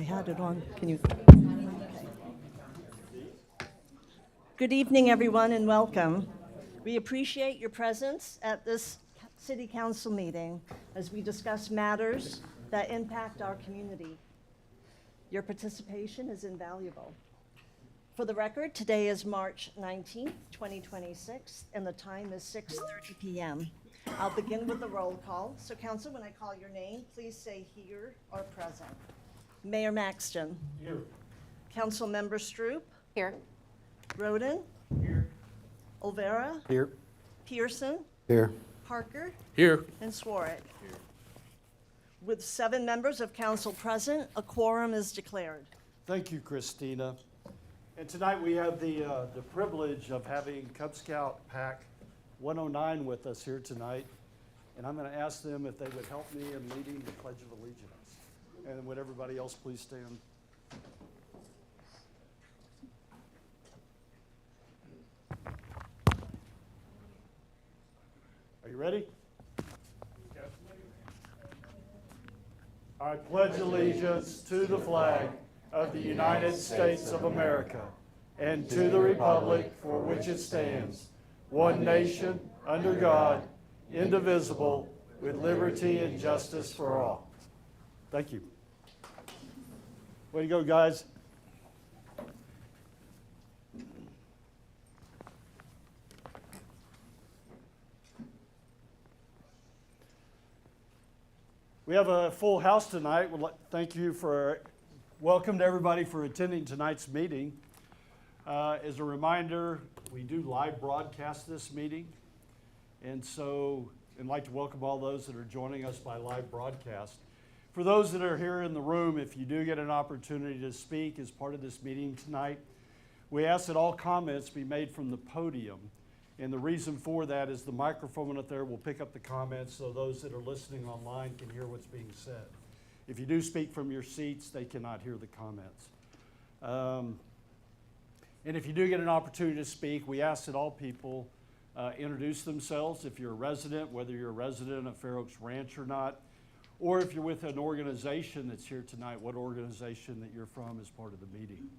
I had it on. Can you? Good evening, everyone, and welcome. We appreciate your presence at this City Council meeting as we discuss matters that impact our community. Your participation is invaluable. For the record, today is March 19th, 2026, and the time is 6:30 p.m. I'll begin with the roll call. So, Council, when I call your name, please say here or present. Mayor Maxton. Here. Council Member Stroop. Here. Roden. Here. Olvera. Here. Pearson. Here. Parker. Here. And Swarek. With 7 members of council present, a quorum is declared. Thank you, Christina. And tonight we have the privilege of having Cub Scout Pack 109 with us here tonight. And I'm going to ask them if they would help me in leading the Pledge of Allegiance. And would everybody else please stand? Are you ready? I pledge allegiance to the flag of the United States of America and to the republic for which it stands, one nation, under God, indivisible, with liberty and justice for all. Thank you. Way to go, guys. We have a full house tonight. Thank you welcome to everybody for attending tonight's meeting. As a reminder, we do live broadcast this meeting. And so I'd like to welcome all those that are joining us by live broadcast. For those that are here in the room, if you do get an opportunity to speak as part of this meeting tonight, we ask that all comments be made from the podium. And the reason for that is the microphone up there will pick up the comments so those that are listening online can hear what's being said. If you do speak from your seats, they cannot hear the comments. And if you do get an opportunity to speak, we ask that all people introduce themselves. If you're a resident, whether you're a resident of Fair Oaks Ranch or not, or if you're with an organization that's here tonight, what organization that you're from as part of the meeting.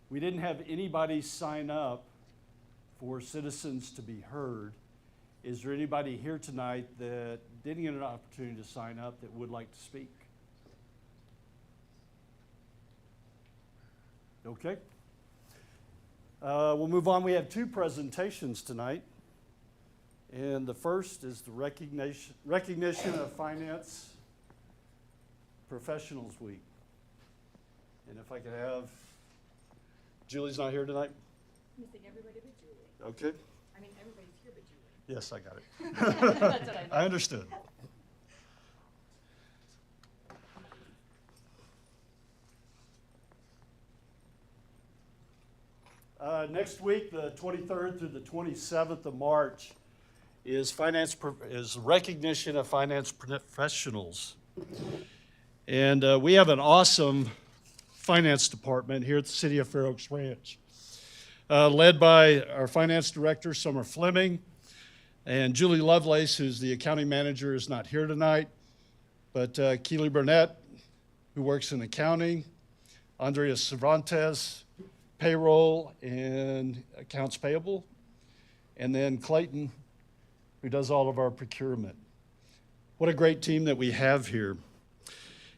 We didn't have anybody sign up for citizens to be heard. Is there anybody here tonight that didn't get an opportunity to sign up that would like to speak? Okay. We'll move on. We have 2 presentations tonight. And the first is the recognition of Finance Professionals Week. And if I could have, Julie's not here tonight? Missing everybody but Julie. Okay. I mean, everybody's here but Julie. Yes, I got it. That's what I meant. I understood. Next week, the 23rd through the 27th of March, is recognition of finance professionals. And we have an awesome finance department here at the City of Fair Oaks Ranch, led by our finance director, Summer Fleming, and Julie Lovelace, who's the accounting manager, is not here tonight, but Keely Burnett, who works in accounting, Andrea Cervantes, payroll and accounts payable, and then Clayton, who does all of our procurement. What a great team that we have here.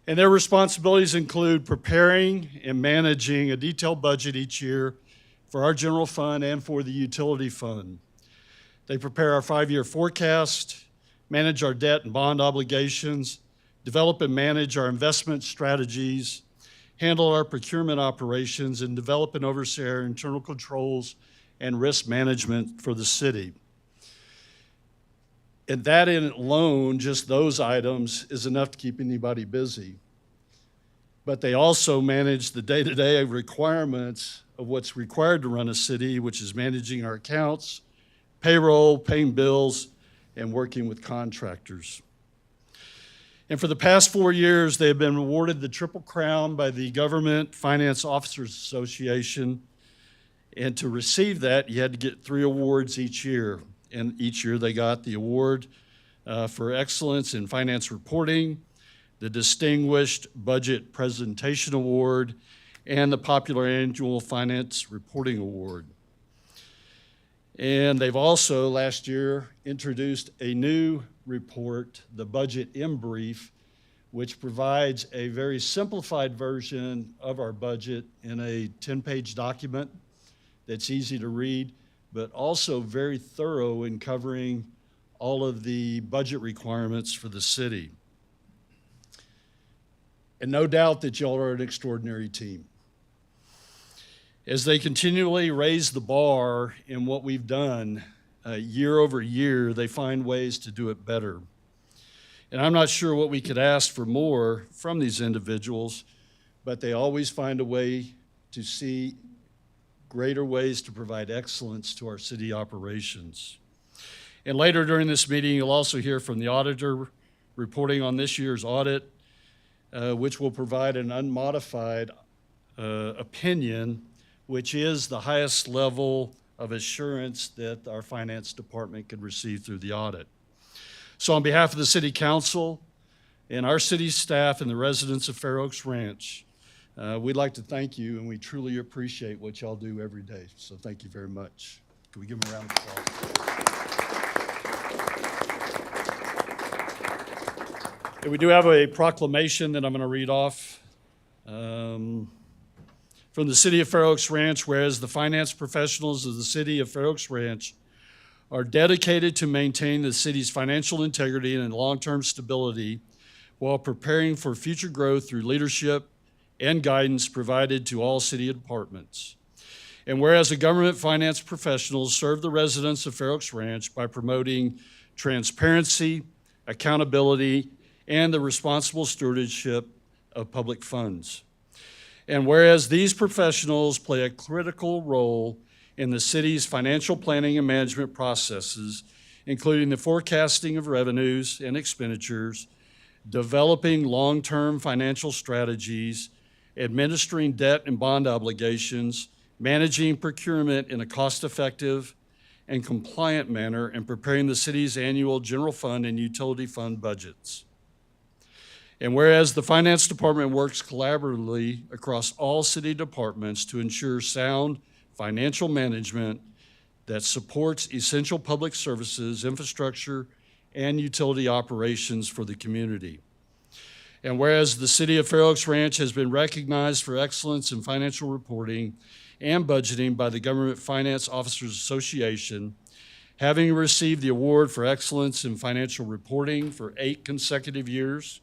And their responsibilities include preparing and managing a detailed budget each year for our general fund and for the utility fund. They prepare our 5-year forecast, manage our debt and bond obligations, develop and manage our investment strategies, handle our procurement operations, and develop and oversee our internal controls and risk management for the city. And that in alone, just those items, is enough to keep anybody busy. But they also manage the day-to-day requirements of what's required to run a city, which is managing our accounts, payroll, paying bills, and working with contractors. And for the past 4 years, they have been awarded the Triple Crown by the Government Finance Officers Association. And to receive that, you had to get 3 awards each year. And each year they got the award for excellence in finance reporting, the Distinguished Budget Presentation Award, and the Popular Annual Finance Reporting Award. And they've also, last year, introduced a new report, the Budget in Brief, which provides a very simplified version of our budget in a 10-page document that's easy to read, but also very thorough in covering all of the budget requirements for the city. And no doubt that y'all are an extraordinary team. As they continually raise the bar in what we've done year over year, they find ways to do it better. And I'm not sure what we could ask for more from these individuals, but they always find a way to see greater ways to provide excellence to our city operations. And later during this meeting, you'll also hear from the auditor reporting on this year's audit, which will provide an unmodified opinion, which is the highest level of assurance that our finance department could receive through the audit. So on behalf of the City Council and our city staff and the residents of Fair Oaks Ranch, we'd like to thank you, and we truly appreciate what y'all do every day. So thank you very much. Can we give them a round of applause? And we do have a proclamation that I'm going to read off. From the City of Fair Oaks Ranch, whereas the finance professionals of the City of Fair Oaks Ranch are dedicated to maintain the city's financial integrity and long-term stability while preparing for future growth through leadership and guidance provided to all city departments. And whereas the government finance professionals serve the residents of Fair Oaks Ranch by promoting transparency, accountability, and the responsible stewardship of public funds. And whereas these professionals play a critical role in the city's financial planning and management processes, including the forecasting of revenues and expenditures, developing long-term financial strategies, administering debt and bond obligations, managing procurement in a cost-effective and compliant manner, and preparing the city's annual general fund and utility fund budgets. And whereas the finance department works collaboratively across all city departments to ensure sound financial management that supports essential public services, infrastructure, and utility operations for the community. And whereas the City of Fair Oaks Ranch has been recognized for excellence in financial reporting and budgeting by the Government Finance Officers Association, having received the award for excellence in financial reporting for 8 consecutive years,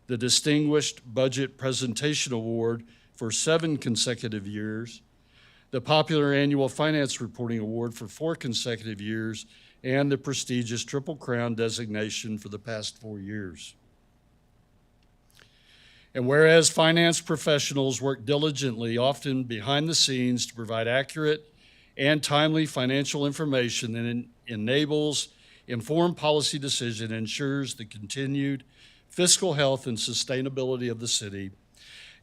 the Distinguished Budget Presentation Award for 7 consecutive years, the Popular Annual Finance Reporting Award for 4 consecutive years, and the prestigious Triple Crown designation for the past 4 years. And whereas finance professionals work diligently, often behind the scenes, to provide accurate and timely financial information that enables informed policy decision and ensures the continued fiscal health and sustainability of the city.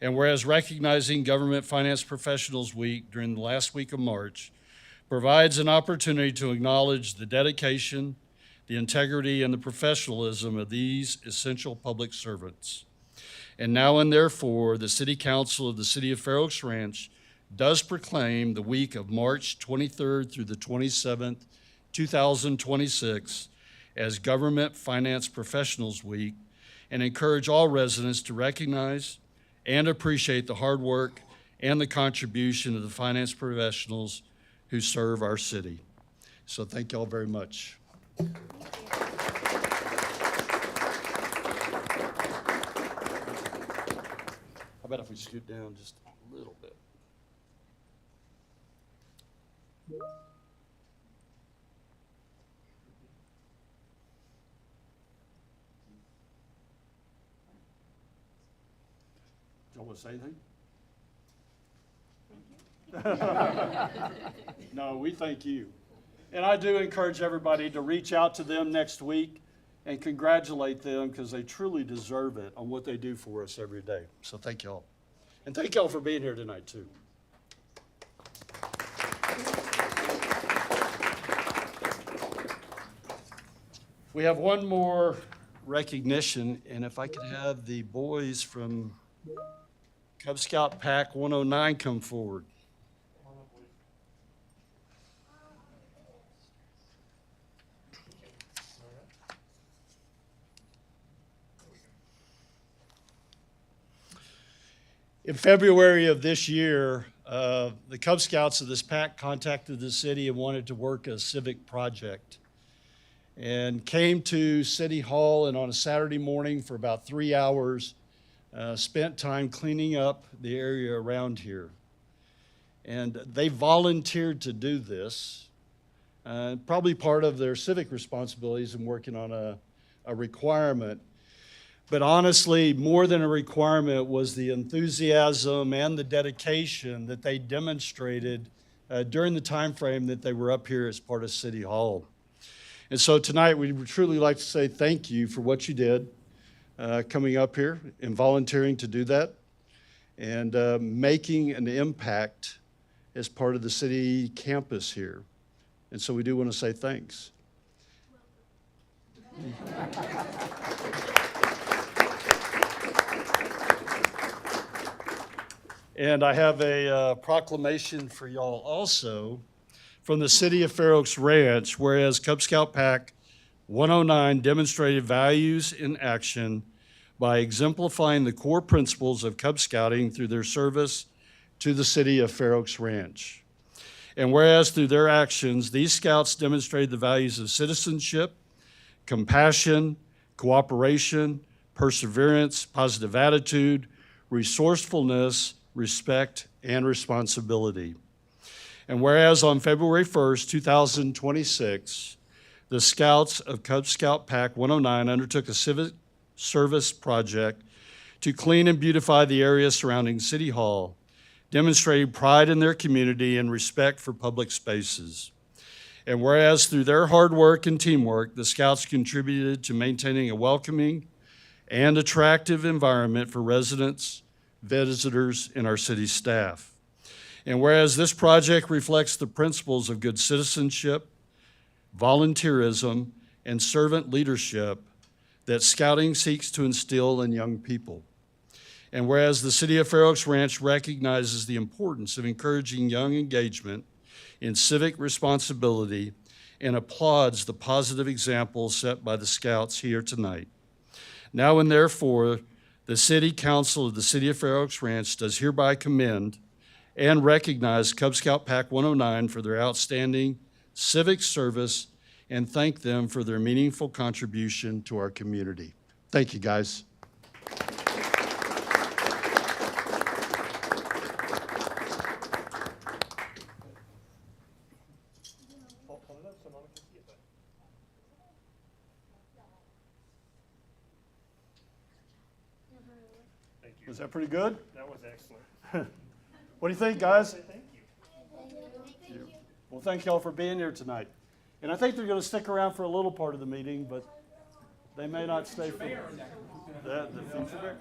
And whereas recognizing Government Finance Professionals Week during the last week of March provides an opportunity to acknowledge the dedication, the integrity, and the professionalism of these essential public servants. And now and therefore, the City Council of the City of Fair Oaks Ranch does proclaim the week of March 23rd through the 27th, 2026 as Government Finance Professionals Week, and encourage all residents to recognize and appreciate the hard work and the contribution of the finance professionals who serve our city. So thank you all very much. How about if we scoot down just a little bit? Y'all want to say anything? No, we thank you. And I do encourage everybody to reach out to them next week and congratulate them because they truly deserve it on what they do for us every day. So thank y'all. And thank y'all for being here tonight too. We have one more recognition, and if I could have the boys from Cub Scout Pack 109 come forward. In February of this year, the Cub Scouts of this pack contacted the city and wanted to work a civic project, and came to City Hall, and on a Saturday morning for about 3 hours, spent time cleaning up the area around here. And they volunteered to do this, probably part of their civic responsibilities in working on a requirement. But honestly, more than a requirement was the enthusiasm and the dedication that they demonstrated during the time frame that they were up here as part of City Hall. And so tonight, we would truly like to say thank you for what you did, coming up here and volunteering to do that, and making an impact as part of the city campus here. And so we do want to say thanks. And I have a proclamation for y'all also from the city of Fair Oaks Ranch, whereas Cub Scout Pack 109 demonstrated values in action by exemplifying the core principles of Cub Scouting through their service to the city of Fair Oaks Ranch. And whereas through their actions, these scouts demonstrated the values of citizenship, compassion, cooperation, perseverance, positive attitude, resourcefulness, respect, and responsibility. And whereas on February 1st, 2026, the Scouts of Cub Scout Pack 109 undertook a civic service project to clean and beautify the area surrounding City Hall, demonstrating pride in their community and respect for public spaces. And whereas through their hard work and teamwork, the Scouts contributed to maintaining a welcoming and attractive environment for residents, visitors, and our city staff. And whereas this project reflects the principles of good citizenship, volunteerism, and servant leadership that Scouting seeks to instill in young people. And whereas the city of Fair Oaks Ranch recognizes the importance of encouraging young engagement in civic responsibility and applauds the positive examples set by the Scouts here tonight. Now and therefore, the City Council of the City of Fair Oaks Ranch does hereby commend and recognize Cub Scout Pack 109 for their outstanding civic service and thank them for their meaningful contribution to our community. Thank you, guys. Was that pretty good? That was excellent. What do you think, guys? Thank you. Well, thank y'all for being here tonight. And I think they're going to stick around for a little part of the meeting, but they may not stay for the future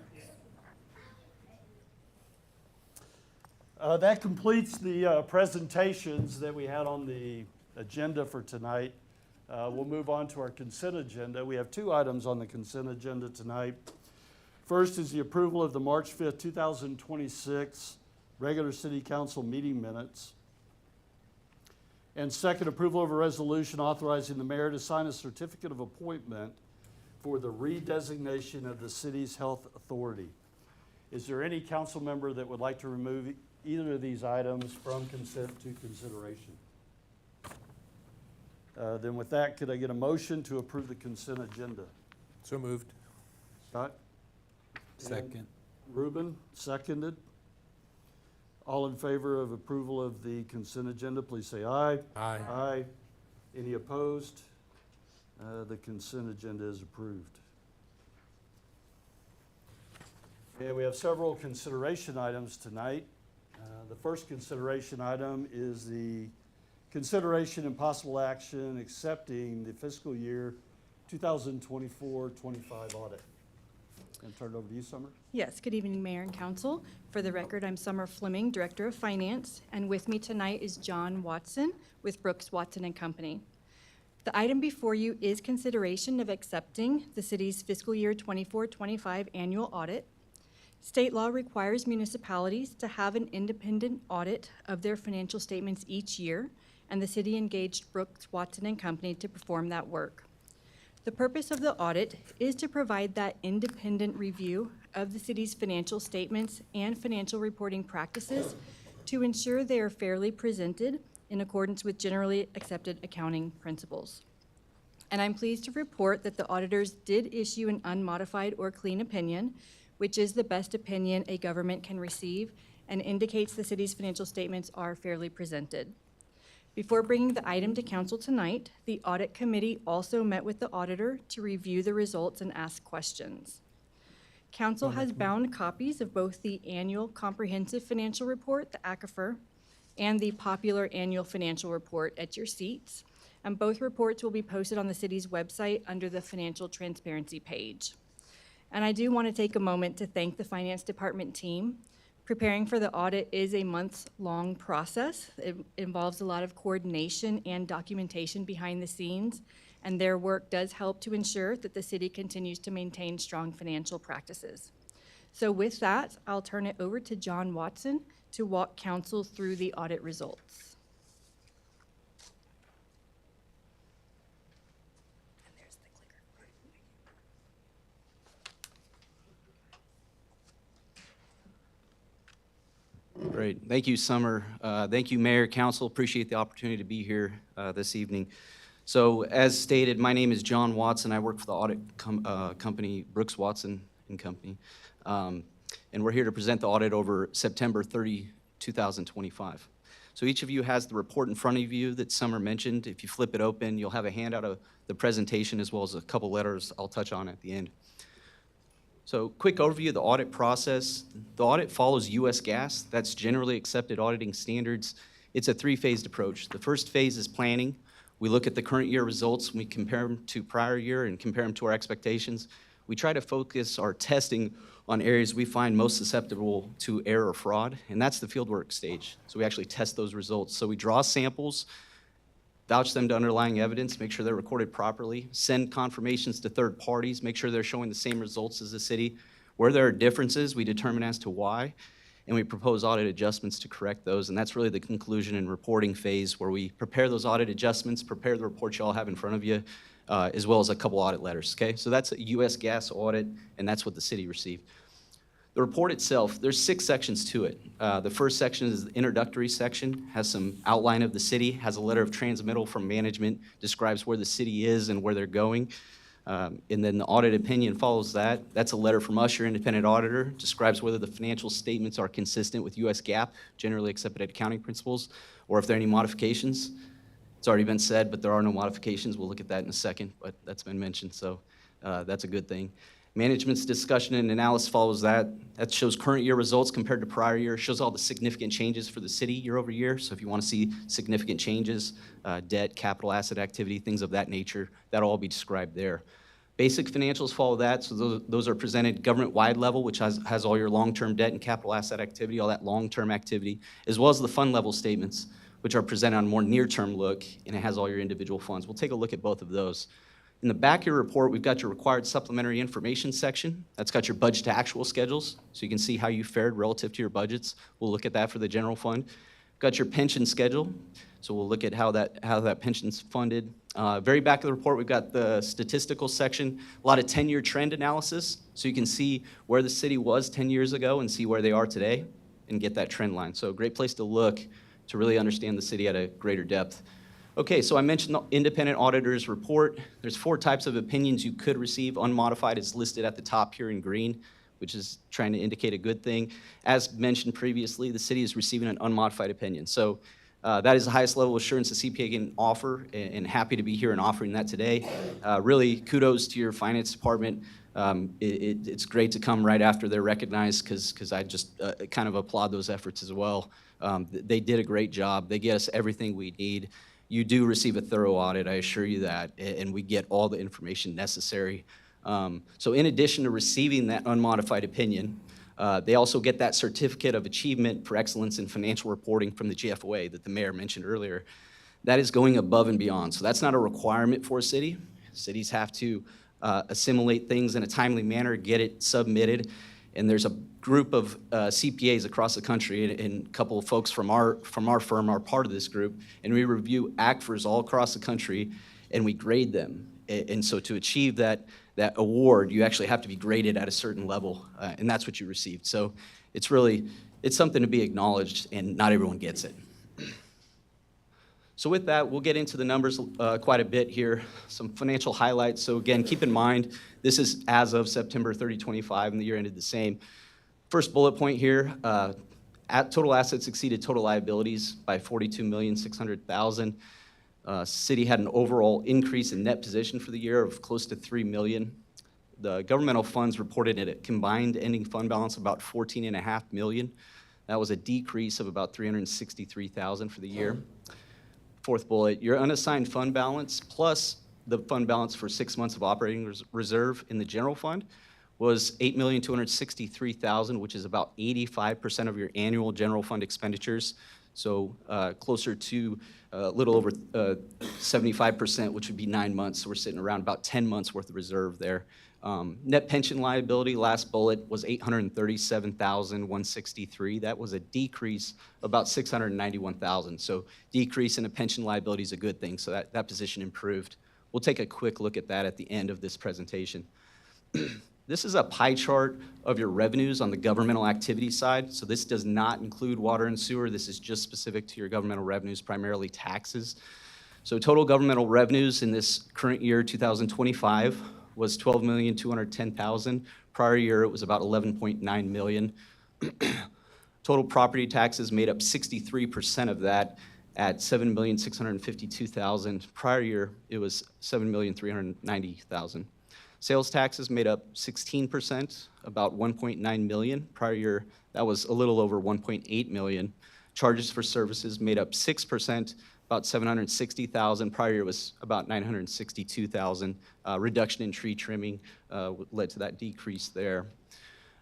bear. That completes the presentations that we had on the agenda for tonight. We'll move on to our consent agenda. We have 2 items on the consent agenda tonight. First is the approval of the March 5th, 2026 regular City Council meeting minutes. And second, approval of a resolution authorizing the mayor to sign a certificate of appointment for the redesignation of the city's health authority. Is there any council member that would like to remove either of these items from consent to consideration? Then with that, could I get a motion to approve the consent agenda? So moved. Scott? Second. Ruben, seconded. All in favor of approval of the consent agenda, please say aye. Aye. Aye. Any opposed? The consent agenda is approved. Okay, we have several consideration items tonight. The first consideration item is the consideration and possible action accepting the fiscal year 2024-25 audit. And turn it over to you, Summer. Yes, good evening, Mayor and Council. For the record, I'm Summer Fleming, Director of Finance, and with me tonight is John Watson with Brooks, Watson and Company. The item before you is consideration of accepting the city's fiscal year 24-25 annual audit. State law requires municipalities to have an independent audit of their financial statements each year, and the city engaged Brooks, Watson and Company to perform that work. The purpose of the audit is to provide that independent review of the city's financial statements and financial reporting practices to ensure they are fairly presented in accordance with generally accepted accounting principles. And I'm pleased to report that the auditors did issue an unmodified or clean opinion, which is the best opinion a government can receive and indicates the city's financial statements are fairly presented. Before bringing the item to council tonight, the audit committee also met with the auditor to review the results and ask questions. Council has bound copies of both the annual comprehensive financial report, the ACFR, and the popular annual financial report at your seats. And both reports will be posted on the city's website under the financial transparency page. And I do want to take a moment to thank the finance department team. Preparing for the audit is a months-long process. It involves a lot of coordination and documentation behind the scenes, and their work does help to ensure that the city continues to maintain strong financial practices. So with that, I'll turn it over to John Watson to walk council through the audit results. And there's the clicker. Great. Thank you, Summer. Thank you, Mayor, Council. Appreciate the opportunity to be here this evening. So as stated, my name is John Watson. I work for the audit company, Brooks, Watson and Company. And we're here to present the audit over September 30, 2025. So each of you has the report in front of you that Summer mentioned. If you flip it open, you'll have a handout of the presentation as well as a couple letters I'll touch on at the end. So quick overview of the audit process. The audit follows U.S. GAAP. That's generally accepted auditing standards. It's a three-phased approach. The first phase is planning. We look at the current year results, and we compare them to prior year and compare them to our expectations. We try to focus our testing on areas we find most susceptible to error or fraud, and that's the fieldwork stage. So we actually test those results. So we draw samples, vouch them to underlying evidence, make sure they're recorded properly, send confirmations to third parties, make sure they're showing the same results as the city. Where there are differences, we determine as to why, and we propose audit adjustments to correct those, and that's really the conclusion and reporting phase where we prepare those audit adjustments, prepare the report you all have in front of you, as well as a couple audit letters, okay? So that's a U.S. GAAP audit, and that's what the city received. The report itself, there's 6 sections to it. The first section is the introductory section, has some outline of the city, has a letter of transmittal from management, describes where the city is and where they're going. And then the audit opinion follows that. That's a letter from us, your independent auditor, describes whether the financial statements are consistent with U.S. GAAP, generally accepted accounting principles, or if there are any modifications. It's already been said, but there are no modifications. We'll look at that in a second, but that's been mentioned, so that's a good thing. Management's discussion and analysis follows that. That shows current year results compared to prior year, shows all the significant changes for the city year over year. So if you want to see significant changes, debt, capital asset activity, things of that nature, that'll all be described there. Basic financials follow that, so those are presented government-wide level, which has all your long-term debt and capital asset activity, all that long-term activity, as well as the fund level statements, which are presented on a more near-term look, and it has all your individual funds. We'll take a look at both of those. In the back of your report, we've got your required supplementary information section. That's got your budget to actual schedules, so you can see how you fared relative to your budgets. We'll look at that for the general fund. Got your pension schedule, so we'll look at how that pension's funded. Very back of the report, we've got the statistical section, a lot of 10-year trend analysis, so you can see where the city was 10 years ago and see where they are today and get that trend line. So a great place to look to really understand the city at a greater depth. Okay, so I mentioned the independent auditor's report. There's 4 types of opinions you could receive. Unmodified is listed at the top here in green, which is trying to indicate a good thing. As mentioned previously, the city is receiving an unmodified opinion. So that is the highest level of assurance the CPA can offer, and happy to be here and offering that today. Really, kudos to your finance department. It's great to come right after they're recognized, because I just kind of applaud those efforts as well. They did a great job. They get us everything we need. You do receive a thorough audit, I assure you that, and we get all the information necessary. So in addition to receiving that unmodified opinion, they also get that certificate of achievement for excellence in financial reporting from the GFOA that the mayor mentioned earlier. That is going above and beyond. So that's not a requirement for a city. Cities have to assimilate things in a timely manner, get it submitted. And there's a group of CPAs across the country, and a couple of folks from our firm are part of this group, and we review ACFRs all across the country, and we grade them. And so to achieve that award, you actually have to be graded at a certain level, and that's what you received. So it's something to be acknowledged, and not everyone gets it. So with that, we'll get into the numbers quite a bit here, some financial highlights. So again, keep in mind, this is as of September 30, 25, and the year ended the same. First bullet point here, total assets exceeded total liabilities by $42,600,000. City had an overall increase in net position for the year of close to $3 million. The governmental funds reported at a combined ending fund balance of about $14.5 million. That was a decrease of about $363,000 for the year. Fourth bullet, your unassigned fund balance plus the fund balance for 6 months of operating reserve in the general fund was $8,263,000, which is about 85% of your annual general fund expenditures. So closer to a little over 75%, which would be 9 months. So we're sitting around about 10 months worth of reserve there. Net pension liability, last bullet, was $837,163. That was a decrease of about $691,000. So decrease in a pension liability is a good thing. So that position improved. We'll take a quick look at that at the end of this presentation. This is a pie chart of your revenues on the governmental activity side. So this does not include water and sewer. This is just specific to your governmental revenues, primarily taxes. So total governmental revenues in this current year, 2025, was $12,210,000. Prior year, it was about $11.9 million. Total property taxes made up 63% of that at $7,652,000. Prior year, it was $7,390,000. Sales taxes made up 16%, about $1.9 million. Prior year, that was a little over $1.8 million. Charges for services made up 6%, about $760,000. Prior year was about $962,000. Reduction in tree trimming led to that decrease there.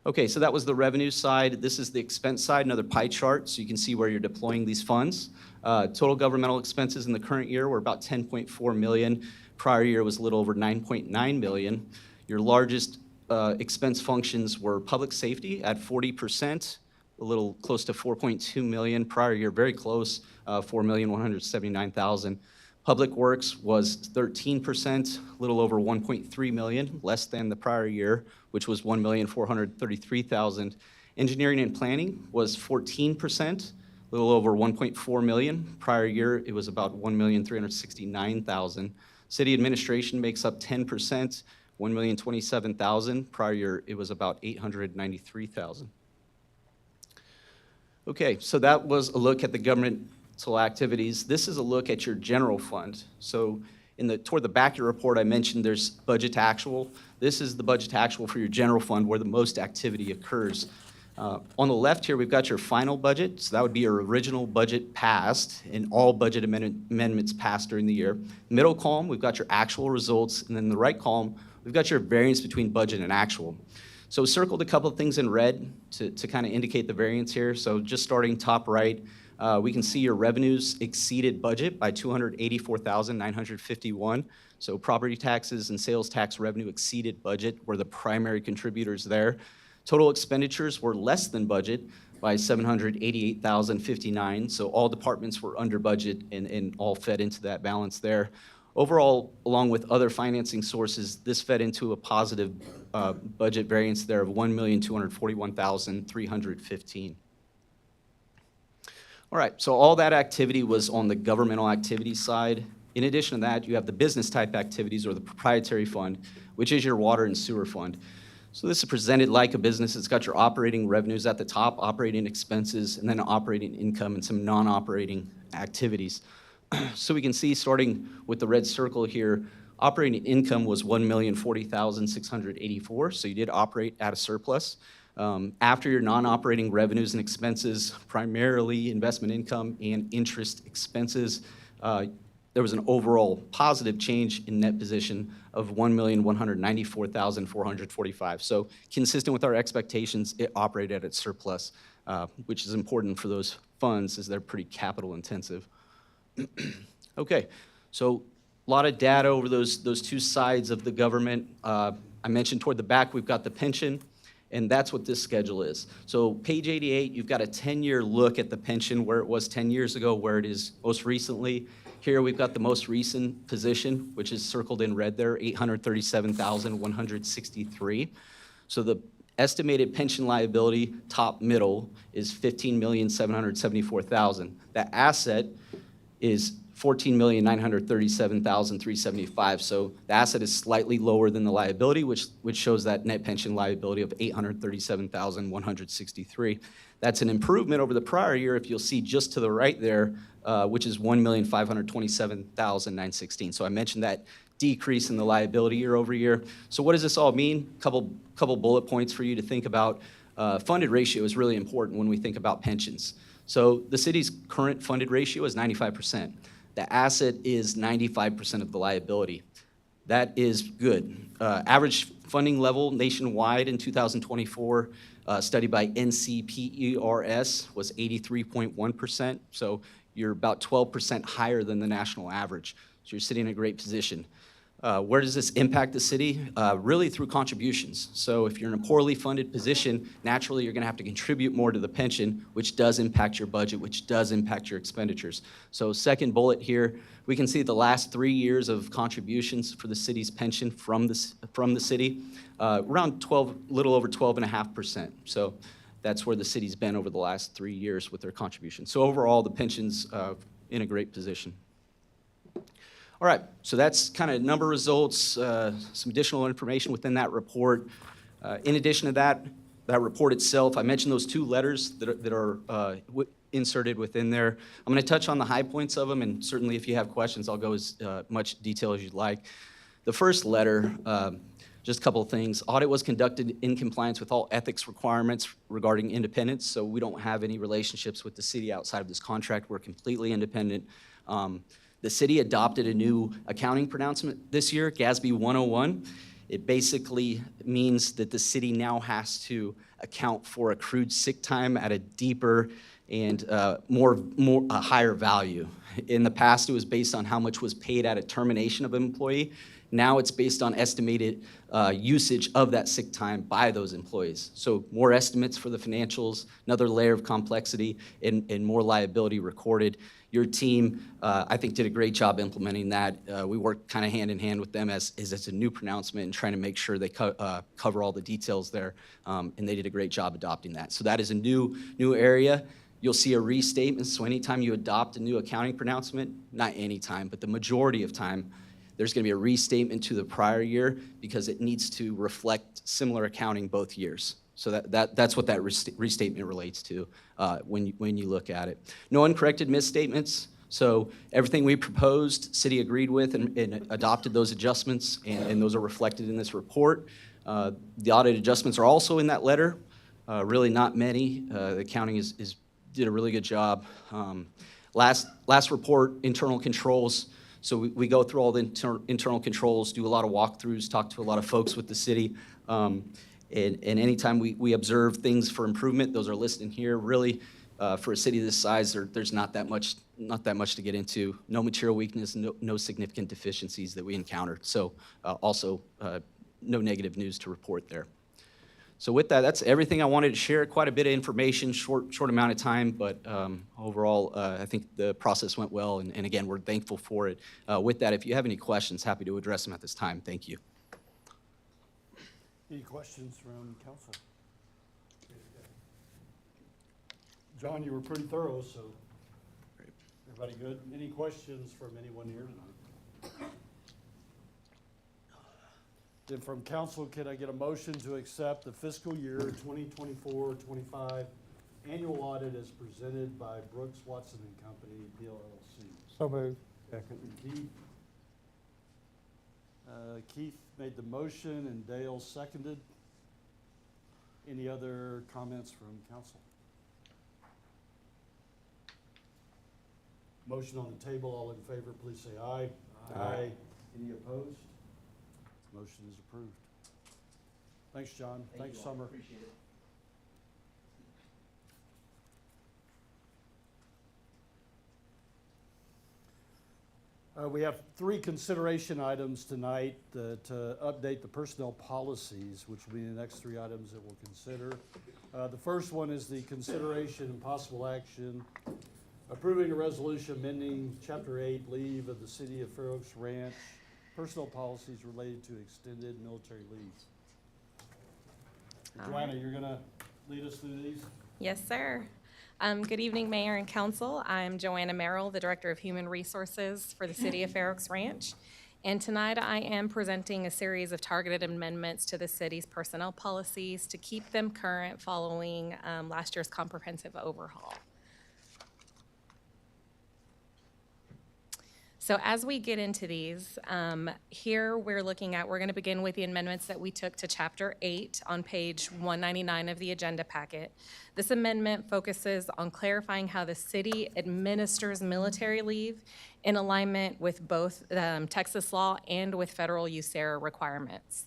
Okay, so that was the revenue side. This is the expense side, another pie chart, so you can see where you're deploying these funds. Total governmental expenses in the current year were about $10.4 million. Prior year was a little over $9.9 million. Your largest expense functions were public safety at 40%, a little close to $4.2 million. Prior year, very close, $4,179,000. Public works was 13%, a little over $1.3 million, less than the prior year, which was $1,433,000. Engineering and planning was 14%, a little over $1.4 million. Prior year, it was about $1,369,000. City administration makes up 10%, $1,027,000. Prior year, it was about $893,000. Okay, so that was a look at the governmental activities. This is a look at your general fund. So toward the back of your report, I mentioned there's budget to actual. This is the budget to actual for your general fund where the most activity occurs. On the left here, we've got your final budget. So that would be your original budget passed and all budget amendments passed during the year. Middle column, we've got your actual results. And then the right column, we've got your variance between budget and actual. So circled a couple of things in red to kind of indicate the variance here. So just starting top right, we can see your revenues exceeded budget by $284,951. So property taxes and sales tax revenue exceeded budget, were the primary contributors there. Total expenditures were less than budget by $788,059. So all departments were under budget and all fed into that balance there. Overall, along with other financing sources, this fed into a positive budget variance there of $1,241,315. All right, so all that activity was on the governmental activity side. In addition to that, you have the business type activities or the proprietary fund, which is your water and sewer fund. So this is presented like a business. It's got your operating revenues at the top, operating expenses, and then operating income and some non-operating activities. So we can see, starting with the red circle here, operating income was $1,040,684, so you did operate at a surplus. After your non-operating revenues and expenses, primarily investment income and interest expenses, there was an overall positive change in net position of $1,194,445. So consistent with our expectations, it operated at its surplus, which is important for those funds as they're pretty capital intensive. Okay, so a lot of data over those two sides of the government. I mentioned toward the back, we've got the pension, and that's what this schedule is. So page 88, you've got a 10-year look at the pension, where it was 10 years ago, where it is most recently. Here we've got the most recent position, which is circled in red there, 837,163. So the estimated pension liability, top middle, is 15,774,000. That asset is 14,937,375. So the asset is slightly lower than the liability, which shows that net pension liability of 837,163. That's an improvement over the prior year, if you'll see just to the right there, which is 1,527,916. So I mentioned that decrease in the liability year over year. So what does this all mean? Couple bullet points for you to think about. Funded ratio is really important when we think about pensions. So the city's current funded ratio is 95%. The asset is 95% of the liability. That is good. Average funding level nationwide in 2024, study by NCPERS, was 83.1%. So you're about 12% higher than the national average. So you're sitting in a great position. Where does this impact the city? Really through contributions. So if you're in a poorly funded position, naturally you're going to have to contribute more to the pension, which does impact your budget, which does impact your expenditures. So second bullet here, we can see the last 3 years of contributions for the city's pension from the city, around little over 12.5%. So that's where the city's been over the last 3 years with their contributions. So overall, the pension's in a great position. All right, so that's kind of number results, some additional information within that report. In addition to that report itself, I mentioned those two letters that are inserted within there. I'm going to touch on the high points of them, and certainly if you have questions, I'll go as much detail as you'd like. The first letter, just a couple of things. Audit was conducted in compliance with all ethics requirements regarding independence, so we don't have any relationships with the city outside of this contract. We're completely independent. The city adopted a new accounting pronouncement this year, GASB 101. It basically means that the city now has to account for accrued sick time at a deeper and a higher value. In the past, it was based on how much was paid at a termination of an employee. Now it's based on estimated usage of that sick time by those employees. So more estimates for the financials, another layer of complexity, and more liability recorded. Your team, I think, did a great job implementing that. We worked kind of hand in hand with them as it's a new pronouncement and trying to make sure they cover all the details there, and they did a great job adopting that. So that is a new area. You'll see a restatement, so anytime you adopt a new accounting pronouncement, not anytime, but the majority of time, there's going to be a restatement to the prior year because it needs to reflect similar accounting both years. So that's what that restatement relates to when you look at it. No uncorrected misstatements. So everything we proposed, city agreed with and adopted those adjustments, and those are reflected in this report. The audit adjustments are also in that letter. Really not many. The accounting did a really good job. Last report, internal controls. So we go through all the internal controls, do a lot of walkthroughs, talk to a lot of folks with the city. And anytime we observe things for improvement, those are listed in here. Really, for a city this size, there's not that much to get into. No material weakness, no significant deficiencies that we encountered. So also, no negative news to report there. So with that, that's everything I wanted to share. Quite a bit of information, short amount of time, but overall, I think the process went well, and again, we're thankful for it. With that, if you have any questions, happy to address them at this time. Thank you. Any questions from council? John, you were pretty thorough, so everybody good? Any questions from anyone here tonight? Then from council, can I get a motion to accept the fiscal year 2024-25 annual audit as presented by Brooks, Watson and Company, PLLC? So moved. Second. Keith made the motion and Dale seconded. Any other comments from council? Motion on the table, all in favor, please say aye. Aye. Any opposed? Motion is approved. Thanks, John. Thanks, Summer. Appreciate it. We have three consideration items tonight to update the personnel policies, which will be the next three items that we'll consider. The first one is the consideration and possible action approving a resolution amending Chapter 8 leave of the City of Fair Oaks Ranch, personnel policies related to extended military leave. Joanna, you're going to lead us through these? Yes, sir. Good evening, Mayor and Council. I'm Joanna Merrill, the Director of Human Resources for the City of Fair Oaks Ranch. And tonight I am presenting a series of targeted amendments to the city's personnel policies to keep them current following last year's comprehensive overhaul. So as we get into these, here we're going to begin with the amendments that we took to Chapter 8 on page 199 of the agenda packet. This amendment focuses on clarifying how the city administers military leave in alignment with both Texas law and with federal USERRA requirements.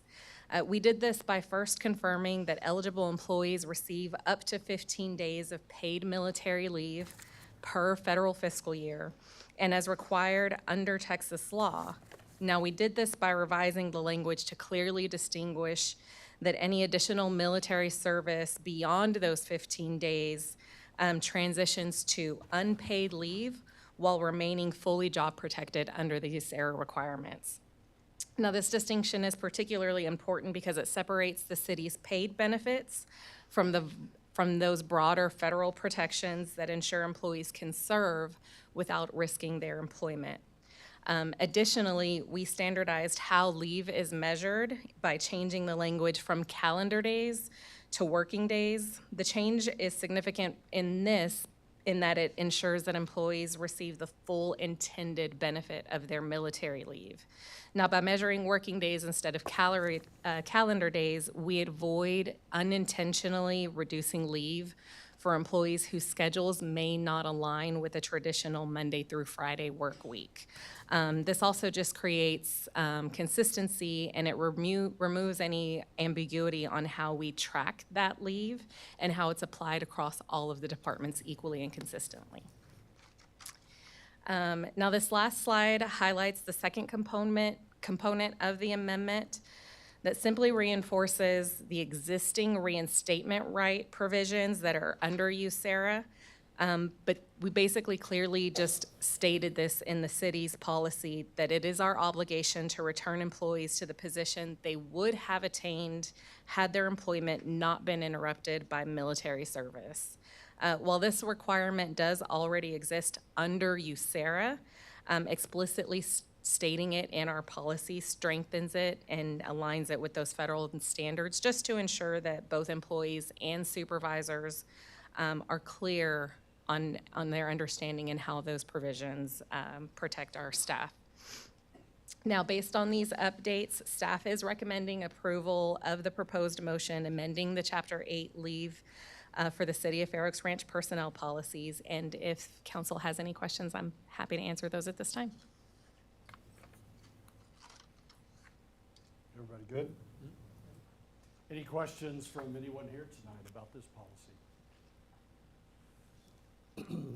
We did this by first confirming that eligible employees receive up to 15 days of paid military leave per federal fiscal year, and as required under Texas law. Now, we did this by revising the language to clearly distinguish that any additional military service beyond those 15 days transitions to unpaid leave while remaining fully job protected under the USERRA requirements. Now, this distinction is particularly important because it separates the city's paid benefits from those broader federal protections that ensure employees can serve without risking their employment. Additionally, we standardized how leave is measured by changing the language from calendar days to working days. The change is significant in that it ensures that employees receive the full intended benefit of their military leave. Now, by measuring working days instead of calendar days, we avoid unintentionally reducing leave for employees whose schedules may not align with a traditional Monday through Friday work week. This also just creates consistency, and it removes any ambiguity on how we track that leave and how it's applied across all of the departments equally and consistently. Now, this last slide highlights the second component of the amendment that simply reinforces the existing reinstatement right provisions that are under USERRA. But we basically clearly just stated this in the city's policy that it is our obligation to return employees to the position they would have attained had their employment not been interrupted by military service. While this requirement does already exist under USERRA, explicitly stating it in our policy strengthens it and aligns it with those federal standards, just to ensure that both employees and supervisors are clear on their understanding and how those provisions protect our staff. Now, based on these updates, staff is recommending approval of the proposed motion amending the Chapter 8 leave for the City of Fair Oaks Ranch personnel policies. And if council has any questions, I'm happy to answer those at this time. Everybody good? Any questions from anyone here tonight about this policy?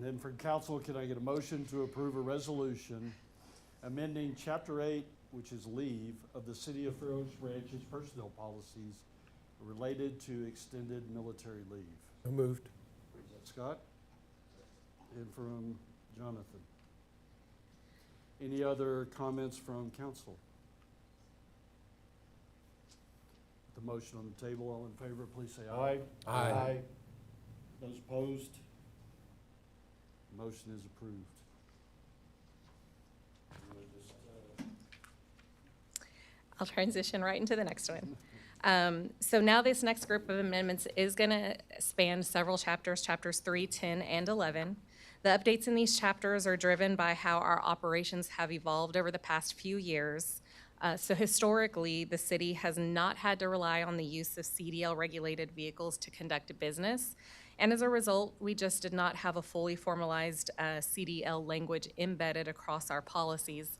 And from council, can I get a motion to approve a resolution amending Chapter 8, which is leave, of the City of Fair Oaks Ranch's personnel policies related to extended military leave? So moved. Is that Scott? And from Jonathan. Any other comments from council? The motion on the table, all in favor, please say aye. Aye. Those opposed? Motion is approved. You wanna just, I'll transition right into the next one. So now this next group of amendments is going to span several chapters, chapters 3, 10, and 11. The updates in these chapters are driven by how our operations have evolved over the past few years. So historically, the city has not had to rely on the use of CDL-regulated vehicles to conduct business. And as a result, we just did not have a fully formalized CDL language embedded across our policies.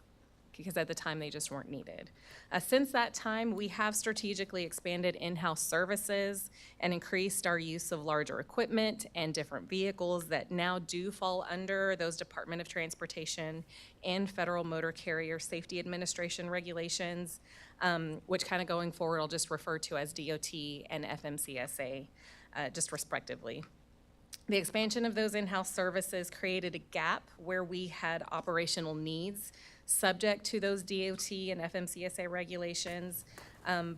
because at the time they just weren't needed. Since that time, we have strategically expanded in-house services and increased our use of larger equipment and different vehicles that now do fall under those Department of Transportation and Federal Motor Carrier Safety Administration regulations, which kind of going forward I'll just refer to as DOT and FMCSA, just respectively. The expansion of those in-house services created a gap where we had operational needs subject to those DOT and FMCSA regulations,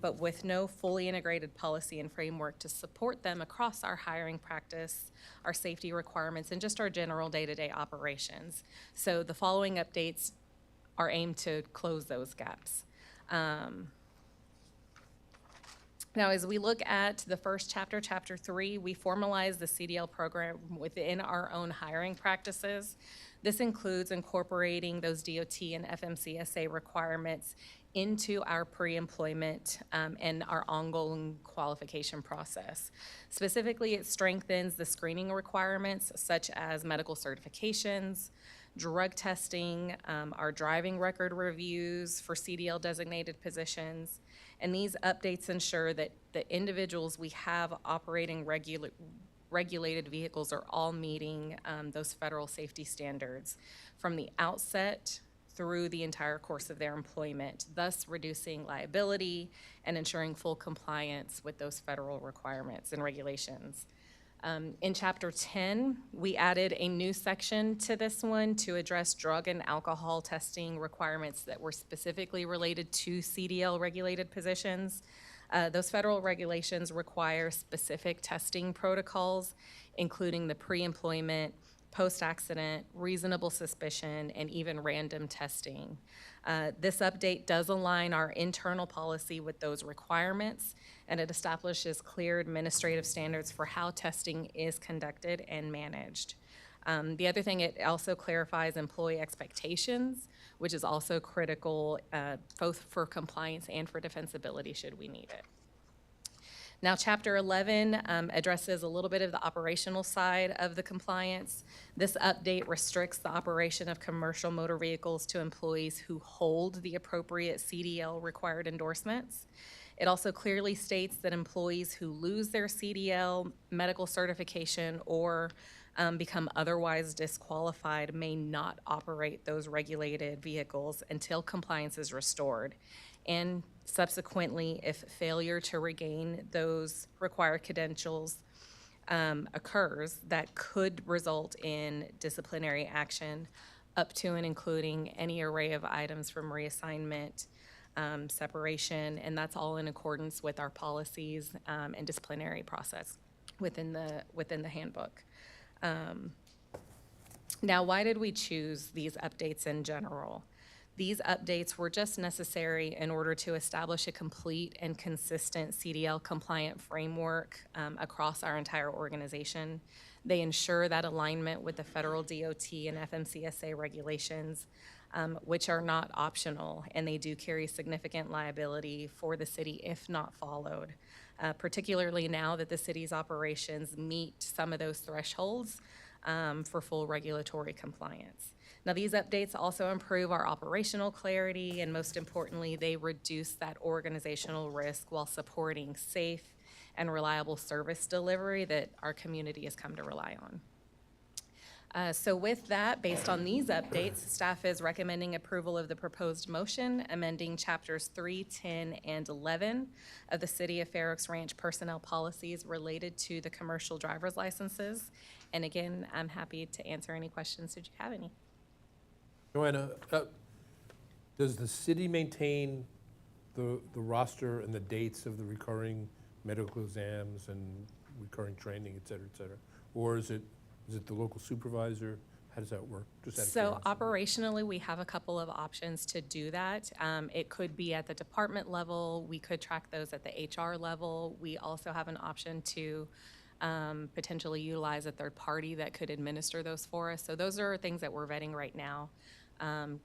but with no fully integrated policy and framework to support them across our hiring practice, our safety requirements, and just our general day-to-day operations. So the following updates are aimed to close those gaps. Now, as we look at the first chapter, Chapter 3, we formalize the CDL program within our own hiring practices. This includes incorporating those DOT and FMCSA requirements into our pre-employment and our ongoing qualification process. Specifically, it strengthens the screening requirements such as medical certifications, drug testing, our driving record reviews for CDL designated positions, and these updates ensure that the individuals we have operating regulated vehicles are all meeting those federal safety standards from the outset through the entire course of their employment, thus reducing liability and ensuring full compliance with those federal requirements and regulations. In Chapter 10, we added a new section to this one to address drug and alcohol testing requirements that were specifically related to CDL regulated positions. Those federal regulations require specific testing protocols, including the pre-employment, post-accident, reasonable suspicion, and even random testing. This update does align our internal policy with those requirements, and it establishes clear administrative standards for how testing is conducted and managed. The other thing, it also clarifies employee expectations, which is also critical both for compliance and for defensibility should we need it. Now, Chapter 11 addresses a little bit of the operational side of the compliance. This update restricts the operation of commercial motor vehicles to employees who hold the appropriate CDL required endorsements. It also clearly states that employees who lose their CDL medical certification or become otherwise disqualified may not operate those regulated vehicles until compliance is restored. And subsequently, if failure to regain those required credentials occurs, that could result in disciplinary action up to and including any array of items from reassignment, separation, and that's all in accordance with our policies and disciplinary process within the handbook. Now, why did we choose these updates in general? These updates were just necessary in order to establish a complete and consistent CDL compliant framework across our entire organization. They ensure that alignment with the federal DOT and FMCSA regulations, which are not optional, and they do carry significant liability for the city if not followed, particularly now that the city's operations meet some of those thresholds for full regulatory compliance. Now, these updates also improve our operational clarity, and most importantly, they reduce that organizational risk while supporting safe and reliable service delivery that our community has come to rely on. So with that, based on these updates, staff is recommending approval of the proposed motion amending Chapters 3, 10, and 11 of the City of Fair Oaks Ranch personnel policies related to the commercial driver's licenses. And again, I'm happy to answer any questions should you have any. Joanna, does the city maintain the roster and the dates of the recurring medical exams and recurring training, et cetera, or is it the local supervisor? How does that work? Just out of So curiosity. operationally, we have a couple of options to do that. It could be at the department level. We could track those at the HR level. We also have an option to potentially utilize a third party that could administer those for us. So those are things that we're vetting right now.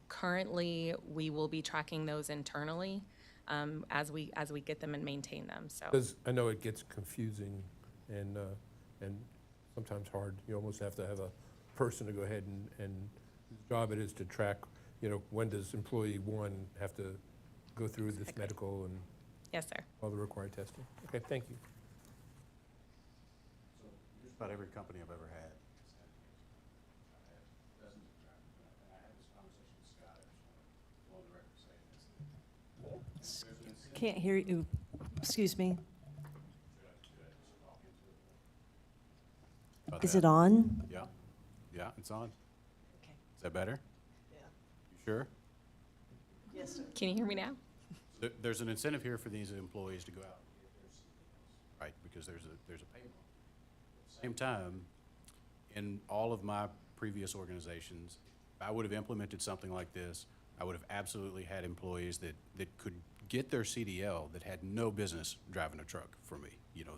Currently, we will be tracking those internally as we get them and maintain them. So. Because I know it gets confusing and sometimes hard. You almost have to have a person to go ahead and whose job it is to track, you know, when does employee one have to go through this medical and Yes, sir. all the required testing? Okay, thank you. Just about every company I've ever had. Can't hear you. Excuse me. About Is that. it on? Yeah, yeah, it's on. Okay. Is that better? Yeah. You sure? Yes, sir. Can you hear me now? There's an incentive here for these employees to go out, and get their CDLs, right, because there's a pay bump. At the same time, in all of my previous organizations, if I would have implemented something like this, I would have absolutely had employees that could get their CDL that had no business driving a truck for me. You know,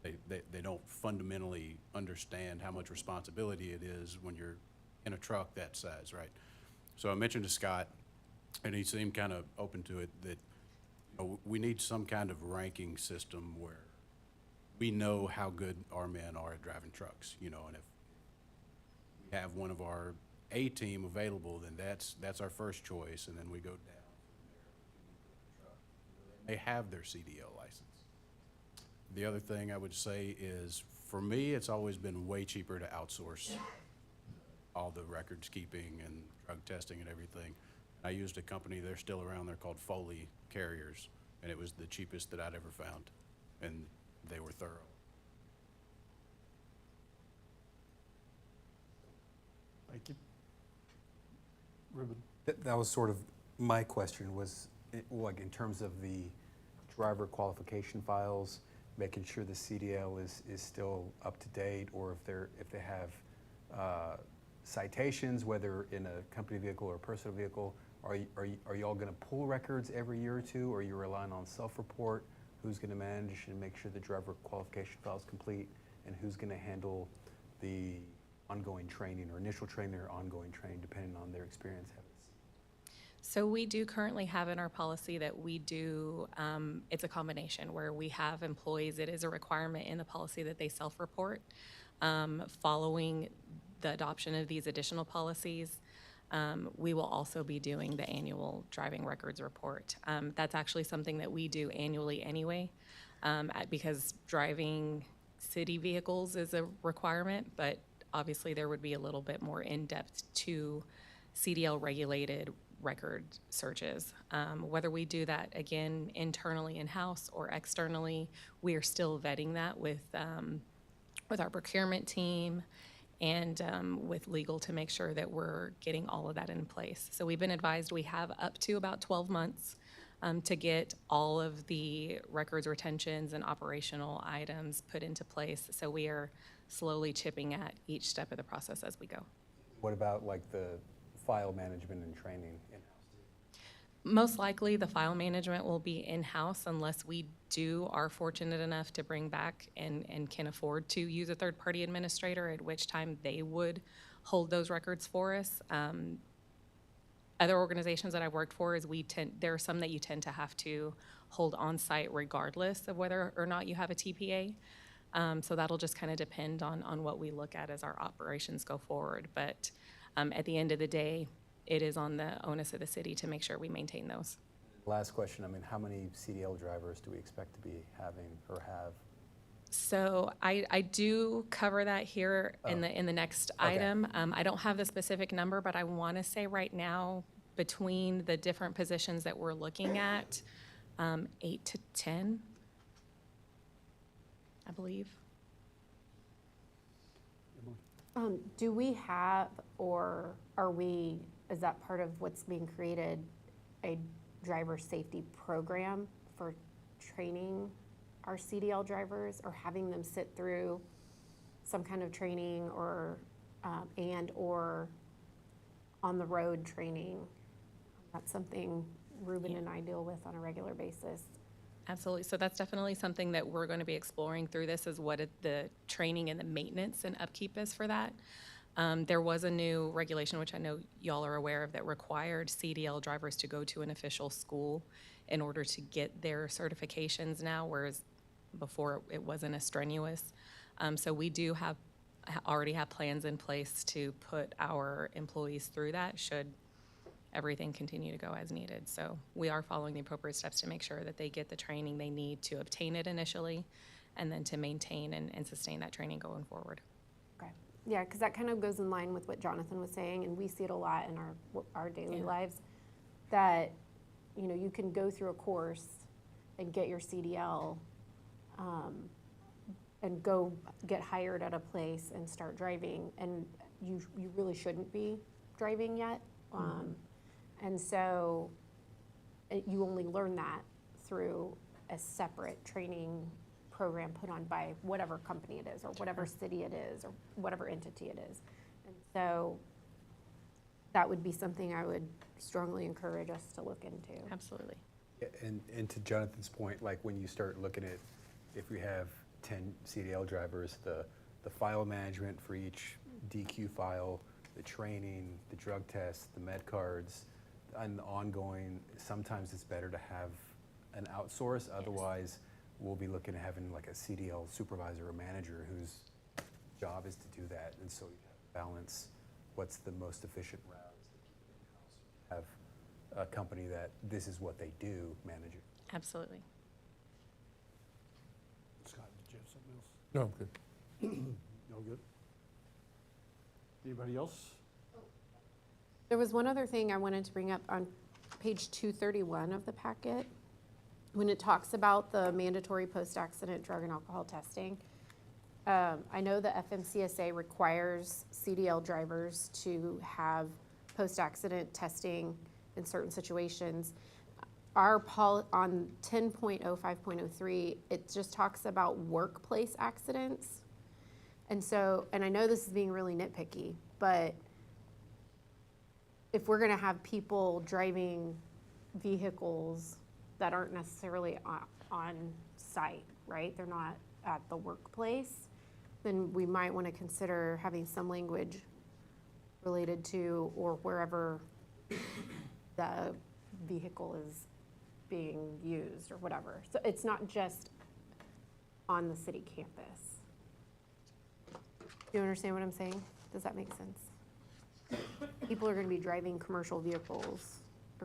they don't fundamentally understand how much responsibility it is when you're in a truck that size, right? So I mentioned to Scott, and he seemed kind of open to it, that you know, we need some kind of ranking system where we know how good our men are at driving trucks, you know, and if we have one of our A team available, then that's our first choice, and then we go down from there. They have their CDL license. The other thing I would say is, for me, it's always been way cheaper to outsource all the records keeping and drug testing and everything. I used a company, they're still around, they're called Foley Carriers, and it was the cheapest that I'd ever found, and they were thorough. Thank you. Ruben? That was sort of my question, was, like, in terms of the driver qualification files, making sure the CDL is still up to date, or if they have citations, whether in a company vehicle or a personal vehicle. Are you all going to pull records every year or two, or are you relying on self-report? Who's going to manage and make sure the driver qualification file is complete, and who's going to handle the ongoing training, or initial training or ongoing training, depending on their experience habits? So we do currently have in our policy that we do, it's a combination where we have employees, it is a requirement in the policy that they self-report. Following the adoption of these additional policies, we will also be doing the annual driving records report. That's actually something that we do annually anyway, because driving city vehicles is a requirement, but obviously there would be a little bit more in-depth to CDL-regulated record searches. Whether we do that, again, internally in-house or externally, we are still vetting that with our procurement team and with legal to make sure that we're getting all of that in place. So we've been advised we have up to about 12 months to get all of the records retentions and operational items put into place. So we are slowly chipping at each step of the process as we go. What about, like, the file management and training in-house? Most likely, the file management will be in-house unless we are fortunate enough to bring back and can afford to use a third-party administrator, at which time they would hold those records for us. Other organizations that I've worked for, there are some that you tend to have to hold on-site regardless of whether or not you have a TPA. So that'll just kind of depend on what we look at as our operations go forward. But at the end of the day, it is on the onus of the city to make sure we maintain those. Last question, I mean, how many CDL drivers do we expect to be having or have? So I do cover that here in the next item. I don't have the specific number, but I want to say right now, between the different positions that we're looking at, 8 to 10, I believe. Do we have, or is that part of what's being created, a driver safety program for training our CDL drivers, or having them sit through some kind of training, or or on the road training? That's something Ruben and I deal with on a regular basis. Absolutely. So that's definitely something that we're going to be exploring through this, is what the training and the maintenance and upkeep is for that. There was a new regulation, which I know y'all are aware of, that required CDL drivers to go to an official school in order to get their certifications now, whereas before it wasn't as strenuous. So we do already have plans in place to put our employees through that, should everything continue to go as needed. So we are following the appropriate steps to make sure that they get the training they need to obtain it initially, and then to maintain and sustain that training going forward. Okay. Yeah, because that kind of goes in line with what Jonathan was saying, and we see it a lot in our daily lives, that, you know, you can go through a course and get your CDL, and go get hired at a place and start driving, and you really shouldn't be driving yet. And so you only learn that through a separate training program put on by whatever company it is, or whatever city it is, or whatever entity it is. And so that would be something I would strongly encourage us to look into. Absolutely. Yeah, and to Jonathan's point, like when you start looking at, if we have 10 CDL drivers, the file management for each DQ file, the training, the drug tests, the med cards, and the ongoing, sometimes it's better to have an outsource. Otherwise, we'll be looking at having like a CDL supervisor or manager whose job is to do that. And so you have to balance what's the most efficient routes to keep in-house. Have a company that this is what they do, manage it. Absolutely. Scott, did you have something else? No, I'm good. No good? Anybody else? There was one other thing I wanted to bring up on page 231 of the packet, when it talks about the mandatory post-accident drug and alcohol testing. I know the FMCSA requires CDL drivers to have post-accident testing in certain situations. On 10.05.03, it just talks about workplace accidents. And so, and I know this is being really nitpicky, but if we're gonna have people driving vehicles that aren't necessarily on site, right? They're not at the workplace, then we might wanna consider having some language related to, or wherever the vehicle is being used or whatever. So it's not just on the city campus. Do you understand what I'm saying? Does that make sense? People are gonna be driving commercial vehicles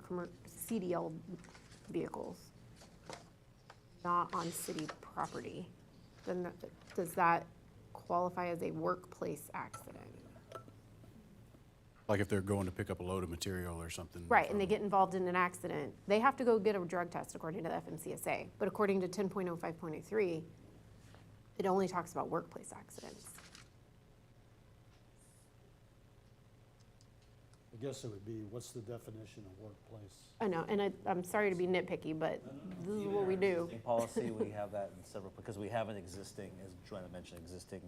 or CDL vehicles, not on city property. Then does that qualify as a workplace accident? Like if they're going to pick up a load of material or something. Right, and they get involved in an accident, they have to go get a drug test according to the FMCSA. But according to 10.05.03, it only talks about workplace accidents. I guess it would be, what's the definition of workplace? I know, and I'm sorry to be nitpicky, but this is what we do. In policy, we have that in several, because we have an existing, as Joanna mentioned, existing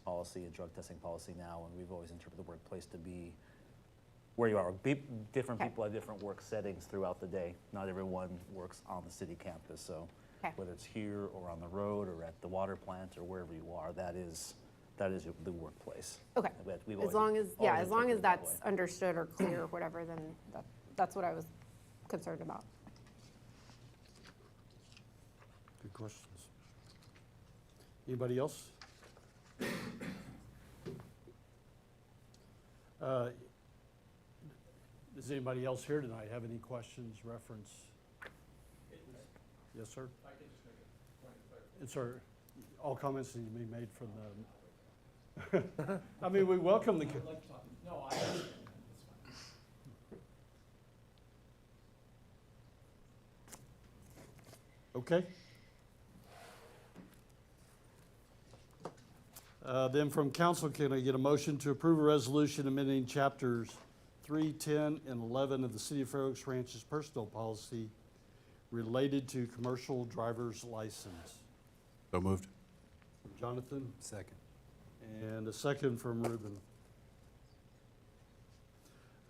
policy, a drug testing policy now, and we've always interpreted the workplace to be where you are. Different Okay. people have different work settings throughout the day. Not everyone works on the city campus, so Okay. whether it's here or on the road or at the water plant or wherever you are, that is the workplace. Okay, We've as always- long as, yeah, always as long as interpreted that that's way. understood or clear or whatever, then that's what I was concerned about. Good questions. Anybody else? Does anybody else here tonight have any questions, reference? Yes, sir? I can just make a point of clarification. And sir, all comments need to be made from the, I mean, we welcome the. Okay. Then from council, can I get a motion to approve a resolution amending chapters 3, 10, and 11 of the City of Fair Oaks Ranch's personnel policy related to commercial driver's license? So moved. Jonathan, Second. and a second from Ruben.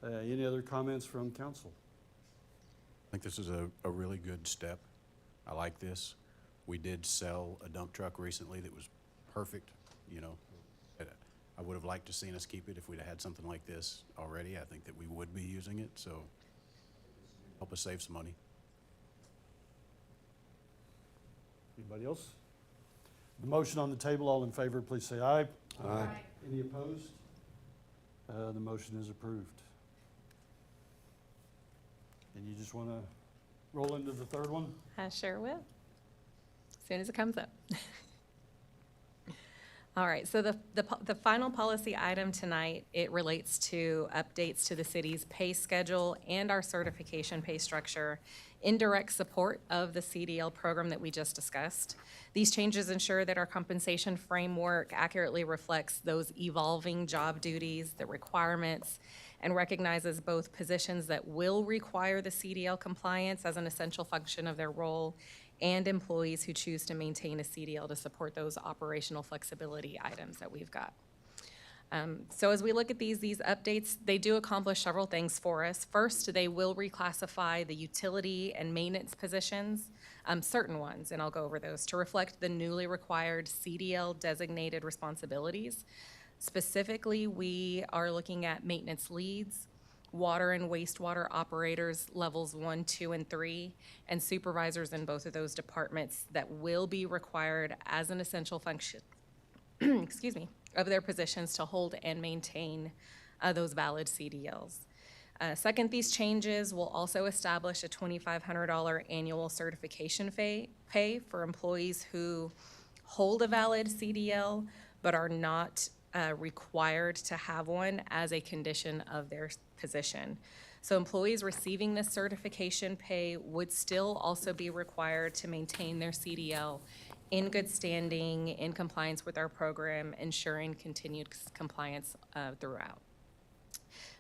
Any other comments from council? I think this is a really good step. I like this. We did sell a dump truck recently that was perfect, you know. I would have liked to seen us keep it if we'd had something like this already. I think that we would be using it, so help us save some money. Anybody else? The motion on the table, all in favor, please say aye. Aye. Any opposed? The motion is approved. And you just want to roll into the third one? I sure will, as soon as it comes up. All right, so the final policy item tonight, it relates to updates to the city's pay schedule and our certification pay structure in direct support of the CDL program that we just discussed. These changes ensure that our compensation framework accurately reflects those evolving job duties, the requirements, and recognizes both positions that will require the CDL compliance as an essential function of their role and employees who choose to maintain a CDL to support those operational flexibility items that we've got. So as we look at these updates, they do accomplish several things for us. First, they will reclassify the utility and maintenance positions, certain ones, and I'll go over those, to reflect the newly required CDL designated responsibilities. Specifically, we are looking at maintenance leads, water and wastewater operators, levels 1, 2, and 3, and supervisors in both of those departments that will be required as an essential function, excuse me, of their positions to hold and maintain those valid CDLs. Second, these changes will also establish a $2,500 annual certification pay for employees who hold a valid CDL but are not required to have one as a condition of their position. So employees receiving this certification pay would still also be required to maintain their CDL in good standing, in compliance with our program, ensuring continued compliance throughout.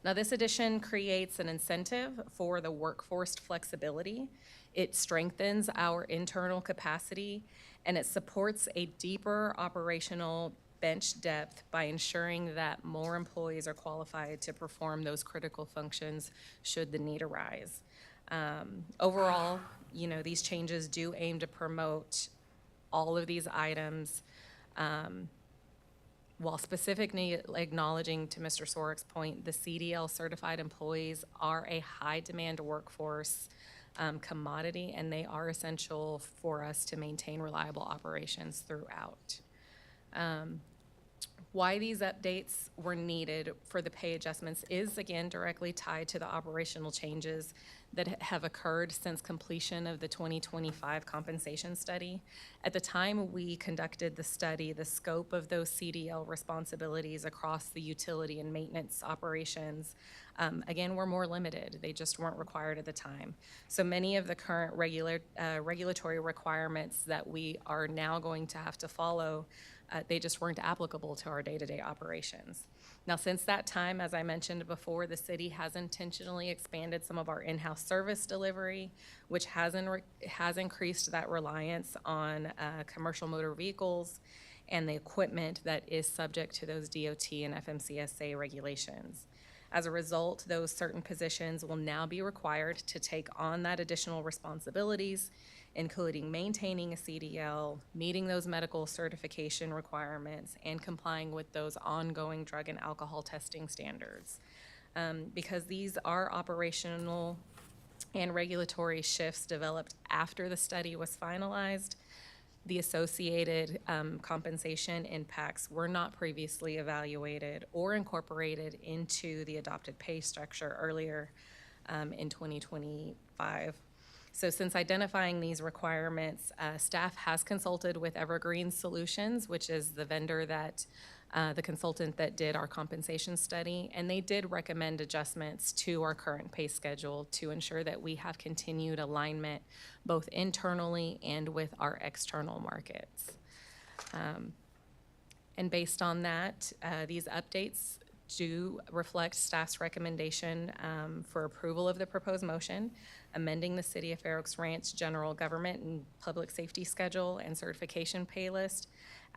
Now, this addition creates an incentive for the workforce flexibility. It strengthens our internal capacity, and it supports a deeper operational bench depth by ensuring that more employees are qualified to perform those critical functions should the need arise. Overall, these changes do aim to promote all of these items, while specifically acknowledging, to Mr. Sorick's point, the CDL certified employees are a high demand workforce commodity, and they are essential for us to maintain reliable operations throughout. Why these updates were needed for the pay adjustments is, again, directly tied to the operational changes that have occurred since completion of the 2025 compensation study. At the time we conducted the study, the scope of those CDL responsibilities across the utility and maintenance operations, again, were more limited. They just weren't required at the time. So many of the current regulatory requirements that we are now going to have to follow, they just weren't applicable to our day-to-day operations. Now, since that time, as I mentioned before, the city has intentionally expanded some of our in-house service delivery, which has increased that reliance on commercial motor vehicles and the equipment that is subject to those DOT and FMCSA regulations. As a result, those certain positions will now be required to take on that additional responsibilities, including maintaining a CDL, meeting those medical certification requirements, and complying with those ongoing drug and alcohol testing standards. Because these are operational and regulatory shifts developed after the study was finalized, the associated compensation impacts were not previously evaluated or incorporated into the adopted pay structure earlier in 2025. So since identifying these requirements, staff has consulted with Evergreen Solutions, which is the vendor that, the consultant that did our compensation study, and they did recommend adjustments to our current pay schedule to ensure that we have continued alignment both internally and with our external markets. And based on that, these updates do reflect staff's recommendation for approval of the proposed motion, amending the City of Fair Oaks Ranch General Government and Public Safety Schedule and Certification Pay List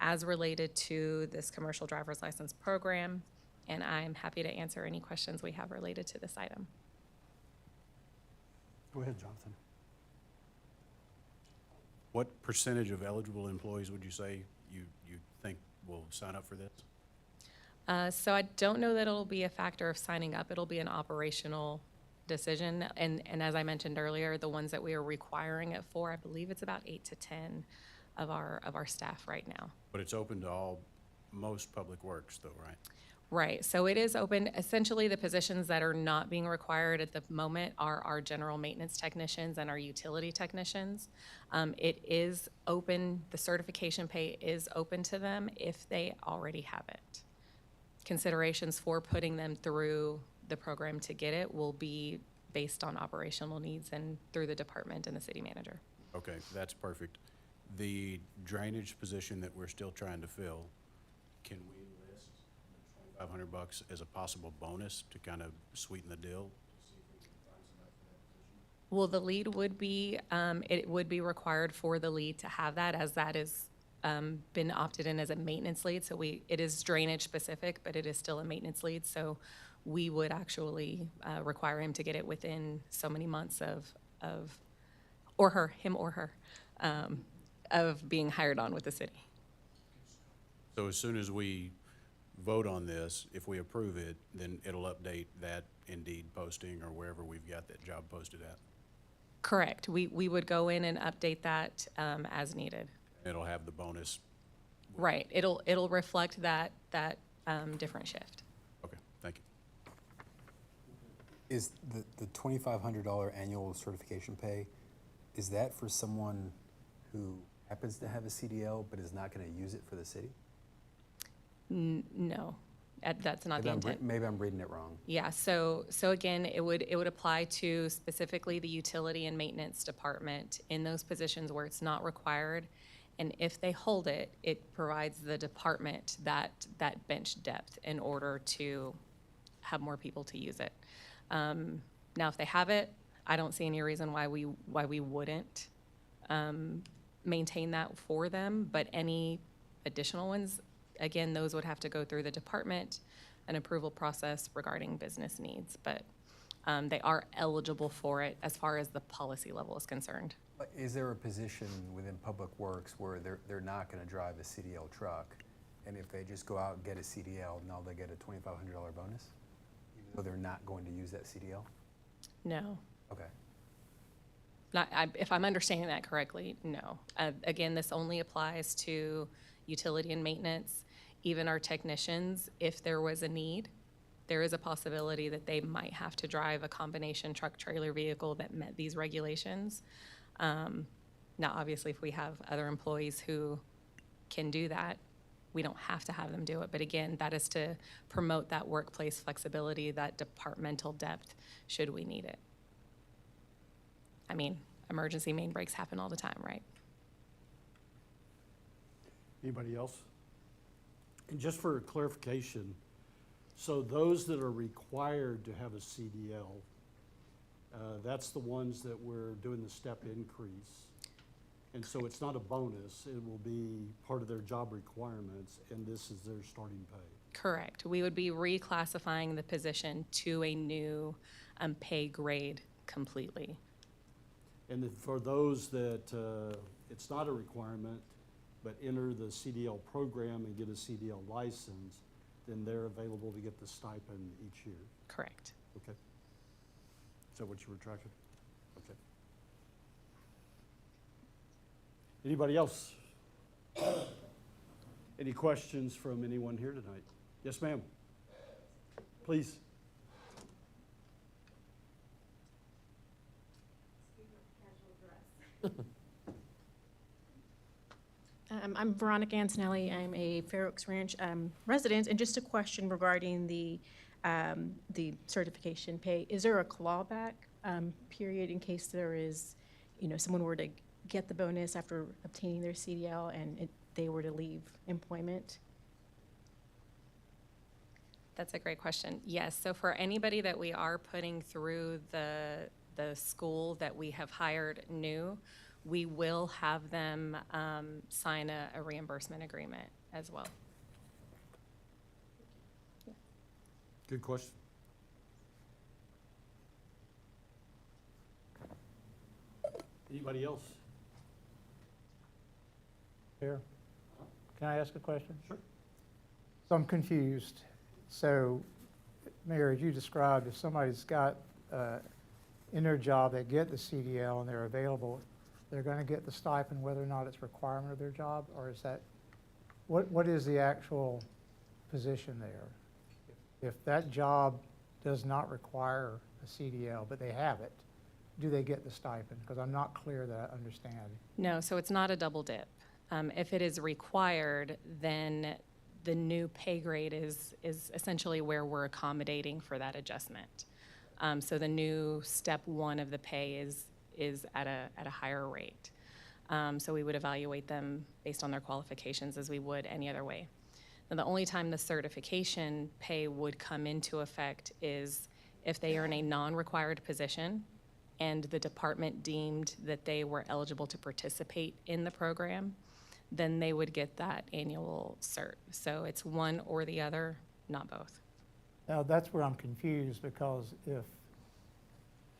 as related to this commercial driver's license program. And I'm happy to answer any questions we have related to this item. Go ahead, Jonathan. What percentage of eligible employees would you say you think will sign up for this? So I don't know that it'll be a factor of signing up. It'll be an operational decision. And as I mentioned earlier, the ones that we are requiring it for, I believe it's about 8 to 10 of our staff right now. But it's open to most public works though, right? Right, so it is open. Essentially, the positions that are not being required at the moment are our general maintenance technicians and our utility technicians. It is open, the certification pay is open to them if they already have it. Considerations for putting them through the program to get it will be based on operational needs and through the department and the city manager. Okay, that's perfect. The drainage position that we're still trying to fill, can we list $2,500 as a possible bonus to kind of sweeten the deal? Well, the lead would be, it would be required for the lead to have that, as that is been opted in as a maintenance lead. So it is drainage specific, but it is still a maintenance lead. So we would actually require him to get it within so many months or her, him or her, of being hired on with the city. So as soon as we vote on this, if we approve it, then it'll update that Indeed posting or wherever we've got that job posted at. Correct. We would go in and update that as needed. It'll have the bonus. Right. It'll reflect that different shift. Okay, thank you. Is the $2,500 annual certification pay, is that for someone who happens to have a CDL but is not going to use it for the city? No, that's not the intent. Maybe I'm reading it wrong. Yeah, so again, it would apply to specifically the utility and maintenance department in those positions where it's not required. And if they hold it, it provides the department that bench depth in order to have more people to use it. Now, if they have it, I don't see any reason why we wouldn't maintain that for them. But any additional ones, again, those would have to go through the department, an approval process regarding business needs. But they are eligible for it as far as the policy level is concerned. But is there a position within Public Works where they're not going to drive a CDL truck, and if they just go out and get a CDL, now they get a $2,500 bonus, even though they're not going to use that CDL? No. Okay. If I'm understanding that correctly, no. Again, this only applies to utility and maintenance. Even our technicians, if there was a need, there is a possibility that they might have to drive a combination truck-trailer vehicle that met these regulations. Now, obviously, if we have other employees who can do that, we don't have to have them do it. But again, that is to promote that workplace flexibility, that departmental depth, should we need it. I mean, emergency main breaks happen all the time, right? Anybody else? And just for clarification, so those that are required to have a CDL, that's the ones that we're doing the step increase. And so it's not a bonus, it will be part of their job requirements, and this is their starting pay. Correct. We would be reclassifying the position to a new pay grade completely. And then for those that it's not a requirement, but enter the CDL program and get a CDL license, then they're available to get the stipend each year. Correct. Okay. Is that what you were tracking? Okay. Anybody else? Any questions from anyone here tonight? Yes, ma'am. Please. I'm Veronica Antonelli. I'm a Fair Oaks Ranch resident, and just a question regarding the certification pay. Is there a clawback period in case there is, someone were to get the bonus after obtaining their CDL and they were to leave employment? That's a great question. Yes, so for anybody that we are putting through the school that we have hired new, we will have them sign a reimbursement agreement as well. Good question. Anybody else? Here, can I ask a question? Sure. So I'm confused. So, Mayor, as you described, if somebody's got in their job, they get the CDL and they're available, they're going to get the stipend whether or not it's a requirement of their job, or is that, what is the actual position there? if that job does not require a CDL, but they have it, do they get the stipend? Because I'm not clear that I understand. No, so it's not a double dip. If it is required, then the new pay grade is essentially where we're accommodating for that adjustment. So the new step one of the pay is at a higher rate. So we would evaluate them based on their qualifications as we would any other way. Now, the only time the certification pay would come into effect is if they are in a non-required position and the department deemed that they were eligible to participate in the program, then they would get that annual cert. So it's one or the other, not both. Now, that's where I'm confused, because if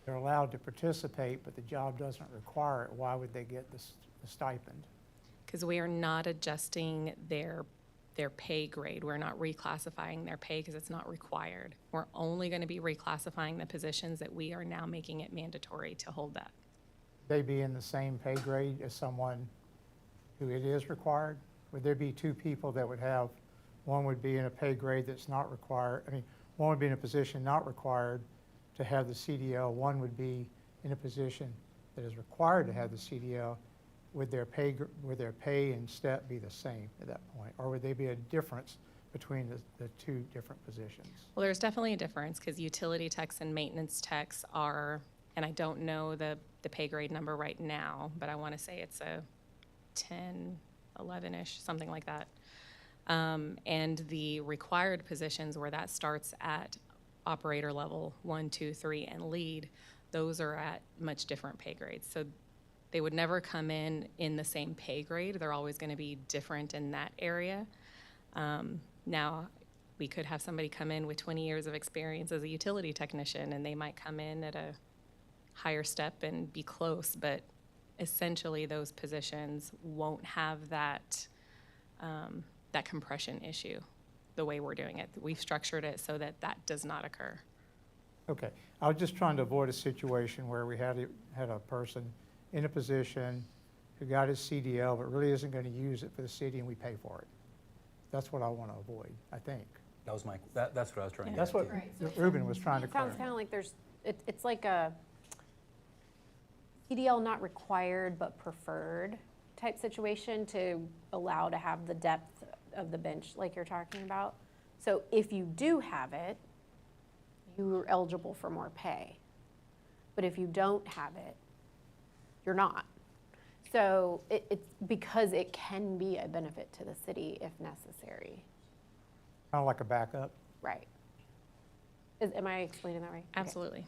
they're allowed to participate, but the job doesn't require it, why would they get the stipend? Because we are not adjusting their pay grade. We're not reclassifying their pay because it's not required. We're only going to be reclassifying the positions that we are now making it mandatory to hold that. They be in the same pay grade as someone who it is required? Would there be two people that would have, one would be in a pay grade that's not required, one would be in a position not required to have the CDL, one would be in a position that is required to have the CDL? Would their pay and step be the same at that point? Or would there be a difference between the two different positions? Well, there's definitely a difference because utility techs and maintenance techs are, and I don't know the pay grade number right now, but I want to say it's a 10, 11-ish, something like that. And the required positions where that starts at operator level 1, 2, 3, and lead, those are at much different pay grades. So they would never come in the same pay grade. They're always going to be different in that area. Now, we could have somebody come in with 20 years of experience as a utility technician, and they might come in at a higher step and be close, but essentially those positions won't have that compression issue the way we're doing it. We've structured it so that that does not occur. Okay, I was just trying to avoid a situation where we had a person in a position who got his CDL but really isn't going to use it for the city and we pay for it. That's what I want to avoid, I think. That was that's what I was trying to get That's what Ruben was trying to It sounds clarify. kind of like it's like a CDL not required but preferred type situation to allow to have the depth of the bench like you're talking about. So if you do have it, you're eligible for more pay. But if you don't have it, you're not. So it's because it can be a benefit to the city if necessary. Kind of like a backup. Right. Am I explaining that right? Okay. Absolutely.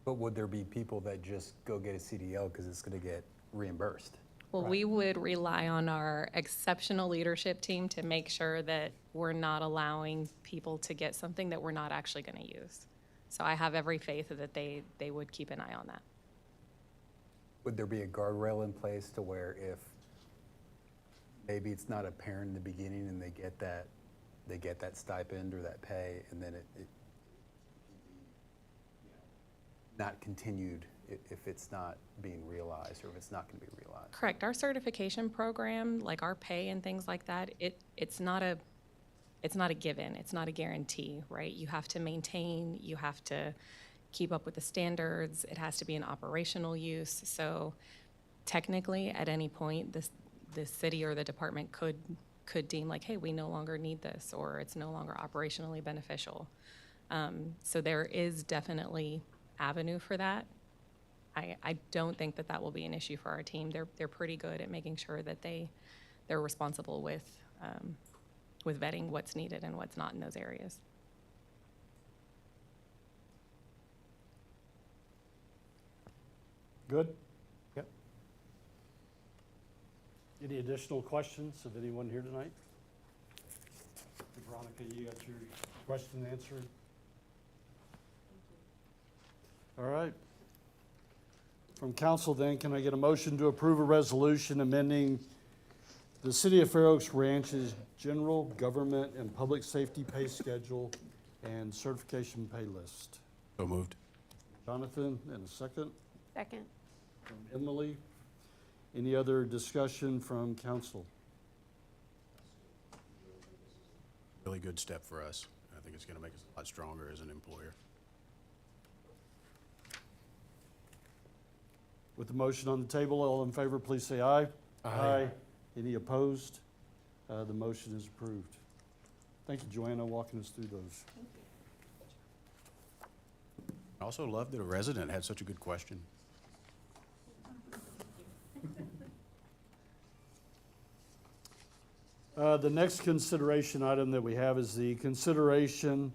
But would there be people that just go get a CDL because it's going to get reimbursed? Well, we would rely on our exceptional leadership team to make sure that we're not allowing people to get something that we're not actually going to use. So I have every faith that they would keep an eye on that. Would there be a guardrail in place to where if maybe it's not apparent in the beginning and they get that stipend or that pay, and then it not continued if it's not being realized or if it's not going to be realized? Correct. Our certification program, like our pay and things like that, it's not a given. It's not a guarantee, right? You have to maintain, you have to keep up with the standards. It has to be in operational use. So technically, at any point, the city or the department could deem like, hey, we no longer need this, or it's no longer operationally beneficial. So there is definitely avenue for that. I don't think that will be an issue for our team. They're pretty good at making sure that they're responsible with vetting what's needed and what's not in those areas. Good? Yep. Any additional questions of anyone here tonight? Veronica, you got your question answered? All right. From council then, can I get a motion to approve a resolution amending the City of Fair Oaks Ranch's general government and public safety pay schedule and certification pay list? So moved. Jonathan, and a second Second. from Emily. Any other discussion from council? Really good step for us. I think it's gonna make us a lot stronger as an employer. With the motion on the table, all in favor, please say aye. Aye. Any opposed? The motion is approved. Thank you, Joanna, walking us through those. I also love that a resident had such a good question. The next consideration item that we have is the consideration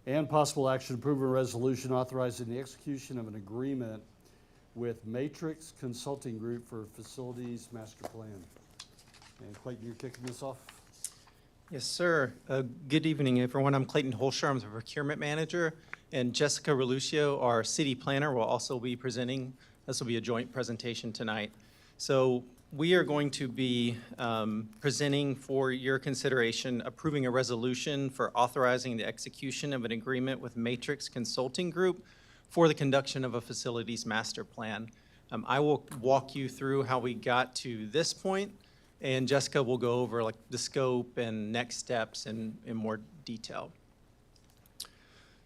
and possible action approving a resolution authorizing the execution of an agreement with Matrix Consulting Group for Facilities Master Plan. And Clayton, you're kicking this off? Yes, sir. Good evening, everyone. I'm Clayton Holscher. I'm the procurement manager, and Jessica Relucio, our city planner, will also be presenting. This will be a joint presentation tonight. So we are going to be presenting for your consideration, approving a resolution for authorizing the execution of an agreement with Matrix Consulting Group for the conduction of a facilities master plan. I will walk you through how we got to this point, and Jessica will go over like the scope and next steps in more detail.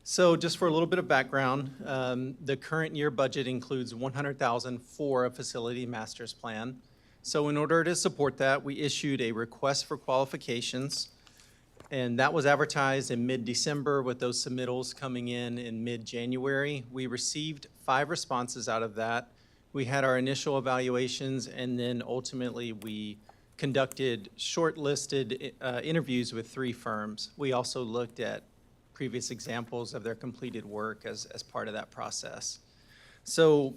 So just for a little bit of background, the current year budget includes $100,000 for a facility master's plan. So in order to support that, we issued a request for qualifications, and that was advertised in mid-December with those submittals coming in mid-January. We received 5 responses out of that. We had our initial evaluations, and then ultimately we conducted shortlisted interviews with 3 firms. We also looked at previous examples of their completed work as part of that process. So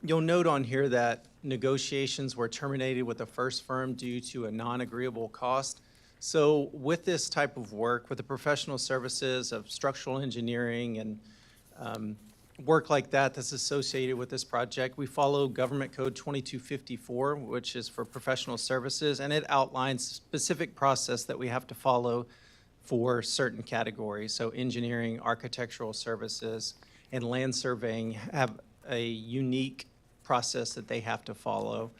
you'll note on here that negotiations were terminated with the first firm due to a non-agreeable cost. So with this type of work, with the professional services of structural engineering and work like that that's associated with this project, we follow Government Code 2254, which is for professional services, and it outlines specific process that we have to follow for certain categories. So engineering, architectural services, and land surveying have a unique process that they have to follow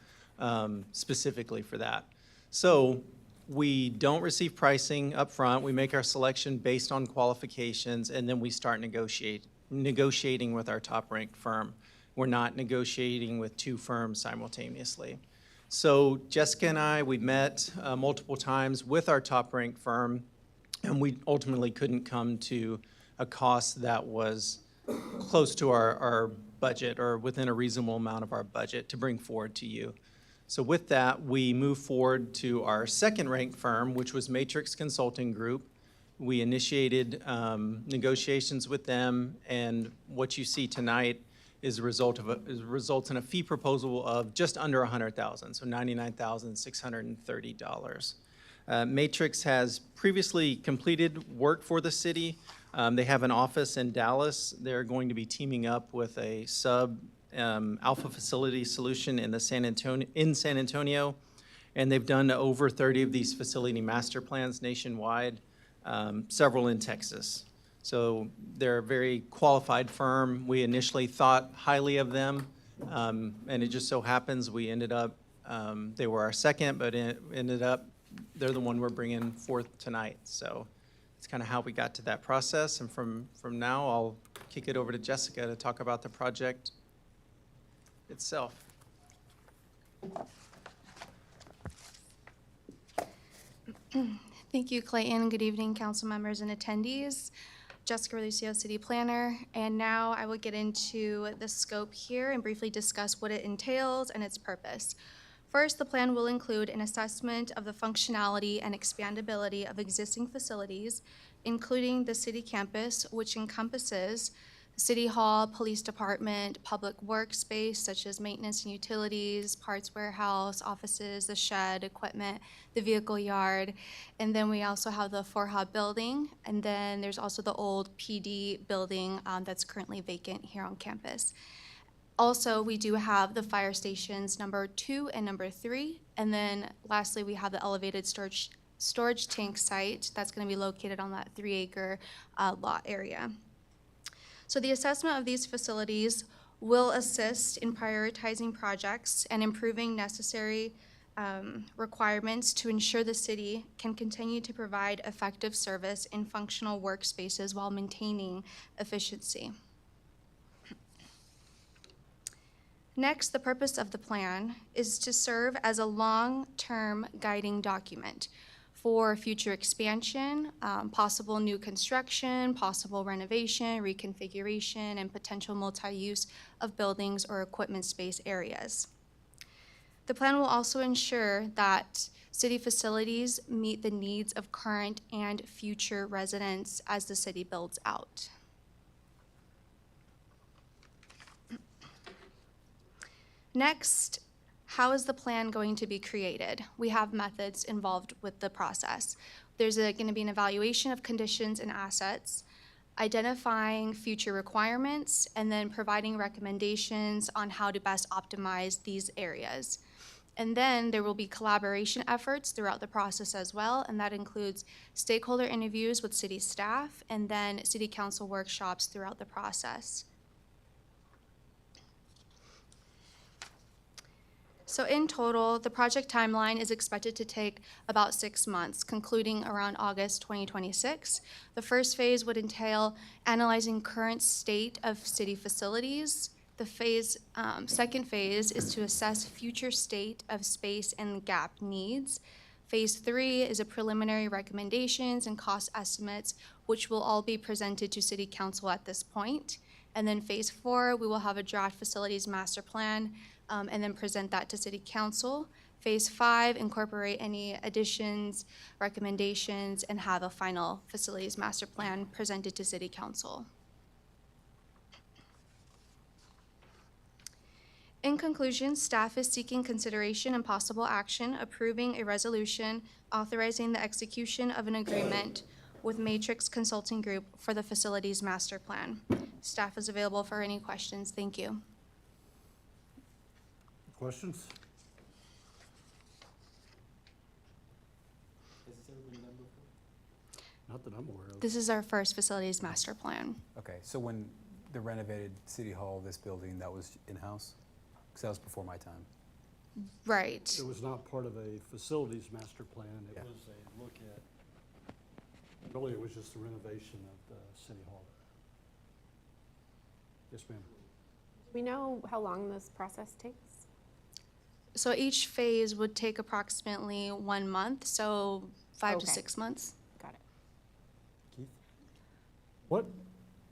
specifically for that. So we don't receive pricing up front. We make our selection based on qualifications, and then we start negotiating with our top-ranked firm. We're not negotiating with 2 firms simultaneously. So Jessica and I, we met multiple times with our top-ranked firm, and we ultimately couldn't come to a cost that was close to our budget or within a reasonable amount of our budget to bring forward to you. So with that, we move forward to our second-ranked firm, which was Matrix Consulting Group. We initiated negotiations with them, and what you see tonight is results in a fee proposal of just under $100,000, so $99,630. Matrix has previously completed work for the city. They have an office in Dallas. They're going to be teaming up with a Alpha Facility Solution in San Antonio, and they've done over 30 of these facility master plans nationwide, several in Texas. So they're a very qualified firm. We initially thought highly of them, and it just so happens we ended up, they were our second, but it ended up they're the one we're bringing forth tonight. So it's kind of how we got to that process. And from now, I'll kick it over to Jessica to talk about the project itself. Thank you, Clayton. Good evening, council members and attendees. Jessica Relucio, City Planner. And now I will get into the scope here and briefly discuss what it entails and its purpose. First, the plan will include an assessment of the functionality and expandability of existing facilities, including the city campus, which encompasses the City Hall, Police Department, public workspace such as maintenance and utilities, parts warehouse, offices, the shed, equipment, the vehicle yard. And then we also have the FORHA building. And then there's also the old PD building that's currently vacant here on campus. Also, we do have the fire stations number 2 and number 3. And then lastly, we have the elevated storage tank site that's going to be located on that 3-acre lot area. So the assessment of these facilities will assist in prioritizing projects and improving necessary requirements to ensure the city can continue to provide effective service in functional workspaces while maintaining efficiency. Next, the purpose of the plan is to serve as a long-term guiding document for future expansion, possible new construction, possible renovation, reconfiguration, and potential multi-use of buildings or equipment space areas. The plan will also ensure that city facilities meet the needs of current and future residents as the city builds out. Next, how is the plan going to be created? We have methods involved with the process. There's going to be an evaluation of conditions and assets, identifying future requirements, and then providing recommendations on how to best optimize these areas. And then there will be collaboration efforts throughout the process as well, and that includes stakeholder interviews with city staff and then city council workshops throughout the process. So in total, the project timeline is expected to take about 6 months, concluding around August 2026. The first phase would entail analyzing current state of city facilities. The second phase is to assess future state of space and gap needs. Phase 3 is a preliminary recommendations and cost estimates, which will all be presented to City Council at this point. And then Phase 4, we will have a draft facilities master plan, and then present that to City Council. Phase 5, incorporate any additions, recommendations, and have a final facilities master plan presented to City Council. In conclusion, staff is seeking consideration and possible action approving a resolution authorizing the execution of an agreement with Matrix Consulting Group for the facilities master plan. Staff is available for any questions. Thank you. Questions? Not that I'm aware of. This is our first facilities master plan. Okay, so when the renovated City Hall, this building, that was in-house? Because that was before my time. Right. It was not part of a facilities master plan. It Yeah. was a look at, really, it was just the renovation of the City Hall. Yes, ma'am. Do we know how long this process takes? So each phase would take approximately 1 month, so 5 to Okay. 6 months. Got it. Keith?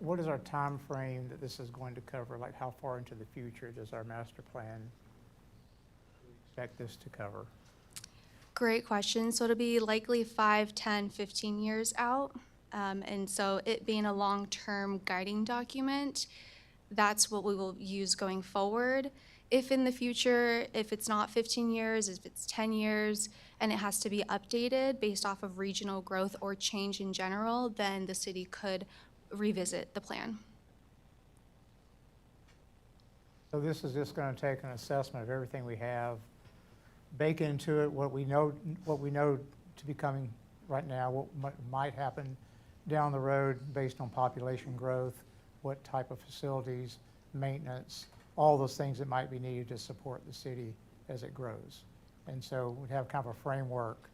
What is our time frame that this is going to cover? Like, how far into the future does our master plan expect this to cover? Great question. So it'll be likely 5, 10, 15 years out. And so it being a long-term guiding document, that's what we will use going forward. If in the future, if it's not 15 years, if it's 10 years, and it has to be updated based off of regional growth or change in general, then the city could revisit the plan. So this is just going to take an assessment of everything we have, bake into it what we know to be coming right now, what might happen down the road based on population growth, what type of facilities, maintenance, all those things that might be needed to support the city as it grows. And so we'd have kind of a framework,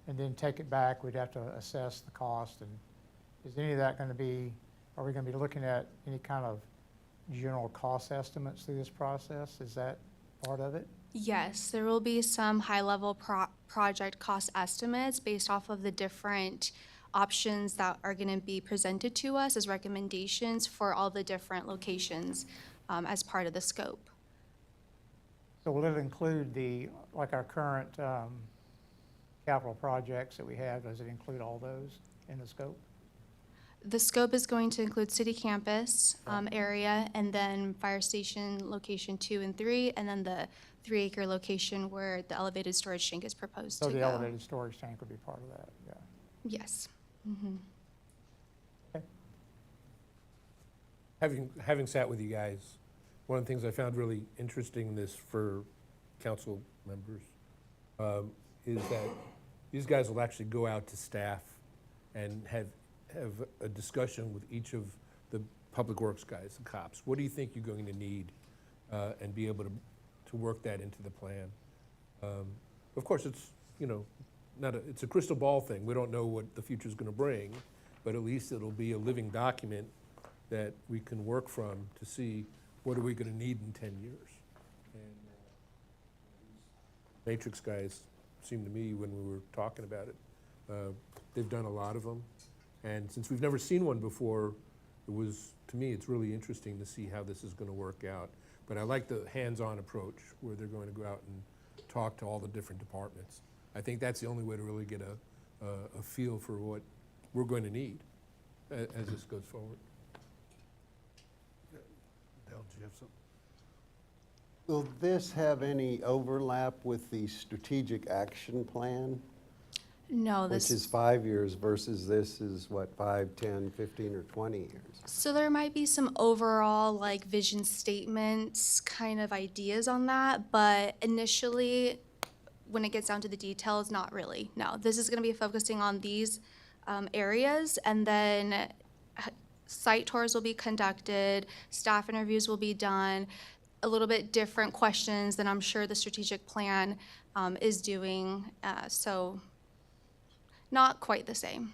and then take it back. We'd have to assess the cost. And is any of that going to be, are we going to be looking at any kind of general cost estimates through this process? Is that part of it? Yes, there will be some high-level project cost estimates based off of the different options that are going to be presented to us as recommendations for all the different locations as part of the scope. So will it include like our current capital projects that we have? Does it include all those in the scope? The scope is going to include city campus area, and then fire station location 2 and 3, and then the 3-acre location where the elevated storage tank is proposed to So go. the elevated storage tank would be part of that, yeah. Yes. Mhm. Having sat with you guys, one of the things I found really interesting in this for council members is that these guys will actually go out to staff and have a discussion with each of the public works guys, the cops. What do you think you're going to need and be able to work that into the plan? Of course, it's, you know, it's a crystal ball thing. We don't know what the future's gonna bring, but at least it'll be a living document that we can work from to see what are we gonna need in 10 years. And Matrix guys seemed to me when we were talking about it, they've done a lot of them. And since we've never seen one before, to me, it's really interesting to see how this is gonna work out. But I like the hands-on approach where they're going to go out and talk to all the different departments. I think that's the only way to really get a feel for what we're going to need as this goes forward. Dale, do you have something? Will this have any overlap with the strategic action plan? No, Which is 5 years versus this is what, 5, 10, 15, or 20 years? So there might be some overall like vision statements kind of ideas on that, but initially, when it gets down to the details, not really. No, this is going to be focusing on these areas, and then site tours will be conducted, staff interviews will be done, a little bit different questions than I'm sure the strategic plan is doing. So not quite the same.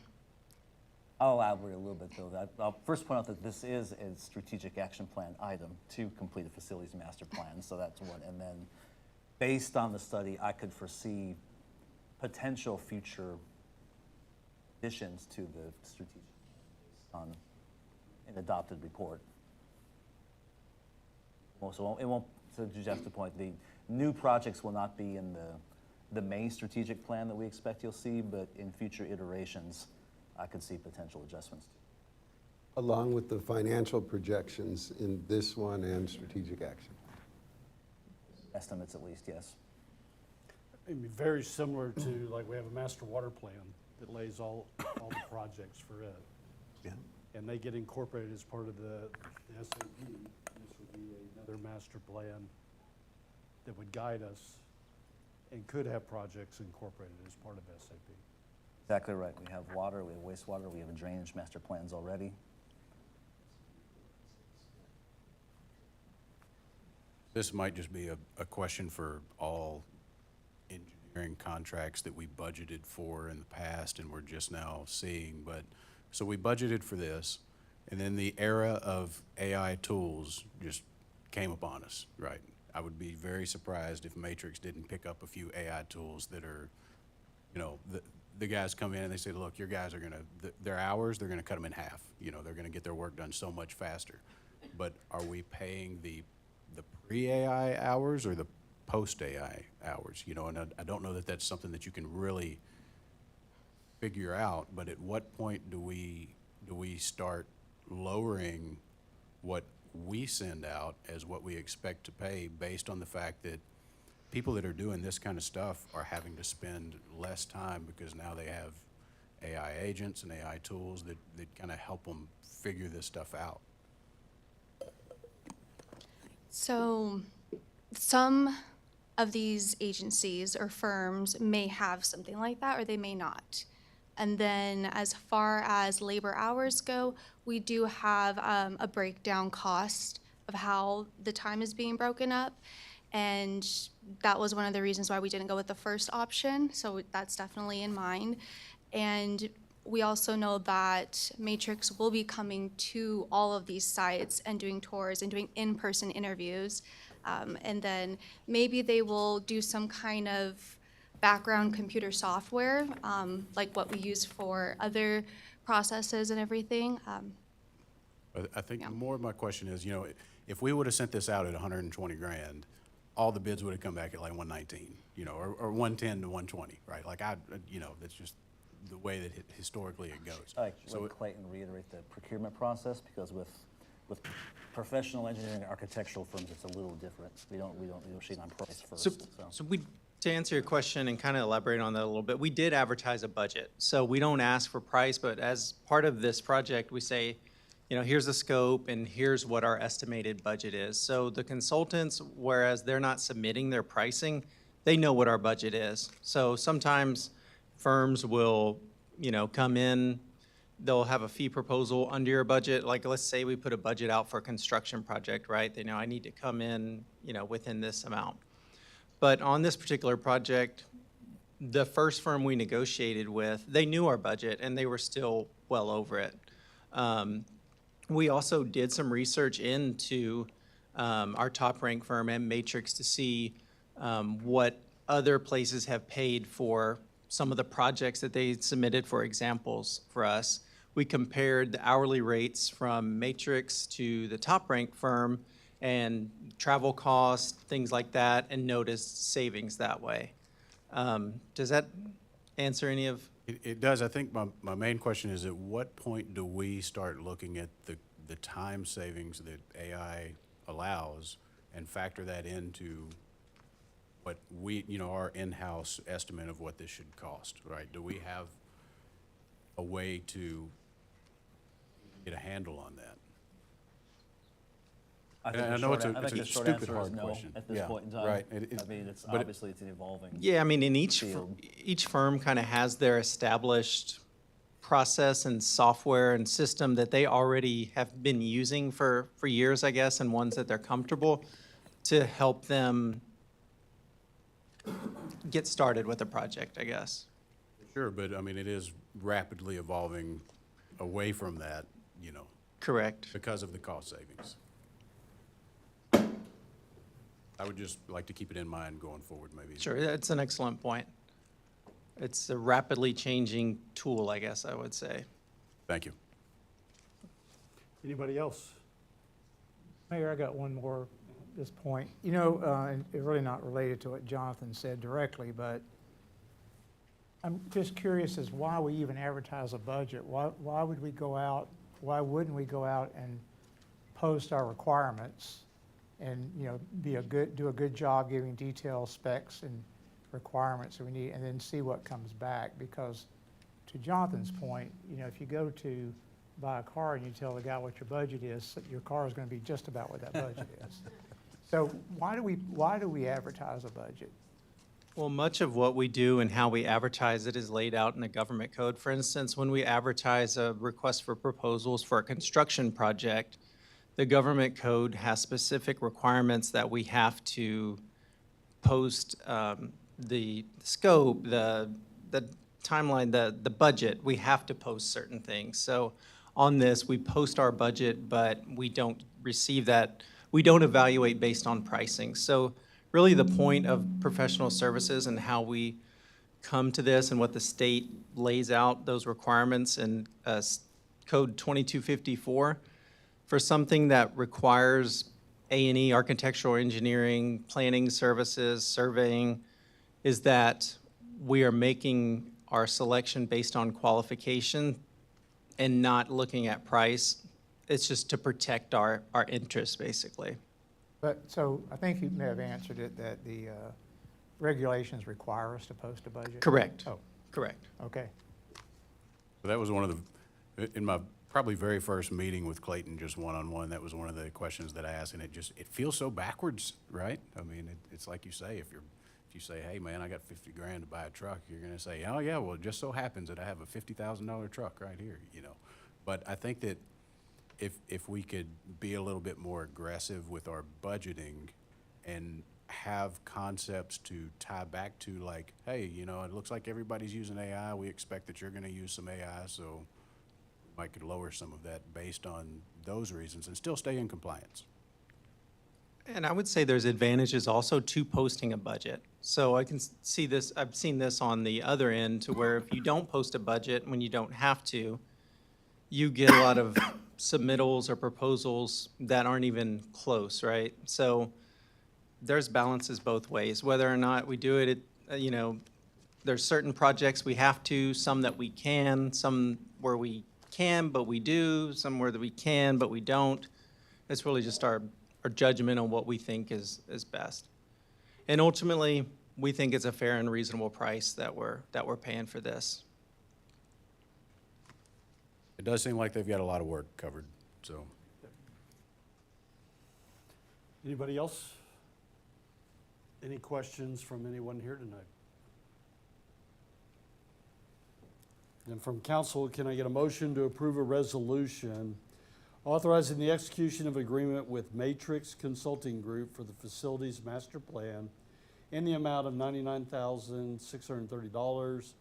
I'll elaborate a little bit though. I'll first point out that this is a strategic action plan item to complete a facilities master plan, so that's one. And then based on the study, I could foresee potential future additions to the strategic on an adopted report. So it won't, to Jeff's point, the new projects will not be in the main strategic plan that we expect you'll see, but in future iterations, I could see potential adjustments. Along with the financial projections in this one and strategic action? Estimates at least, yes. It'd be very similar to, like, we have a master water plan that lays all the projects for it. Yeah. And they get incorporated as part of the SAP. This would be another master plan that would guide us and could have projects incorporated as part of SAP. Exactly right. We have water, we have wastewater, we have drainage master plans already. This might just be a question for all engineering contracts that we budgeted for in the past and we're just now seeing. But so we budgeted for this, and then the era of AI tools just came upon us, right? I would be very surprised if Matrix didn't pick up a few AI tools that are, you know, the guys come in and they say, look, your guys are gonna, their hours, they're gonna cut them in half. You know, they're gonna get their work done so much faster. But are we paying the pre-AI hours or the post-AI hours? You know, and I don't know that that's something that you can really figure out, but at what point do we start lowering what we send out as what we expect to pay based on the fact that people that are doing this kind of stuff are having to spend less time because now they have AI agents and AI tools that kind of help them figure this stuff out? So some of these agencies or firms may have something like that, or they may not. And then as far as labor hours go, we do have a breakdown cost of how the time is being broken up. And that was one of the reasons why we didn't go with the first option. So that's definitely in mind. And we also know that Matrix will be coming to all of these sites and doing tours and doing in-person interviews. And then maybe they will do some kind of background computer software, like what we use for other processes and everything. I think more of my question is, you know, if we would have sent this out at 120 grand, all the bids would have come back at like 119, you know, or 110 to 120, right? Like you know, that's just the way that historically it goes. So Clayton reiterate the procurement process, because with professional engineering and architectural firms, it's a little different. We don't negotiate on price first. To answer your question and kind of elaborate on that a little bit, we did advertise a budget. So we don't ask for price, but as part of this project, we say, you know, here's the scope and here's what our estimated budget is. So the consultants, whereas they're not submitting their pricing, they know what our budget is. So sometimes firms will, you know, come in, they'll have a fee proposal under your budget. Like, let's say we put a budget out for a construction project, right? They know I need to come in, you know, within this amount. But on this particular project, the first firm we negotiated with, they knew our budget and they were still well over it. We also did some research into our top ranked firm and Matrix to see what other places have paid for some of the projects that they submitted for examples for us. We compared the hourly rates from Matrix to the top ranked firm and travel costs, things like that, and noticed savings that way. Does that answer any of? It does. I think my main question is, at what point do we start looking at the time savings that AI allows and factor that into what we, our in-house estimate of what this should cost, right? Do we have a way to get a handle on that? I think I the know short it's an- I a think the short stupid answer is hard no question. at this Yeah, point in time. right. I mean, it's but obviously it's an evolving. Yeah, I mean, in field. each firm kind of has their established process and software and system that they already have been using for years, I guess, and ones that they're comfortable to help them get started with a project, I guess. Sure, but I mean, it is rapidly evolving away from that, Correct. because of the cost savings. I would just like to keep it in mind going forward, maybe. Sure, that's an excellent point. It's a rapidly changing tool, I guess I would say. Thank you. Anybody else? Mayor, I got one more at this point. And it's really not related to what Jonathan said directly, but I'm just curious as why we even advertise a budget. Why would we go out, why wouldn't we go out and post our requirements and, do a good job giving detailed specs and requirements that we need, and then see what comes back? Because to Jonathan's point, if you go to buy a car and you tell the guy what your budget is, your car is going to be just about what that budget is. So why do we advertise a budget? Well, much of what we do and how we advertise it is laid out in the government code. For instance, when we advertise a request for proposals for a construction project, the government code has specific requirements that we have to post the scope, the timeline, the budget. We have to post certain things. So on this, we post our budget, but we don't receive that. We don't evaluate based on pricing. So really the point of professional services and how we come to this and what the state lays out, those requirements in Code 2254, for something that requires A&E, architectural engineering, planning services, surveying, is that we are making our selection based on qualification and not looking at price. It's just to protect our interests, basically. But, so I think you may have answered it, that the regulations require us to post a budget? Correct. Oh, Correct. okay. So that was one of in my probably very first meeting with Clayton, just one-on-one, that was one of the questions that I asked, and it feels so backwards, right? I mean, it's like you say, if you say, hey, man, I got 50 grand to buy a truck, you're gonna say, oh, yeah, well, it just so happens that I have a $50,000 truck right here, But I think that if we could be a little bit more aggressive with our budgeting and have concepts to tie back to, like, hey, it looks like everybody's using AI, we expect that you're gonna use some AI, so we might could lower some of that based on those reasons and still stay in compliance. And I would say there's advantages also to posting a budget. So I can see this, I've seen this on the other end, to where if you don't post a budget when you don't have to, you get a lot of submittals or proposals that aren't even close, right? So there's balances both ways. Whether or not we do it, there's certain projects we have to, some that we can, some where we can but we do, some where that we can but we don't. It's really just our judgment on what we think is best. And ultimately, we think it's a fair and reasonable price that we're paying for this. It does seem like they've got a lot of work covered, so. Anybody else? Any questions from anyone here tonight? And from council, can I get a motion to approve a resolution authorizing the execution of agreement with Matrix Consulting Group for the Facilities Master Plan in the amount of $99,630.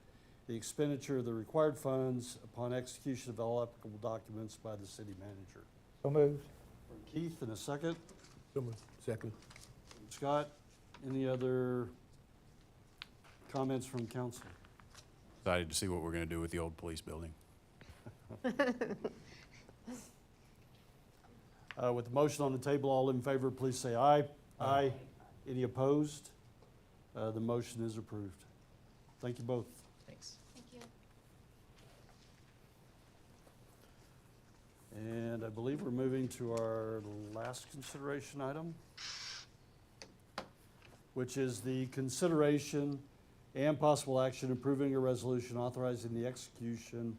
The expenditure of the required funds upon execution of all applicable documents by the city manager. So moved. From Keith, in a second. So moved. Second. Scott, any other comments from council? Excited to see what we're gonna do with the old police building. With the motion on the table, all in favor, please say aye. Aye. Any opposed? The motion is approved. Thank you both. Thanks. Thank you. And I believe we're moving to our last consideration item, which is the consideration and possible action approving a resolution authorizing the execution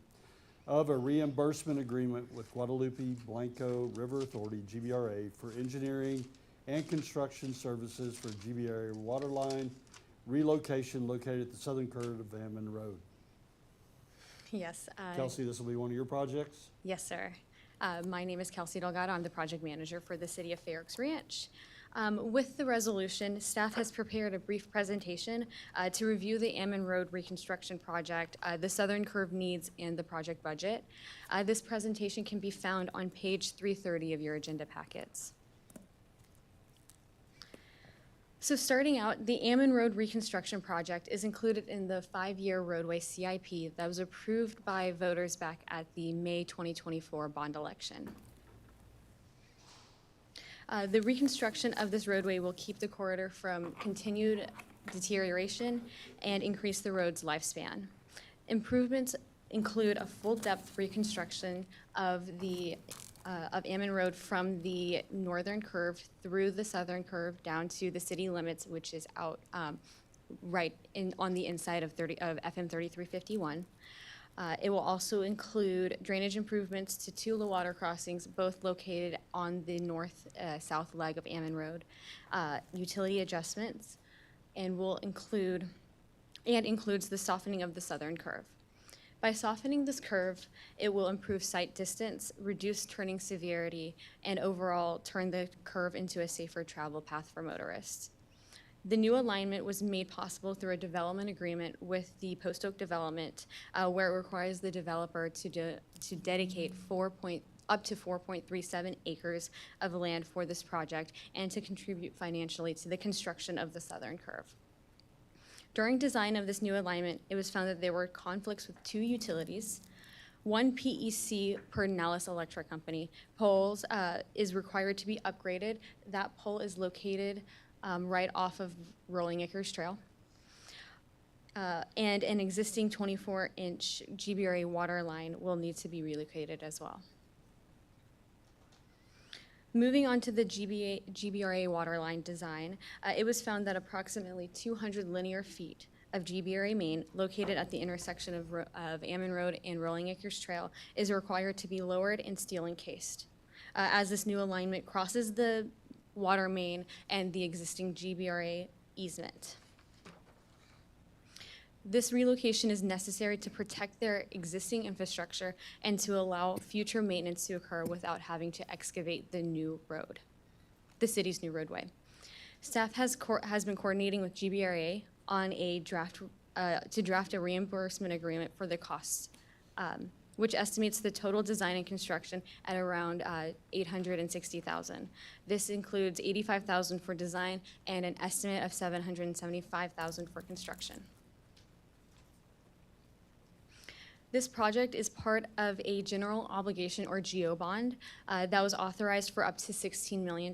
of a reimbursement agreement with Guadalupe Blanco River Authority, GBRA, for engineering and construction services for GBRA waterline relocation located at the southern curve of Hammond Road. Yes. Kelsey, this will be one of your projects? Yes, sir. My name is Kelsey Delgado. I'm the project manager for the City of Fair Oaks Ranch. With the resolution, staff has prepared a brief presentation to review the Ammon Road reconstruction project, the southern curve needs, and the project budget. This presentation can be found on page 330 of your agenda packets. So starting out, the Ammon Road reconstruction project is included in the 5-year roadway CIP that was approved by voters back at the May 2024 bond election. The reconstruction of this roadway will keep the corridor from continued deterioration and increase the road's lifespan. Improvements include a full-depth reconstruction of Ammon Road from the northern curve through the southern curve down to the city limits, which is out right on the inside of FM 3351. It will also include drainage improvements to 2 low water crossings, both located on the north-south leg of Ammon Road, utility adjustments, and includes the softening of the southern curve. By softening this curve, it will improve sight distance, reduce turning severity, and overall turn the curve into a safer travel path for motorists. The new alignment was made possible through a development agreement with the Post Oak Development, where it requires the developer to dedicate up to 4.37 acres of land for this project and to contribute financially to the construction of the southern curve. During design of this new alignment, it was found that there were conflicts with 2 utilities. One PEC per Nellis Electric Company poles is required to be upgraded. That pole is located right off of Rolling Acres Trail. And an existing 24-inch GBRA water line will need to be relocated as well. Moving on to the GBRA water line design, it was found that approximately 200 linear feet of GBRA main located at the intersection of Ammon Road and Rolling Acres Trail is required to be lowered and steel encased. As this new alignment crosses the water main and the existing GBRA easement. This relocation is necessary to protect their existing infrastructure and to allow future maintenance to occur without having to excavate the new road, the city's new roadway. Staff has been coordinating with GBRA on a draft a reimbursement agreement for the costs, which estimates the total design and construction at around $860,000. This includes $85,000 for design and an estimate of $775,000 for construction. This project is part of a general obligation or GO bond that was authorized for up to $16 million.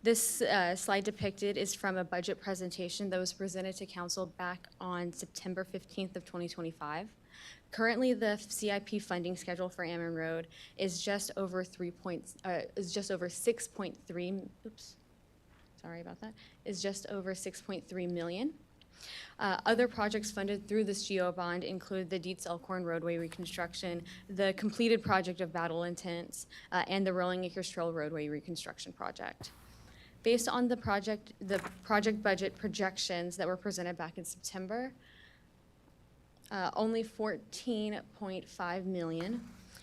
This slide depicted is from a budget presentation that was presented to council back on September 15th of 2025. Currently, the CIP funding schedule for Ammon Road is just over 6.3. Oops, sorry about that. Is just over 6.3 million. Other projects funded through this GO bond include the Dietz Elkhorn roadway reconstruction, the completed project of Battle Intense, and the Rolling Acres Trail roadway reconstruction project. Based on the project budget projections that were presented back in September, only $14.5 million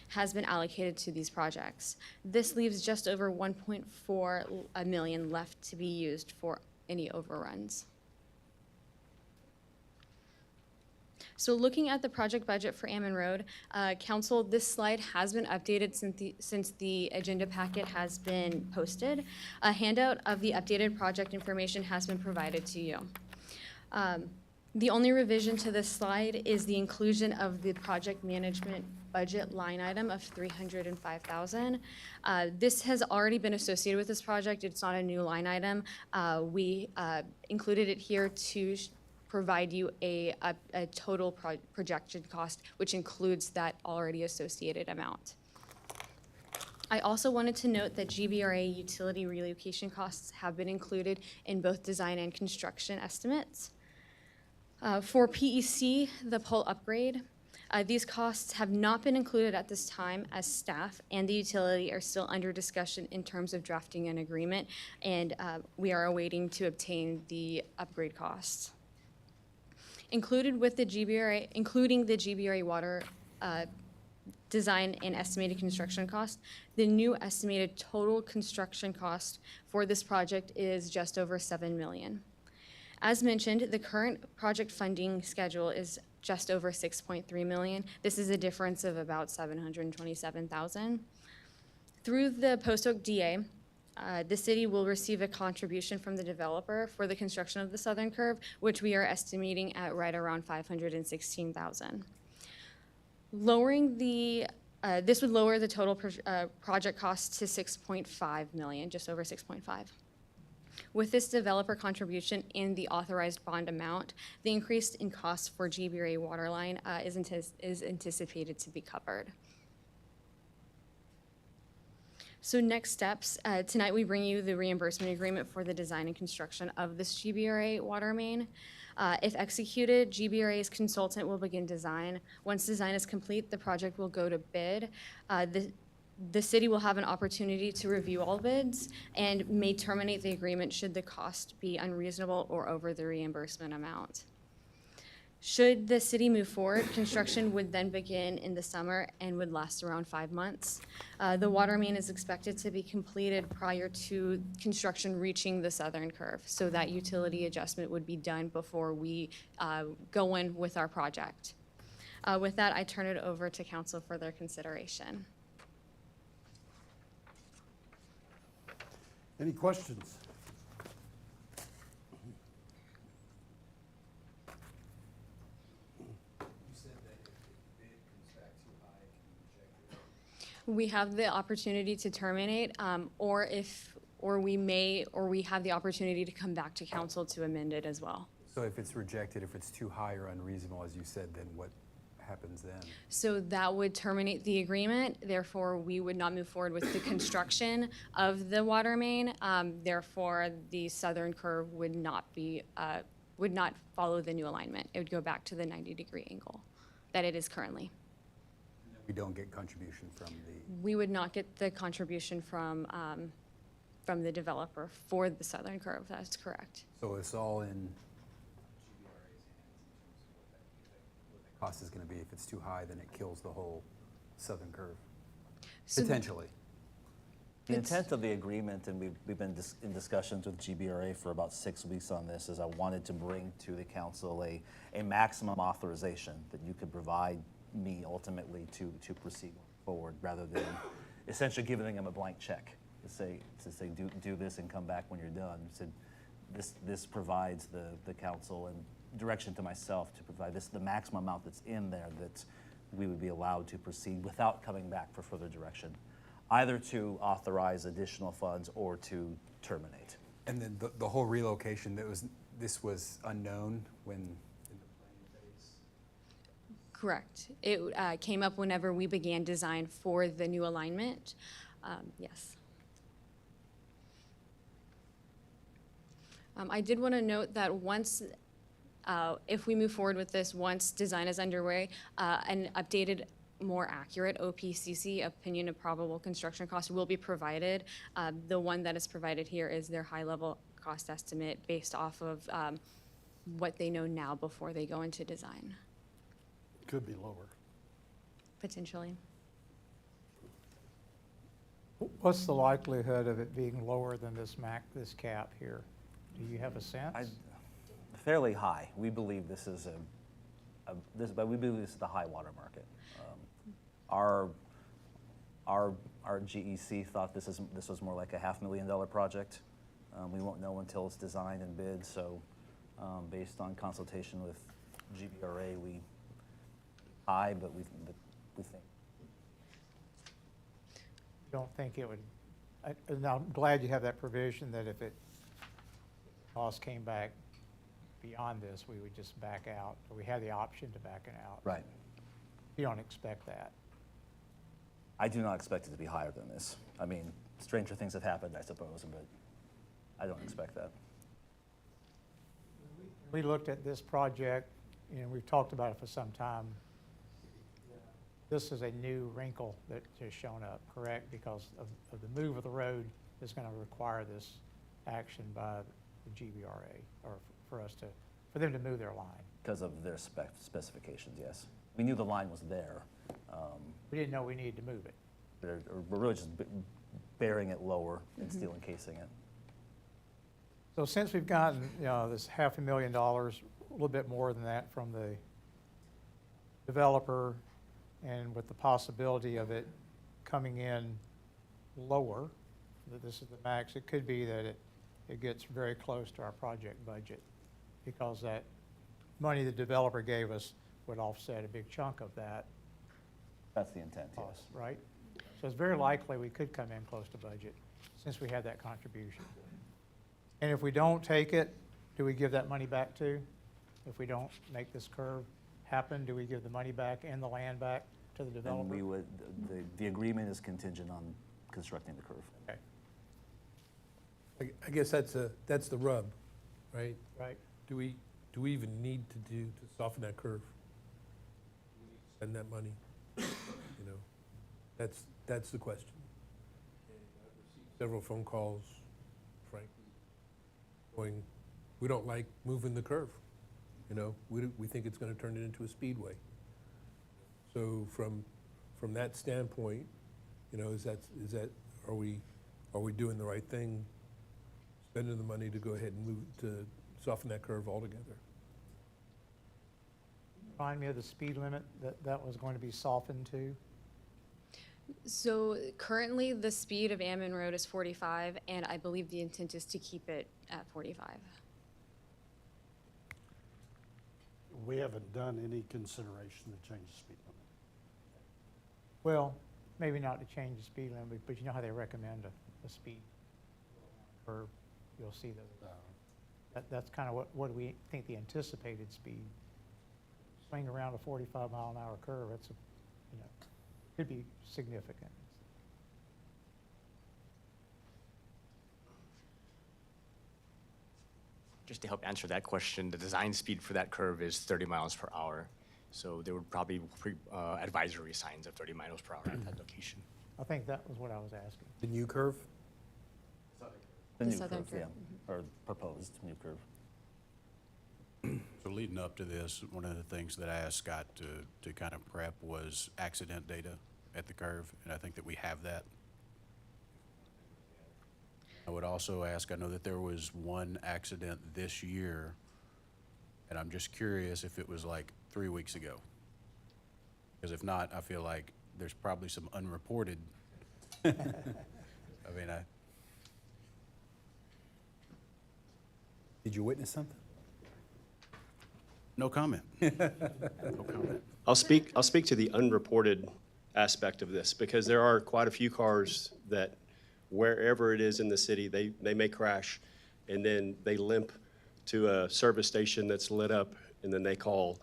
has been allocated to these projects. This leaves just over $1.4 million left to be used for any overruns. So looking at the project budget for Ammon Road, Council, this slide has been updated since the agenda packet has been posted. A handout of the updated project information has been provided to you. The only revision to this slide is the inclusion of the project management budget line item of $305,000. This has already been associated with this project. It's not a new line item. We included it here to provide you a total projected cost, which includes that already associated amount. I also wanted to note that GBRA utility relocation costs have been included in both design and construction estimates. For PEC, the pole upgrade, these costs have not been included at this time as staff and the utility are still under discussion in terms of drafting an agreement, and we are awaiting to obtain the upgrade costs. Included with the GBRA, including the GBRA water design and estimated construction cost, the new estimated total construction cost for this project is just over $7 million. As mentioned, the current project funding schedule is just over $6.3 million. This is a difference of about $727,000. Through the Post Oak DA, the city will receive a contribution from the developer for the construction of the southern curve, which we are estimating at right around $516,000. Lowering the, this would lower the total project cost to $6.5 million, just over 6.5. With this developer contribution and the authorized bond amount, the increase in costs for GBRA Waterline is anticipated to be covered. So next steps, tonight we bring you the reimbursement agreement for the design and construction of this GBRA water main. If executed, GBRA's consultant will begin design. Once design is complete, the project will go to bid. The city will have an opportunity to review all bids and may terminate the agreement should the cost be unreasonable or over the reimbursement amount. Should the city move forward, construction would then begin in the summer and would last around 5 months. The water main is expected to be completed prior to construction reaching the southern curve, so that utility adjustment would be done before we go in with our project. With that, I turn it over to council for their consideration. Any questions? We have the opportunity to terminate, or we have the opportunity to come back to council to amend it as well. So if it's rejected, if it's too high or unreasonable, as you said, then what happens then? So that would terminate the agreement. Therefore, we would not move forward with the construction of the water main. Therefore, the southern curve would not follow the new alignment. It would go back to the 90-degree angle that it is currently. We don't get contribution from the... We would not get the contribution from the developer for the southern curve. That's correct. So it's all in GBRA's hands in terms of what that cost is going to be. If it's too high, then it kills the whole southern curve, potentially. The intent of the agreement, and we've been in discussions with GBRA for about 6 weeks on this, is I wanted to bring to the council a maximum authorization that you could provide me ultimately to proceed forward, rather than essentially giving them a blank check to say do this and come back when you're done. So this provides the council and direction to myself to provide the maximum amount that's in there that we would be allowed to proceed without coming back for further direction, either to authorize additional funds or to terminate. And then the whole relocation, this was unknown when in the planning phase? Correct. It came up whenever we began design for the new alignment. Yes. I did want to note that once, if we move forward with this, once design is underway, an updated, more accurate OPCC, opinion of probable construction cost, will be provided. The one that is provided here is their high-level cost estimate based off of what they know now before they go into design. Could be lower. Potentially. What's the likelihood of it being lower than this cap here? Do you have a sense? Fairly high. We believe this is but we believe this is the high water market. Our GEC thought this was more like a $500,000 project. We won't know until it's designed and bid. So, based on consultation with GBRA, we high, but we think. Don't think it would, and I'm glad you have that provision that if cost came back beyond this, we would just back out, or we had the option to back it out. Right. You don't expect that. I do not expect it to be higher than this. I mean, stranger things have happened, I suppose, but I don't expect that. We looked at this project, and we've talked about it for some time. This is a new wrinkle that has shown up, correct? Because of the move of the road is going to require this action by the GBRA, or for them to move their line. Because of their specifications, yes. We knew the line was there. We didn't know we needed to move it. We're really just burying it lower and steel encasing it. So since we've gotten, this $500,000, a little bit more than that from the developer, and with the possibility of it coming in lower, that this is the max, it could be that it gets very close to our project budget, because that money the developer gave us would offset a big chunk of that That's the intent, yes. cost, right? So it's very likely we could come in close to budget, since we had that contribution. And if we don't take it, do we give that money back too? If we don't make this curve happen, do we give the money back and the land back to the developer? And we would, the agreement is contingent on constructing the curve. Okay. I guess that's the rub, right? Right. Do we even need to soften that curve? Spend that money? You know, that's the question. And I've received several phone calls, frankly, going, we don't like moving the curve. You know, we think it's going to turn it into a speedway. So from that standpoint, you know, are we doing the right thing, spending the money to go ahead and move to soften that curve altogether? Remind me of the speed limit that was going to be softened to? So currently, the speed of Ammon Road is 45, and I believe the intent is to keep it at 45. We haven't done any consideration to change the speed limit. Well, maybe not to change the speed limit, but you know how they recommend a speed curve? You'll see that's kind of what do we think the anticipated speed. Swing around a 45-mile-an-hour curve, it's could be significant. Just to help answer that question, the design speed for that curve is 30 miles per hour. So there would probably be advisory signs of 30 miles per hour at that location. I think that was what I was asking. The new curve? The The new southern curve, curve, yeah, or proposed new curve. So leading up to this, one of the things that I asked Scott to kind of prep was accident data at the curve, and I think that we have that. I would also ask, I know that there was one accident this year, and I'm just curious if it was like 3 weeks ago. Because if not, I feel like there's probably some unreported. I mean, Did you witness something? no comment. No comment. I'll speak to the unreported aspect of this, because there are quite a few cars that wherever it is in the city, they may crash, and then they limp to a service station that's lit up, and then they call,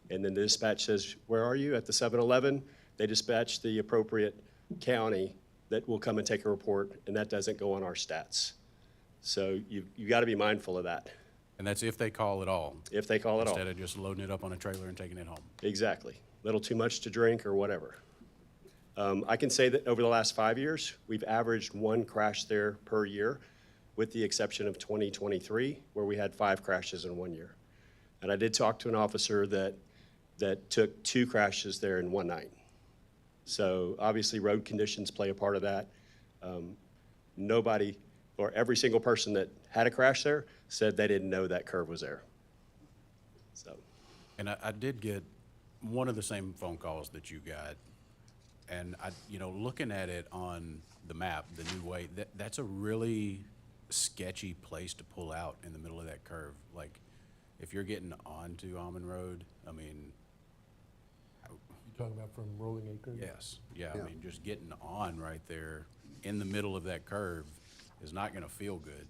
and then the dispatch says, "Where are you?" At the 7-Eleven. They dispatch the appropriate county that will come and take a report, and that doesn't go on our stats. So you got to be mindful of that. And that's if they call at all. If they call at all. Instead of just loading it up on a trailer and taking it home. Exactly. Little too much to drink or whatever. I can say that over the last 5 years, we've averaged 1 crash there per year, with the exception of 2023, where we had 5 crashes in 1 year. And I did talk to an officer that took 2 crashes there in 1 night. So obviously road conditions play a part of that. Nobody or every single person that had a crash there said they didn't know that curve was there. So, And I did get one of the same phone calls that you got. And looking at it on the map, the new way, that's a really sketchy place to pull out in the middle of that curve. Like, if you're getting onto Almond Road, I mean, You talking about from Rolling Acres? yes, yeah, I mean, just getting on right there in the middle of that curve is not gonna feel good,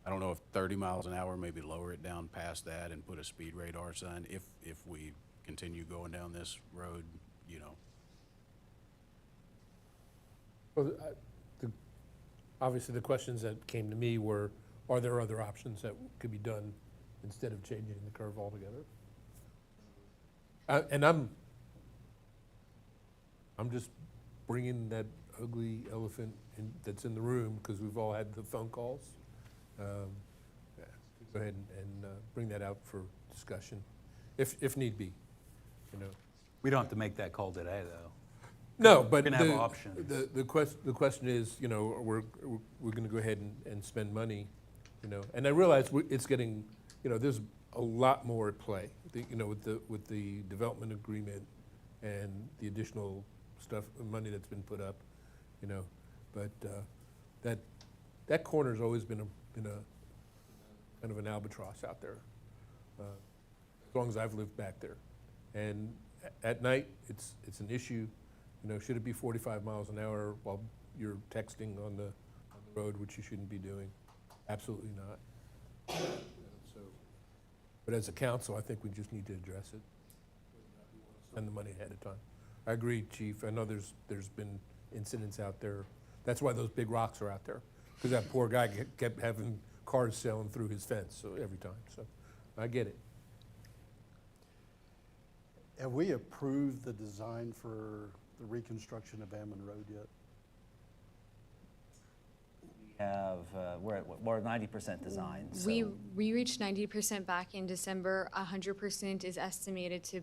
I don't know if 30 miles an hour, maybe lower it down past that and put a speed radar sign if we continue going down this road. Well, obviously, the questions that came to me were, are there other options that could be done instead of changing the curve altogether? And I'm just bringing that ugly elephant that's in the room, because we've all had the phone calls. Yeah, go ahead and bring that out for discussion, if need be, We don't have to make that call today, though. No, but We're gonna have options. the question is, we're gonna go ahead and spend money, and I realize it's getting, there's a lot more at play, with the development agreement and the additional stuff, money that's been put up, but that corner's always been a kind of an albatross out there, as long as I've lived back there. And at night, it's an issue. Should it be 45 miles an hour while you're texting on the road, which you shouldn't be doing? Absolutely not. But as a council, I think we just need to address it. Spend the money ahead of time. I agree, Chief. I know there's been incidents out there. That's why those big rocks are out there, because that poor guy kept having cars sailing through his fence every time. So I get it. Have we approved the design for the reconstruction of Ammon Road yet? We're 90% design, so. We reached 90% back in December. 100% is estimated to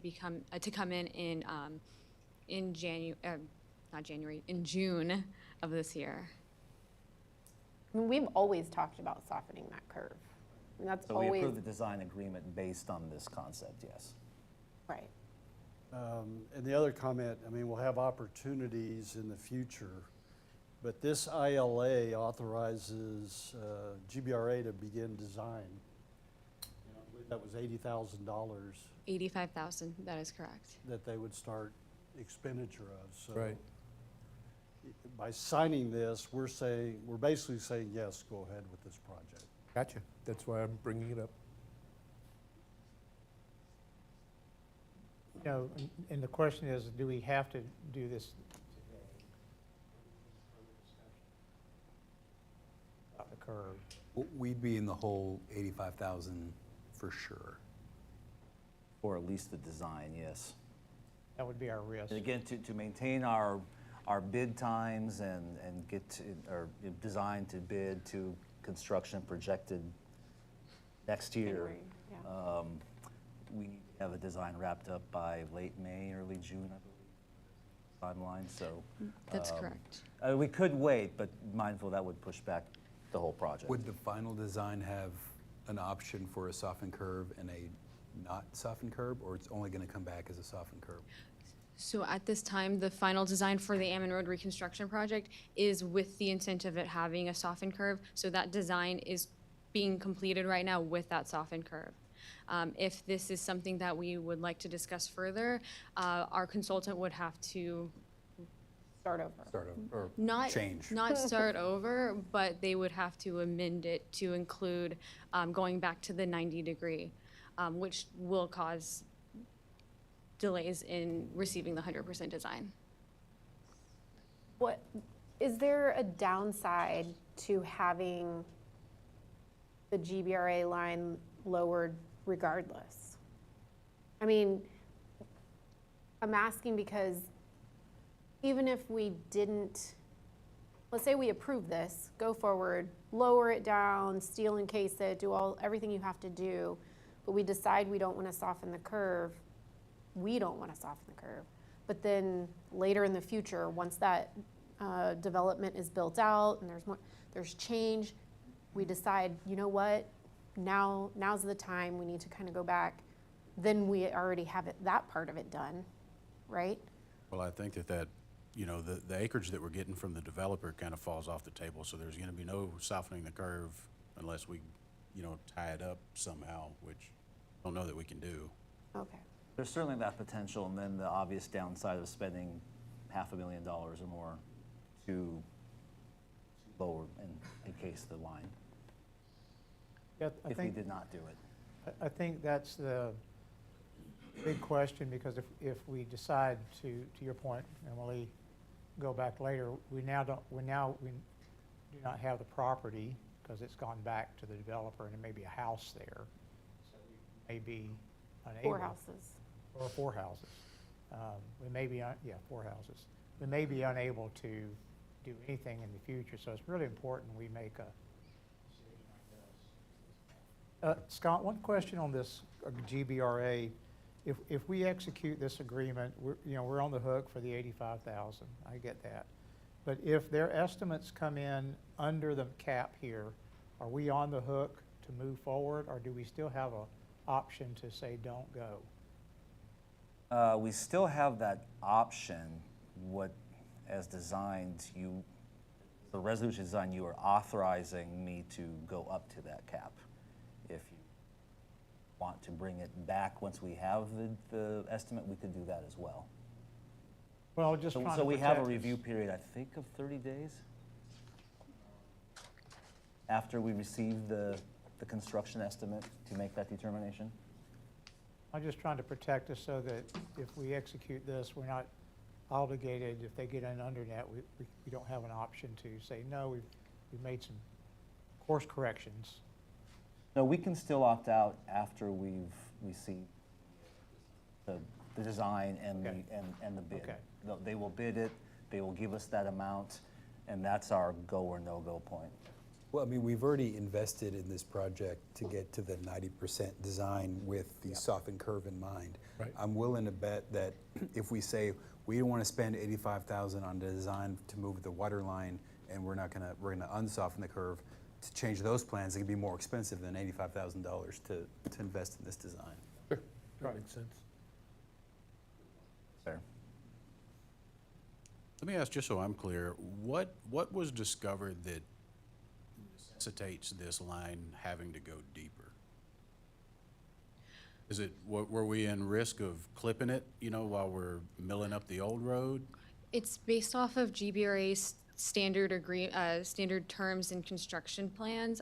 come in in June of this year. I mean, we've always talked about softening that curve. And that's So we always, approved the design agreement based on this concept, yes. right. And the other comment, I mean, we'll have opportunities in the future, but this ILA authorizes GBRA to begin design. I believe that was $80,000 $85,000, that is correct. that they would start expenditure of. So Right. by signing this, we're basically saying, yes, go ahead with this project. Gotcha. That's why I'm bringing it up. And the question is, do we have to do this today? About the curve. We'd be in the whole 85,000 for sure. Or at least the design, yes. That would be our risk. And again, to maintain our bid times and or design to bid to construction projected next year. January, yeah. We need to have a design wrapped up by late May, early June, I believe, timeline, so. That's correct. We could wait, but mindful that would push back the whole project. Would the final design have an option for a softened curve and a not softened curb, or it's only going to come back as a softened curb? So at this time, the final design for the Ammon Road reconstruction project is with the intent of it having a softened curve. So that design is being completed right now with that softened curve. If this is something that we would like to discuss further, our consultant would have to Start over. Or not change? not start over, but they would have to amend it to include going back to the 90-degree, which will cause delays in receiving the 100% design. What, is there a downside to having the GBRA line lowered regardless? I mean, I'm asking because even if we didn't, let's say we approve this, go forward, lower it down, steel encase it, do everything you have to do, but we decide we don't want to soften the curve, we don't want to soften the curve. But then later in the future, once that development is built out and there's change, we decide, you know what, now's the time, we need to kind of go back, then we already have that part of it done, right? Well, I think that, you know, the acreage that we're getting from the developer kind of falls off the table, so there's gonna be no softening the curve unless we, you know, tie it up somehow, which I don't know that we can do. Okay. There's certainly that potential, and then the obvious downside of spending $500,000 or more to lower and encase the line, Yeah, if we did not do it. I think that's the big question, because if we decide to your point, Emily, go back later, we do not have the property because it's gone back to the developer and there may be a house there. So we may be unable. 4 houses. Or 4 houses. We may be, 4 houses. We may be unable to do anything in the future, so it's really important we make a decision like this. Scott, one question on this GBRA. If we execute this agreement, we're on the hook for the $85,000. I get that. But if their estimates come in under the cap here, are we on the hook to move forward, or do we still have an option to say don't go? We still have that option. What, as designed, the resolution design, you are authorizing me to go up to that cap. If you want to bring it back once we have the estimate, we could do that as well. Well, just trying to So we have a protect review us. period, I think, of 30 days after we receive the construction estimate to make that determination. I'm just trying to protect us so that if we execute this, we're not obligated, if they get in under that, we don't have an option to say, no, we've made some course corrections. No, we can still opt out after we see the design and the bid. Okay. They will bid it, they will give us that amount, and that's our go or no-go point. Well, I mean, we've already invested in this project to get to the 90% design with the softened curve in mind. Right. I'm willing to bet that if we say we don't want to spend $85,000 on the design to move the water line, and we're gonna unsoften the curve, to change those plans, it could be more expensive than $85,000 to invest in this design. Sure, that makes sense. Fair. Let me ask, just so I'm clear, what was discovered that necessitates this line having to go deeper? Is it, were we in risk of clipping it, while we're milling up the old road? It's based off of GBRA's standard terms and construction plans.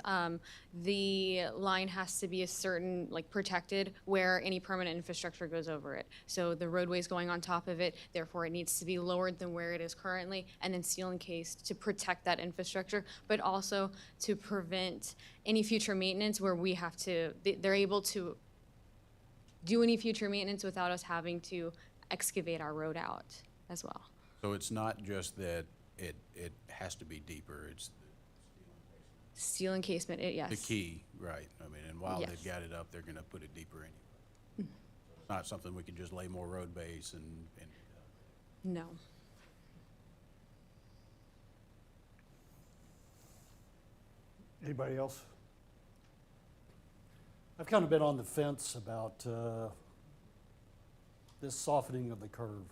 The line has to be a certain, protected where any permanent infrastructure goes over it. So the roadway's going on top of it, therefore it needs to be lower than where it is currently, and then seal encased to protect that infrastructure, but also to prevent any future maintenance where we have to, they're able to do any future maintenance without us having to excavate our road out as well. So it's not just that it has to be deeper, it's Steel encasement, yes. the key, right? I mean, and while Yes. they've got it up, they're gonna put it deeper in. It's not something we can just lay more road base and No. Anybody else? I've kind of been on the fence about this softening of the curve.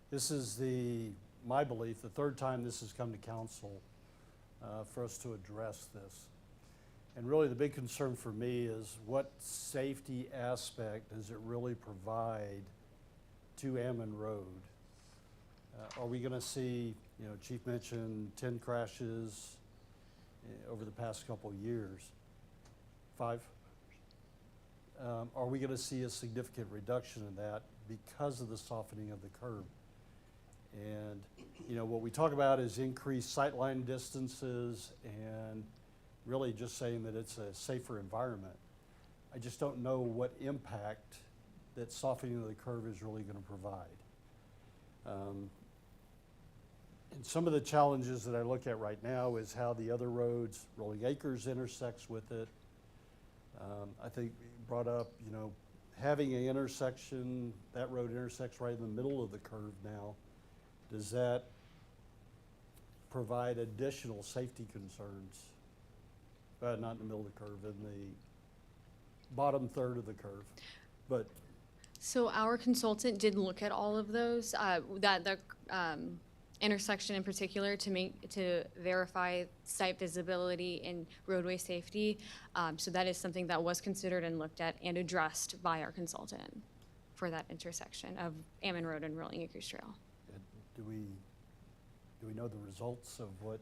This is my belief, the third time this has come to council for us to address this. And really the big concern for me is what safety aspect does it really provide to Ammon Road? Are we gonna see, Chief mentioned 10 crashes over the past couple of years? 5? Are we gonna see a significant reduction in that because of the softening of the curb? And, what we talk about is increased sightline distances and really just saying that it's a safer environment. I just don't know what impact that softening of the curve is really gonna provide. And some of the challenges that I look at right now is how the other roads, Rolling Acres intersects with it. I think you brought up, having an intersection, that road intersects right in the middle of the curve now. Does that provide additional safety concerns? Not in the middle of the curve, in the bottom third of the curve, but So our consultant did look at all of those, the intersection in particular to verify site visibility and roadway safety. So that is something that was considered and looked at and addressed by our consultant for that intersection of Ammon Road and Rolling Acres Trail. do we know the results of what?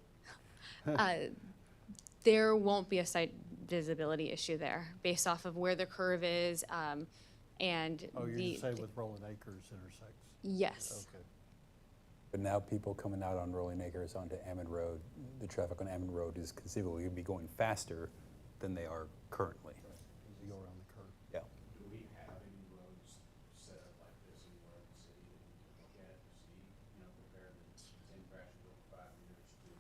There won't be a site visibility issue there based off of where the curve is, and Oh, you're the. just saying with Rolling Acres intersects? Yes. Okay. But now people coming out on Rolling Acres onto Ammon Road, the traffic on Ammon Road is conceivably going to be going faster than they are currently. As you go around the curve. Yeah. Do we have any roads set up like this anywhere in the city that we can look at to see, compare the 10 crashes over 5 years to?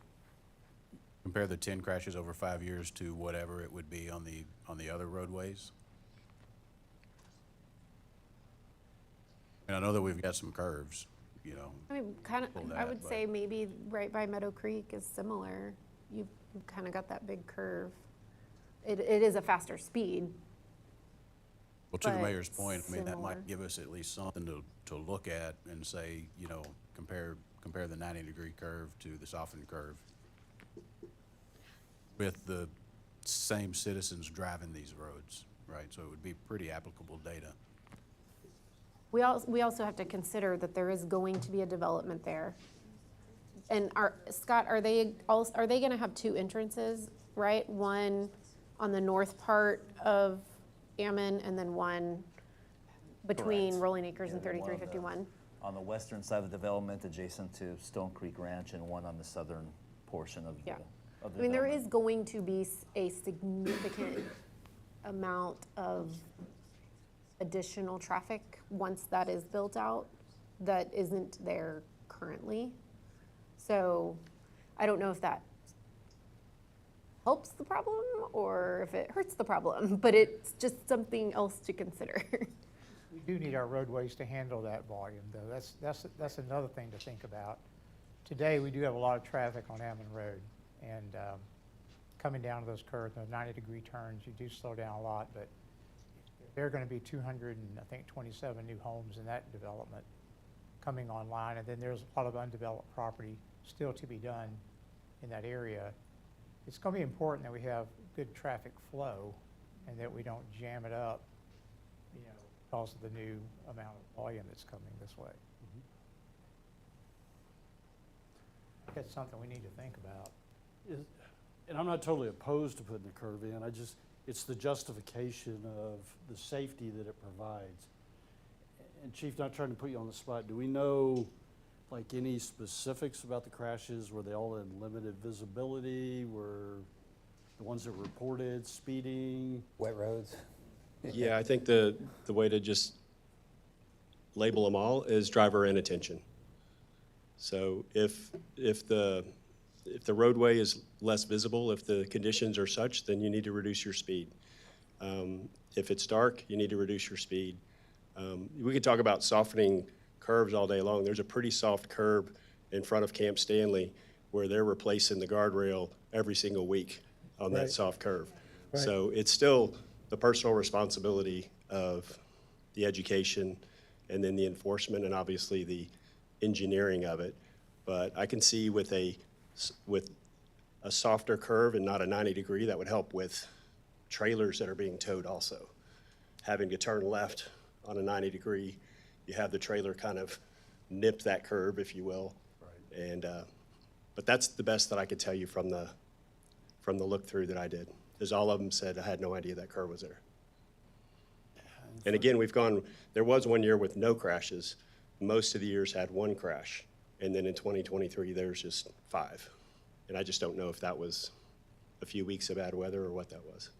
Compare the 10 crashes over 5 years to whatever it would be on the other roadways? And I know that we've got some curves, I mean, kind Pull of, I that, would but- say maybe right by Meadow Creek is similar. You've kind of got that big curve. It is a faster speed. Well, to the but mayor's point, I mean, that similar. might give us at least something to look at and say, compare the 90-degree curve to the softened curve with the same citizens driving these roads, right? So it would be pretty applicable data. We also have to consider that there is going to be a development there. And Scott, are they gonna have two entrances, right? One on the north part of Ammon and then one between Correct. Rolling Acres and Yeah, one on the- 3351? On the western side of the development adjacent to Stone Creek Ranch and one on the southern portion of the, Yeah. of the I mean, there development. is going to be a significant amount of additional traffic once that is built out that isn't there currently. So I don't know if that helps the problem or if it hurts the problem, but it's just something else to consider. We do need our roadways to handle that volume, though. That's another thing to think about. Today, we do have a lot of traffic on Ammon Road, and coming down to those curves, those 90-degree turns, you do slow down a lot, but there are going to be 227 new homes in that development coming online, and then there's a lot of undeveloped property still to be done in that area. It's going to be important that we have good traffic flow and that we don't jam it up, because of the new amount of volume that's coming this way. That's something we need to think about. And I'm not totally opposed to putting the curve in, it's the justification of the safety that it provides. And Chief, not trying to put you on the spot, do we know, like, any specifics about the crashes? Were they all in limited visibility? Were the ones that were reported speeding? Wet roads? Yeah, I think the way to just label them all is driver inattention. So if the roadway is less visible, if the conditions are such, then you need to reduce your speed. If it's dark, you need to reduce your speed. We could talk about softening curves all day long. There's a pretty soft curb in front of Camp Stanley where they're replacing the guardrail every single week on that Right. soft curve. Right. So it's still the personal responsibility of the education and then the enforcement and obviously the engineering of it. But I can see with a softer curve and not a 90-degree, that would help with trailers that are being towed also. Having to turn left on a 90-degree, you have the trailer kind of nip that curve, if you will. Right. And, but that's the best that I could tell you from the look-through that I did, is all of them said, I had no idea that curve was there. And again, there was one year with no crashes. Most of the years had one crash. And then in 2023, there's just 5. And I just don't know if that was a few weeks of bad weather or what that was.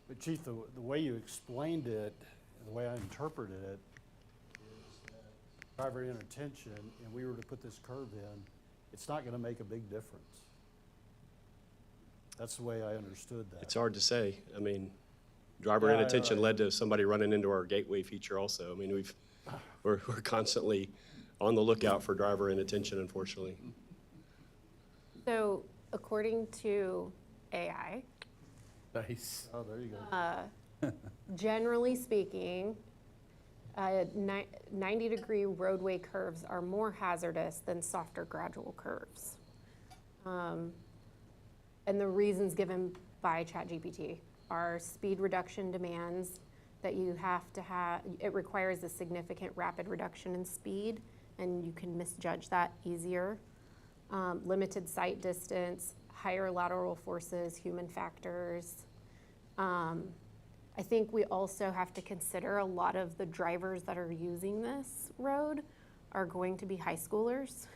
But Chief, the way you explained it, the way I interpreted it, is that driver inattention, and we were to put this curve in, it's not gonna make a big difference. That's the way I understood that. It's hard to say. I mean, driver Yeah, inattention right. led to somebody running into our gateway feature also. I mean, we're constantly on the lookout for driver inattention, unfortunately. So according to AI, Nice. Oh, there you go. generally speaking, 90-degree roadway curves are more hazardous than softer gradual curves. And the reasons given by ChatGPT are speed reduction demands, that you have to have, it requires a significant rapid reduction in speed, and you can misjudge that easier. Limited sight distance, higher lateral forces, human factors. I think we also have to consider a lot of the drivers that are using this road are going to be high schoolers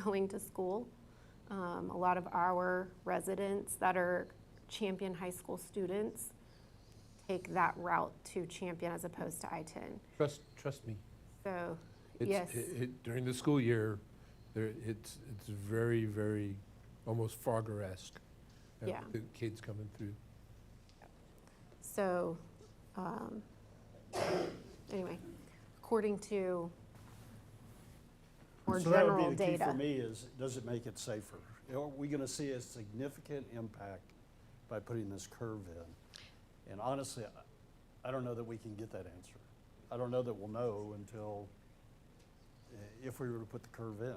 going to school. A lot of our residents that are Champion High School students take that route to Champion as opposed to I-10. Trust me. So, It's- yes. During the school year, it's very, very, almost Frogger-esque. Yeah. The kids coming through. So, anyway, according to more So that general would be the key data. for me is, does it make it safer? Are we gonna see a significant impact by putting this curve in? And honestly, I don't know that we can get that answer. I don't know that we'll know until, if we were to put the curve in.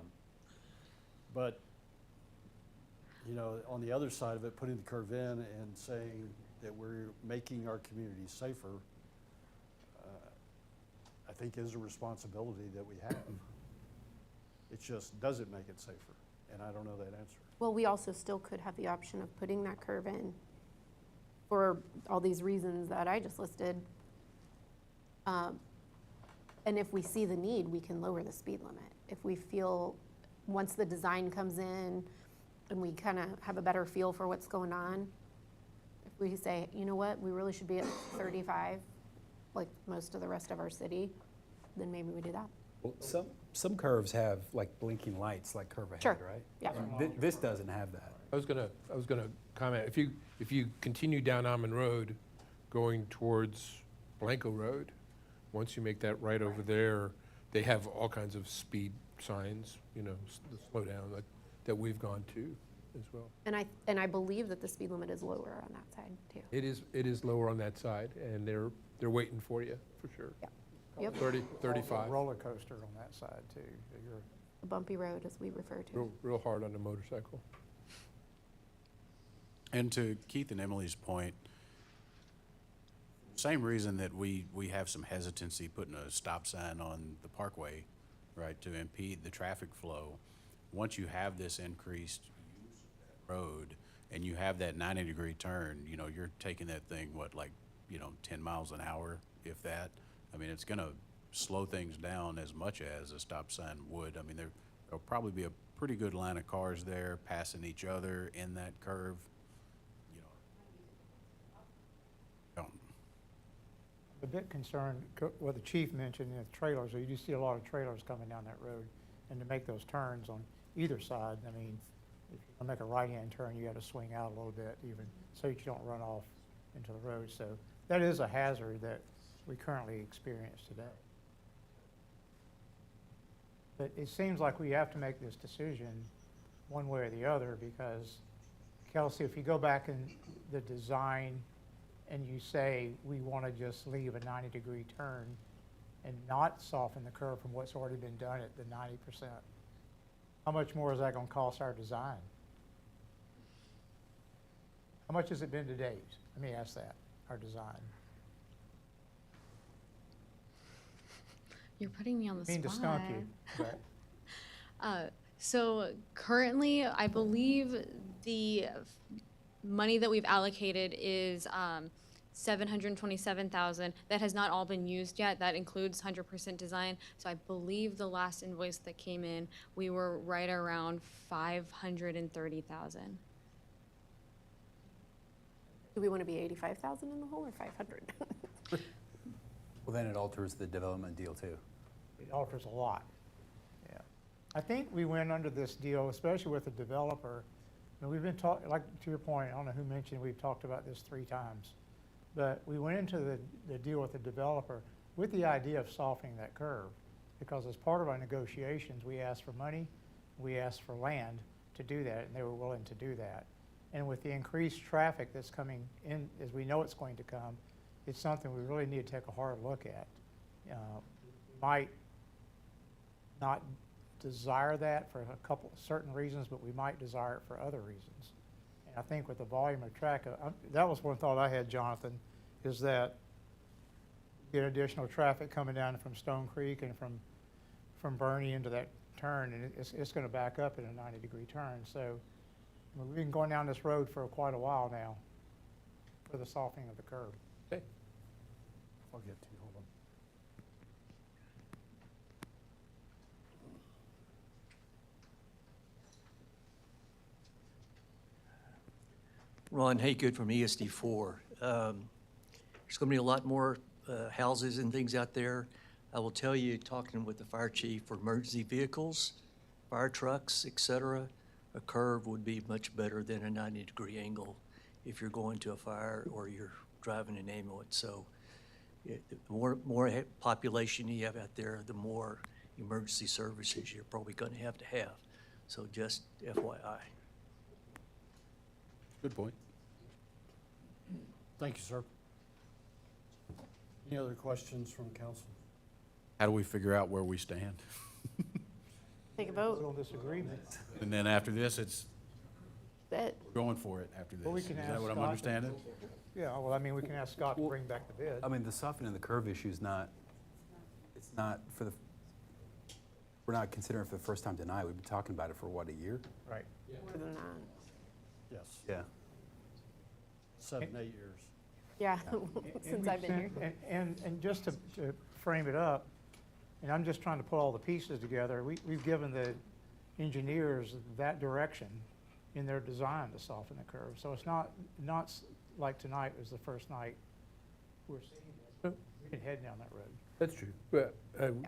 But, you know, on the other side of it, putting the curve in and saying that we're making our communities safer, I think is a responsibility that we have. It just doesn't make it safer, and I don't know that answer. Well, we also still could have the option of putting that curve in for all these reasons that I just listed. And if we see the need, we can lower the speed limit. If we feel, once the design comes in and we kind of have a better feel for what's going on, if we say, you know what, we really should be at 35, like most of the rest of our city, then maybe we do that. Well, some curves have like blinking lights, like curve ahead, Sure. right? Yeah. And this doesn't have that. I was gonna comment, if you continue down Almond Road, going towards Blanco Road, once you make that right over there, they have all kinds of speed signs, you know, the slow down, like, that we've gone to as well. And I believe that the speed limit is lower on that side too. It is lower on that side, and they're waiting for you, for sure. Yeah. Yep. 30, Also a 35, roller coaster on that side too. You're A bumpy road, as we refer to. real hard on the motorcycle. And to Keith and Emily's point, same reason that we have some hesitancy putting a stop sign on the parkway, right, to impede the traffic flow. Once you have this increased use of that road and you have that 90-degree turn, you know, you're taking that thing, 10 miles an hour, if that. I mean, it's gonna slow things down as much as a stop sign would. I mean, there'll probably be a pretty good line of cars there passing each other in that curve. a bit concerned, what the chief mentioned, trailers, you do see a lot of trailers coming down that road. And to make those turns on either side, I mean, if you make a right-hand turn, you got to swing out a little bit even, so that you don't run off into the road. So that is a hazard that we currently experience today. But it seems like we have to make this decision one way or the other, because Kelsey, if you go back in the design and you say we want to just leave a 90-degree turn and not soften the curve from what's already been done at the 90%, how much more is that going to cost our design? How much has it been to date? Let me ask that, our design. You're putting me on the I mean to spot. stump you, but So currently, I believe the money that we've allocated is $727,000. That has not all been used yet. That includes 100% design. So I believe the last invoice that came in, we were right around $530,000. Do we want to be 85,000 in the hole or 500? Well, then it alters the development deal too. it alters a lot. Yeah. I think we went under this deal, especially with the developer, and we've been talking, like to your point, I don't know who mentioned, we've talked about this 3 times. But we went into the deal with the developer with the idea of softening that curve, because as part of our negotiations, we asked for money, we asked for land to do that, and they were willing to do that. And with the increased traffic that's coming in, as we know it's going to come, it's something we really need to take a hard look at. Might not desire that for a couple certain reasons, but we might desire it for other reasons. And I think with the volume of traffic, that was one thought I had, Jonathan, is that you get additional traffic coming down from Stone Creek and from Bernie into that turn, and it's going to back up in a 90-degree turn. So I mean, we've been going down this road for quite a while now for the softening of the curb. Okay. I'll get to you, hold on. Ron Haygood from ESD4. There's going to be a lot more houses and things out there. I will tell you, talking with the fire chief, for emergency vehicles, fire trucks, et cetera, a curve would be much better than a 90-degree angle if you're going to a fire or you're driving an ambulance. So the more population you have out there, the more emergency services you're probably going to have. So just FYI. Good point. Thank you, sir. Any other questions from council? How do we figure out where we stand? Take a vote. Little disagreement. And then after this, it's, That's it. we're going for it after this. Well, we Is can that ask what I'm Scott. understanding? Yeah, well, I mean, we can ask Scott to bring back the bid. I mean, the softening the curve issue is not, it's not for the, we're not considering it for the first time tonight. We've been talking about it for what, a year? Right. More than that. Yes, Yeah. 7, 8 years. Yeah, And since we've I've been here. sent- And just to frame it up, and I'm just trying to put all the pieces together, we've given the engineers that direction in their design to soften the curve. So it's not like tonight was the first night we're seeing this. We can head down that road. That's true. But,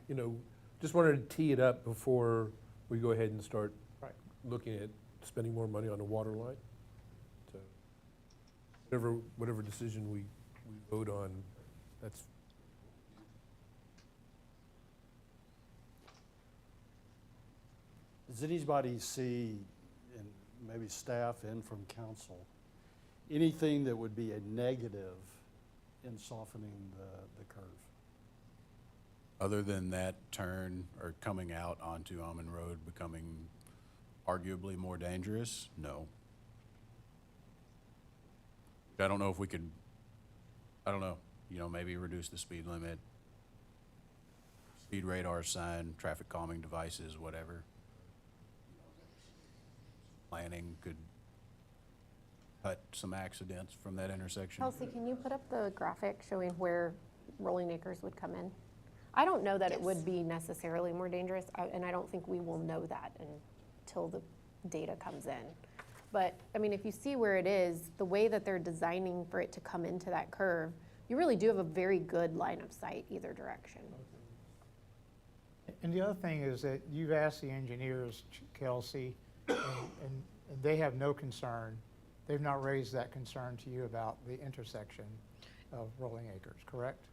you know, just wanted to tee it up before we go ahead and start Right. looking at spending more money on a water line. So whatever decision we vote on, that's. Does anybody see, and maybe staff and from council, anything that would be a negative in softening the curve? Other than that turn or coming out onto Almond Road becoming arguably more dangerous, no. I don't know if we could, I don't know, maybe reduce the speed limit, speed radar sign, traffic calming devices, whatever. Planning could cut some accidents from that intersection. Kelsey, can you put up the graphic showing where Rolling Acres would come in? I don't know that it would be necessarily more dangerous, and I don't think we will know that until the data comes in. But, I mean, if you see where it is, the way that they're designing for it to come into that curve, you really do have a very good line of sight either direction. And the other thing is that you've asked the engineers, Kelsey, and they have no concern. They've not raised that concern to you about the intersection of Rolling Acres, correct?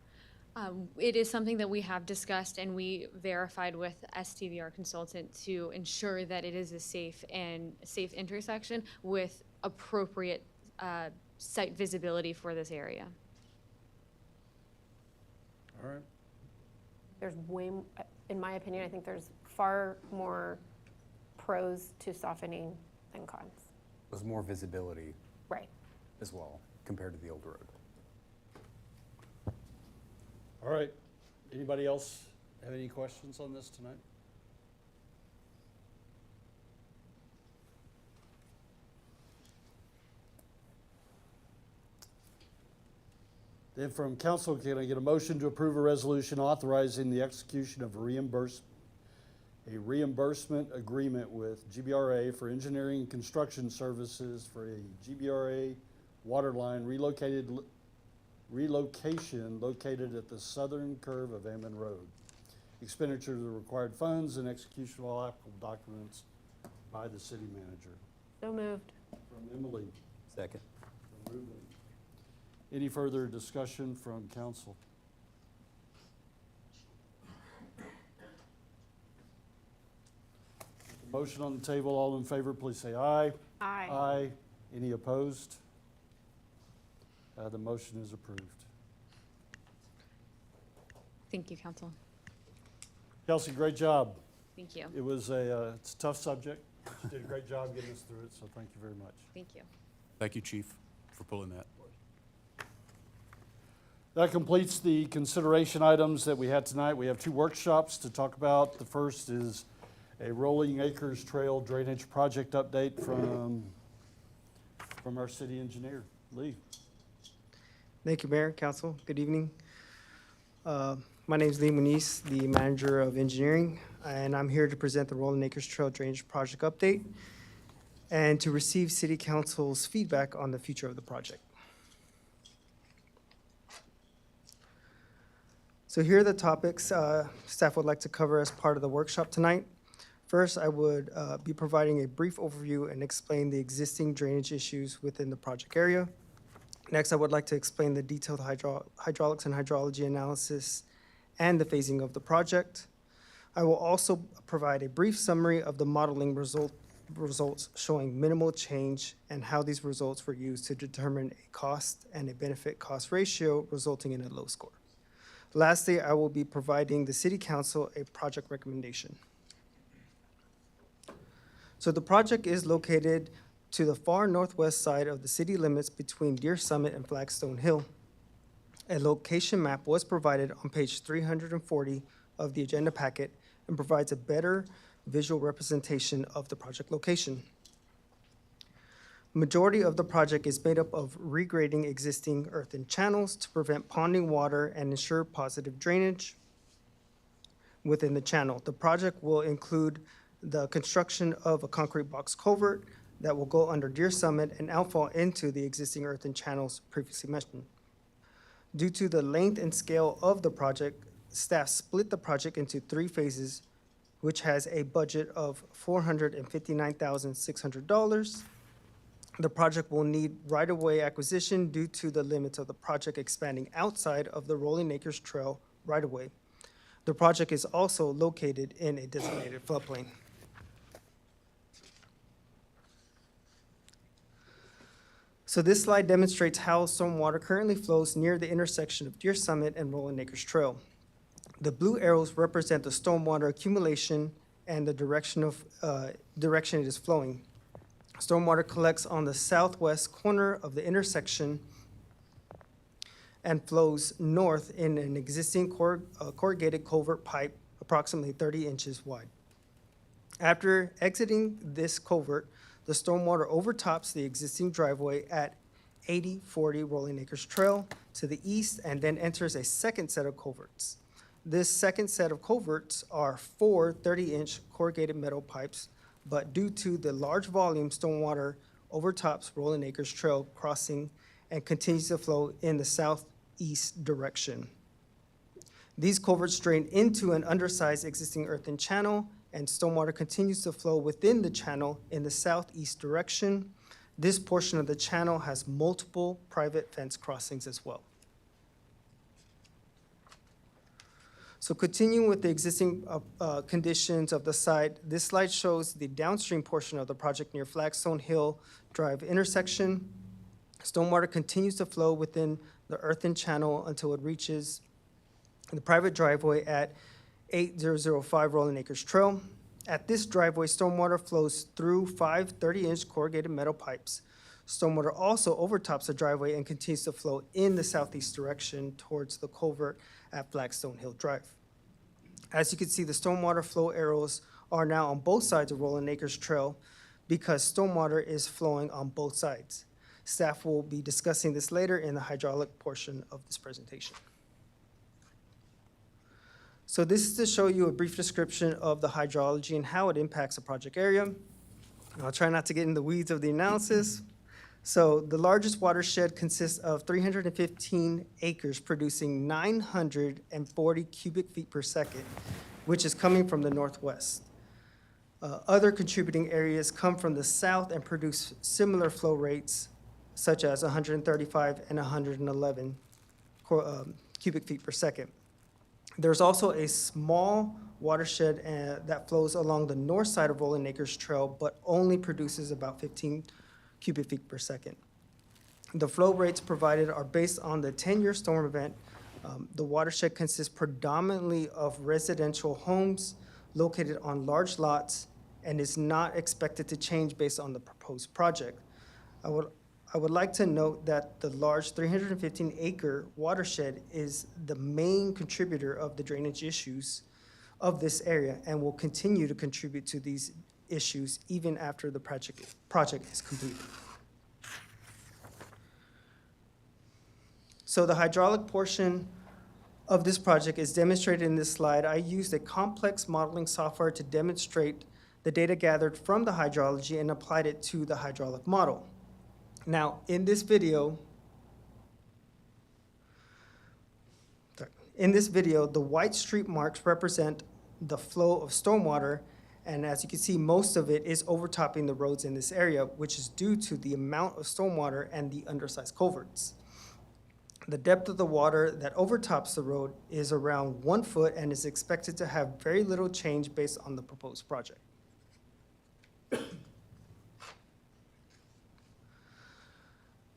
It is something that we have discussed and we verified with STVR consultant to ensure that it is a safe intersection with appropriate site visibility for this area. All right. There's in my opinion, I think there's far more pros to softening than cons. There's more visibility Right. as well compared to the old road. All right. Anybody else have any questions on this tonight? Then from council, can I get a motion to approve a resolution authorizing the execution of a reimbursement agreement with GBRA for engineering and construction services for a GBRA water line relocation located at the southern curve of Ammon Road. Expenditure of the required funds and execution of all applicable documents by the city manager. So moved. From Emily. Second. From Ruben. Any further discussion from council? Motion on the table, all in favor, please say aye. Aye. Aye. Any opposed? The motion is approved. Thank you, Council. Kelsey, great job. Thank you. It's a tough subject. You did a great job getting us through it, so thank you very much. Thank you. Thank you, Chief, for pulling that. That completes the consideration items that we had tonight. We have 2 workshops to talk about. The first is a Rolling Acres Trail Drainage Project update from our city engineer, Lee. Thank you, Mayor, Council. Good evening. My name is Lee Muniz, the Manager of Engineering, and I'm here to present the Rolling Acres Trail Drainage Project update and to receive City Council's feedback on the future of the project. So here are the topics staff would like to cover as part of the workshop tonight. First, I would be providing a brief overview and explain the existing drainage issues within the project area. Next, I would like to explain the detailed hydraulics and hydrology analysis and the phasing of the project. I will also provide a brief summary of the modeling results showing minimal change and how these results were used to determine a cost and a benefit-cost ratio, resulting in a low score. Lastly, I will be providing the City Council a project recommendation. So the project is located to the far northwest side of the city limits between Deer Summit and Flagstone Hill. A location map was provided on page 340 of the agenda packet and provides a better visual representation of the project location. Majority of the project is made up of regrading existing earthen channels to prevent ponding water and ensure positive drainage within the channel. The project will include the construction of a concrete box culvert that will go under Deer Summit and outfall into the existing earthen channels previously mentioned. Due to the length and scale of the project, staff split the project into 3 phases, which has a budget of $459,600. The project will need right-of-way acquisition due to the limits of the project expanding outside of the Rolling Acres Trail right-of-way. The project is also located in a designated floodplain. So this slide demonstrates how stormwater currently flows near the intersection of Deer Summit and Rolling Acres Trail. The blue arrows represent the stormwater accumulation and the direction it is flowing. Stormwater collects on the southwest corner of the intersection and flows north in an existing corrugated culvert pipe approximately 30 inches wide. After exiting this culvert, the stormwater overtops the existing driveway at 8040 Rolling Acres Trail to the east and then enters a second set of culverts. This second set of culverts are 4 30-inch corrugated metal pipes, but due to the large volume, stormwater overtops Rolling Acres Trail crossing and continues to flow in the southeast direction. These culverts drain into an undersized existing earthen channel, and stormwater continues to flow within the channel in the southeast direction. This portion of the channel has multiple private fence crossings as well. So continuing with the existing conditions of the site, this slide shows the downstream portion of the project near Flagstone Hill Drive intersection. Stormwater continues to flow within the earthen channel until it reaches the private driveway at 8005 Rolling Acres Trail. At this driveway, stormwater flows through 5 30-inch corrugated metal pipes. Stormwater also overtops the driveway and continues to flow in the southeast direction towards the culvert at Flagstone Hill Drive. As you can see, the stormwater flow arrows are now on both sides of Rolling Acres Trail because stormwater is flowing on both sides. Staff will be discussing this later in the hydraulic portion of this presentation. So this is to show you a brief description of the hydrology and how it impacts the project area. I'll try not to get in the weeds of the analysis. So the largest watershed consists of 315 acres producing 940 cubic feet per second, which is coming from the northwest. Other contributing areas come from the south and produce similar flow rates, such as 135 and 111 cubic feet per second. There's also a small watershed that flows along the north side of Rolling Acres Trail, but only produces about 15 cubic feet per second. The flow rates provided are based on the 10-year storm event. The watershed consists predominantly of residential homes located on large lots and is not expected to change based on the proposed project. I would like to note that the large 315-acre watershed is the main contributor of the drainage issues of this area and will continue to contribute to these issues even after the project is completed. So the hydraulic portion of this project is demonstrated in this slide. I used a complex modeling software to demonstrate the data gathered from the hydrology and applied it to the hydraulic model. Now, in this video, the white streak marks represent the flow of stormwater, and as you can see, most of it is overtopping the roads in this area, which is due to the amount of stormwater and the undersized culverts. The depth of the water that overtops the road is around 1 foot and is expected to have very little change based on the proposed project.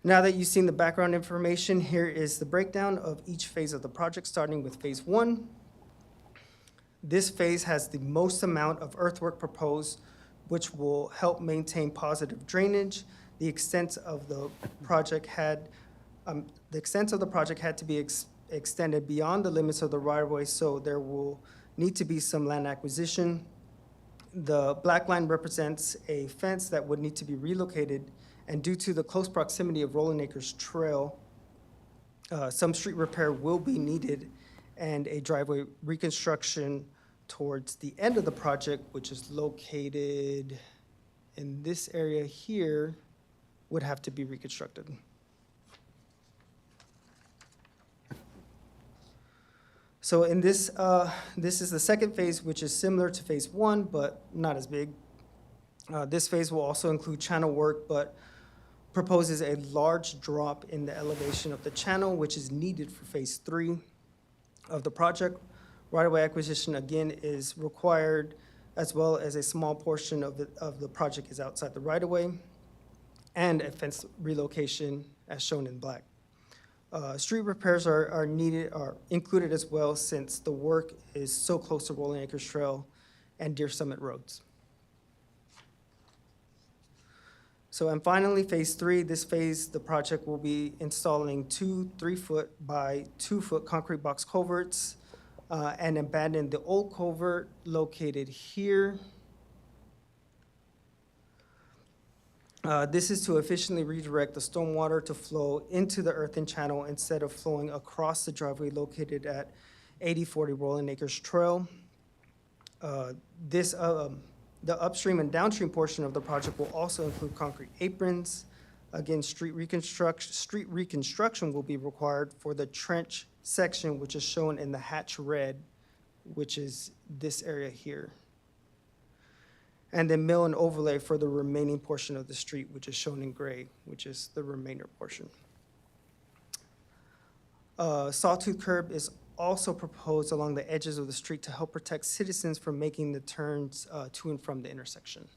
Now that you've seen the background information, here is the breakdown of each phase of the project, starting with phase 1. This phase has the most amount of earthwork proposed, which will help maintain positive drainage. The extent of the project had to be extended beyond the limits of the right-of-way, so there will need to be some land acquisition. The black line represents a fence that would need to be relocated, and due to the close proximity of Rolling Acres Trail, some street repair will be needed and a driveway reconstruction towards the end of the project, which is located in this area here, would have to be reconstructed. So in this, this is the second phase, which is similar to phase 1, but not as big. This phase will also include channel work, but proposes a large drop in the elevation of the channel, which is needed for phase 3 of the project. Right-of-way acquisition, again, is required, as well as a small portion of the project is outside the right-of-way, and a fence relocation, as shown in black. Street repairs are included as well, since the work is so close to Rolling Acres Trail and Deer Summit roads. So, and finally, phase 3, this phase, the project will be installing 2 3-foot by 2-foot concrete box culverts and abandon the old culvert located here. This is to efficiently redirect the stormwater to flow into the earthen channel instead of flowing across the driveway located at 8040 Rolling Acres Trail. The upstream and downstream portion of the project will also include concrete aprons. Again, street reconstruction will be required for the trench section, which is shown in the hatch red, which is this area here. And then mill and overlay for the remaining portion of the street, which is shown in gray, which is the remainder portion. Sawtooth curb is also proposed along the edges of the street to help protect citizens from making the turns to and from the intersection.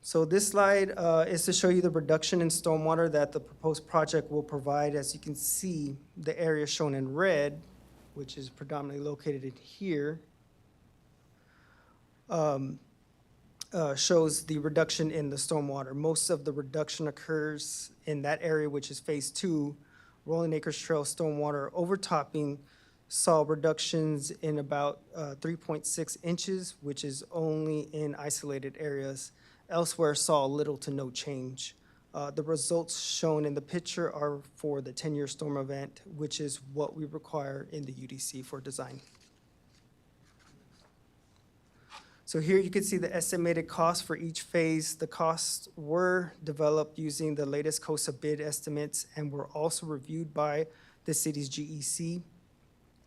So this slide is to show you the reduction in stormwater that the proposed project will provide. As you can see, the area shown in red, which is predominantly located in here, shows the reduction in the stormwater. Most of the reduction occurs in that area, which is phase 2. Rolling Acres Trail stormwater overtopping saw reductions in about 3.6 inches, which is only in isolated areas. Elsewhere saw little to no change. The results shown in the picture are for the 10-year storm event, which is what we require in the UDC for design. So here you can see the estimated cost for each phase. The costs were developed using the latest COSA bid estimates and were also reviewed by the city's GEC.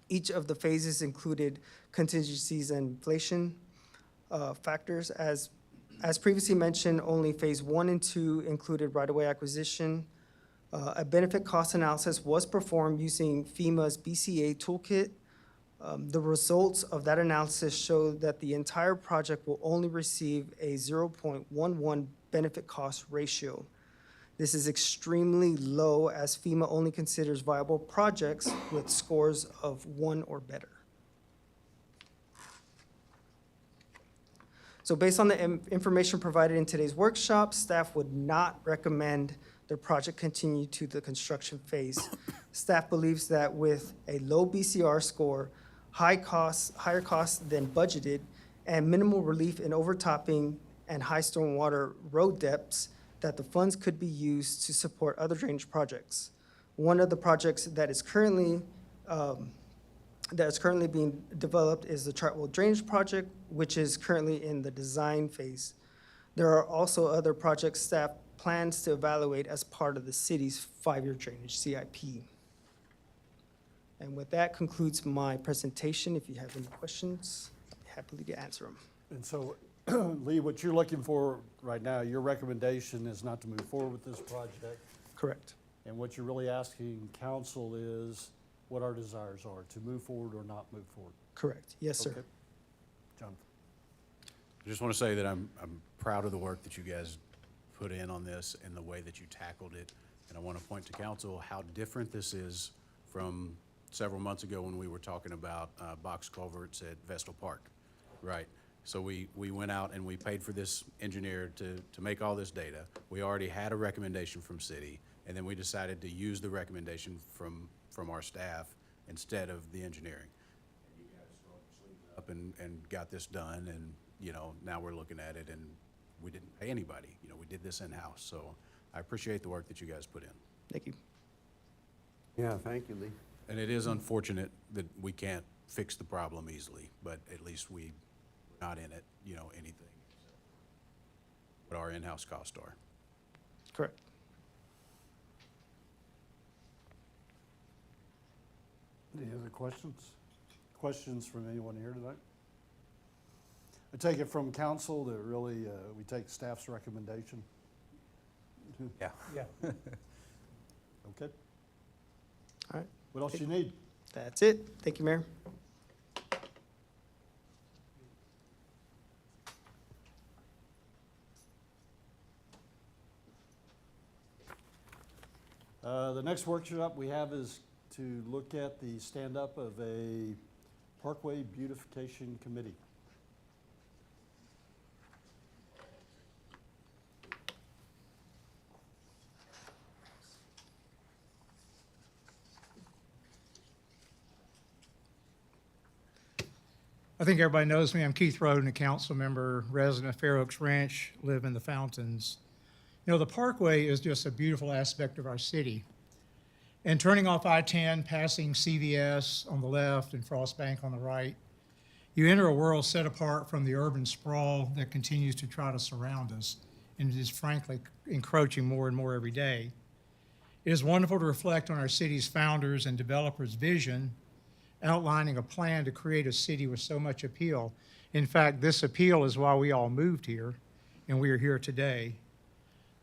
Each of the phases included contingencies and inflation factors. As previously mentioned, only phase 1 and 2 included right-of-way acquisition. A benefit cost analysis was performed using FEMA's BCA toolkit. The results of that analysis show that the entire project will only receive a 0.11 benefit cost ratio. This is extremely low as FEMA only considers viable projects with scores of 1 or better. So based on the information provided in today's workshop, staff would not recommend the project continue to the construction phase. Staff believes that with a low BCR score, higher costs than budgeted, and minimal relief in overtopping and high stormwater road depths, that the funds could be used to support other drainage projects. One of the projects that is currently being developed is the Chartwell Drainage Project, which is currently in the design phase. There are also other projects staff plans to evaluate as part of the city's 5-year drainage CIP. And with that concludes my presentation. If you have any questions, happily to answer them. And so, Lee, what you're looking for right now, your recommendation is not to move forward with this project. Correct. And what you're really asking council is what our desires are, to move forward or not move forward. Correct. Yes, sir. Okay. Jonathan. I just want to say that I'm proud of the work that you guys put in on this and the way that you tackled it. And I want to point to council how different this is from several months ago when we were talking about box culverts at Vestal Park, right? So we went out and we paid for this engineer to make all this data. We already had a recommendation from city, and then we decided to use the recommendation from our staff instead of the engineering. And you guys rolled your sleeves up and got this done, and now we're looking at it, and we didn't pay anybody. We did this in-house, so I appreciate the work that you guys put in. Thank you. Yeah, thank you, Lee. And it is unfortunate that we can't fix the problem easily, but at least we're not in it, anything. What our in-house costs are. Correct. Any other questions? Questions from anyone here tonight? I take it from council that really, we take staff's recommendation? Yeah. Yeah. Okay. All right. What else you need? That's it. Thank you, Mayor. The next workshop we have is to look at the stand-up of a Parkway Beautification Committee. I think everybody knows me. I'm Keith Roden, a council member, resident of Fair Oaks Ranch, live in the Fountains. The Parkway is just a beautiful aspect of our city. And turning off I-10, passing CVS on the left and Frost Bank on the right, you enter a world set apart from the urban sprawl that continues to try to surround us and is frankly encroaching more and more every day. It is wonderful to reflect on our city's founders and developers' vision, outlining a plan to create a city with so much appeal. In fact, this appeal is why we all moved here, and we are here today.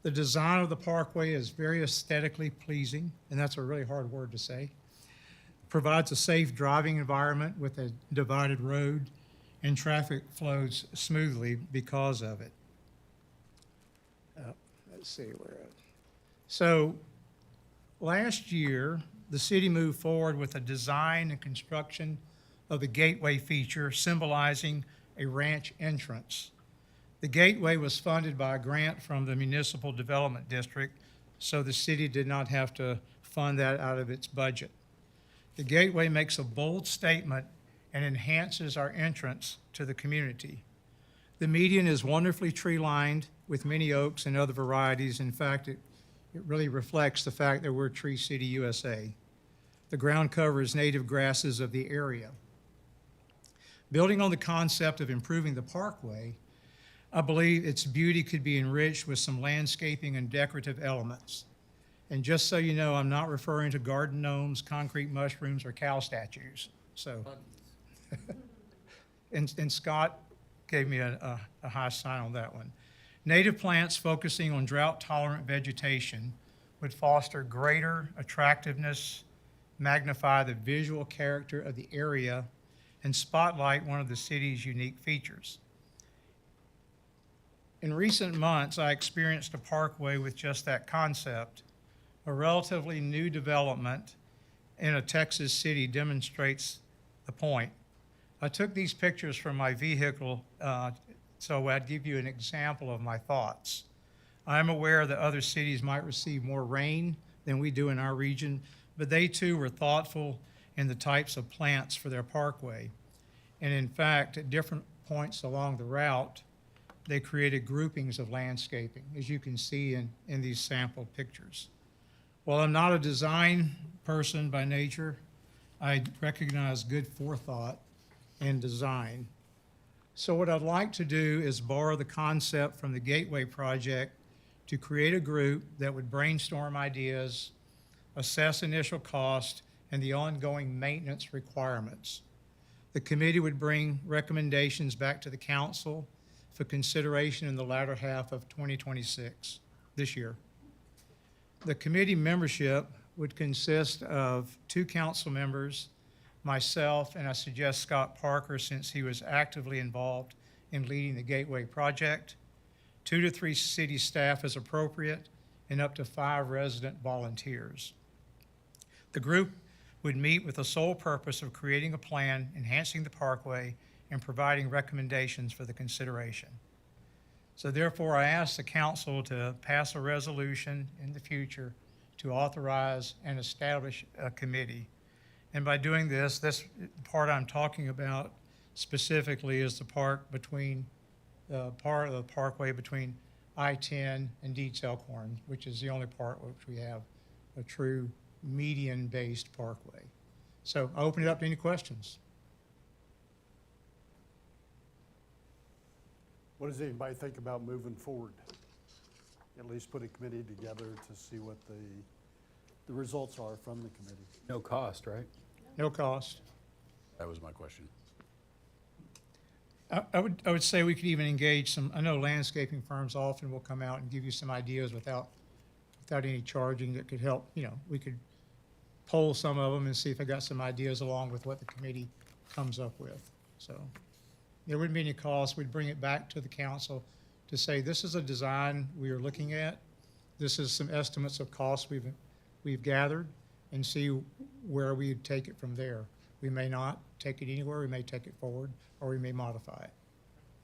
The design of the Parkway is very aesthetically pleasing, and that's a really hard word to say. Provides a safe driving environment with a divided road, and traffic flows smoothly because of it. Let's see where. So last year, the city moved forward with the design and construction of the gateway feature symbolizing a ranch entrance. The gateway was funded by a grant from the Municipal Development District, so the city did not have to fund that out of its budget. The gateway makes a bold statement and enhances our entrance to the community. The median is wonderfully tree-lined with many oaks and other varieties. In fact, it really reflects the fact that we're Tree City, USA. The ground covers native grasses of the area. Building on the concept of improving the Parkway, I believe its beauty could be enriched with some landscaping and decorative elements. And just so you know, I'm not referring to garden gnomes, concrete mushrooms, or cow statues. So, and Scott gave me a high sign on that one. Native plants focusing on drought-tolerant vegetation would foster greater attractiveness, magnify the visual character of the area, and spotlight one of the city's unique features. In recent months, I experienced a parkway with just that concept. A relatively new development in a Texas city demonstrates the point. I took these pictures from my vehicle, so I'd give you an example of my thoughts. I'm aware that other cities might receive more rain than we do in our region, but they too were thoughtful in the types of plants for their parkway. And in fact, at different points along the route, they created groupings of landscaping, as you can see in these sample pictures. While I'm not a design person by nature, I recognize good forethought and design. So what I'd like to do is borrow the concept from the Gateway Project to create a group that would brainstorm ideas, assess initial cost, and the ongoing maintenance requirements. The committee would bring recommendations back to the council for consideration in the latter half of 2026, this year. The committee membership would consist of 2 council members, myself, and I suggest Scott Parker, since he was actively involved in leading the Gateway Project, 2 to 3 city staff as appropriate, and up to 5 resident volunteers. The group would meet with the sole purpose of creating a plan, enhancing the parkway, and providing recommendations for the consideration. So therefore, I ask the council to pass a resolution in the future to authorize and establish a committee. And by doing this part I'm talking about specifically is the part between, part of the parkway between I-10 and Dietz Elkhorn, which is the only part which we have a true median-based parkway. So I open it up to any questions. What does anybody think about moving forward? At least put a committee together to see what the results are from the committee. No cost, right? No cost. That was my question. I would say we could even engage some, I know landscaping firms often will come out and give you some ideas without any charging that could help, we could poll some of them and see if they got some ideas along with what the committee comes up with. So there wouldn't be any cost. We'd bring it back to the council to say, this is a design we are looking at. This is some estimates of costs we've gathered, and see where we'd take it from there. We may not take it anywhere. We may take it forward, or we may modify it.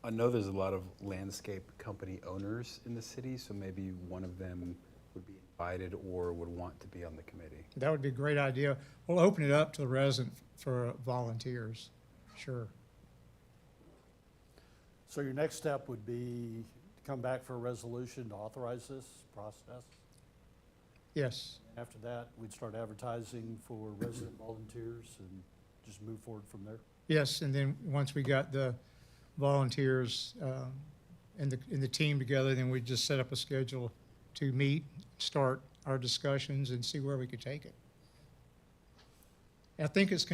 I know there's a lot of landscape company owners in the city, so maybe one of them would be invited or would want to be on the committee. That would be a great idea. We'll open it up to the resident for volunteers, sure. So your next step would be to come back for a resolution to authorize this process? Yes. After that, we'd start advertising for resident volunteers and just move forward from there? Yes, and then once we got the volunteers and the team together, then we'd just set up a schedule to meet, start our discussions, and see where we could take it. I think it's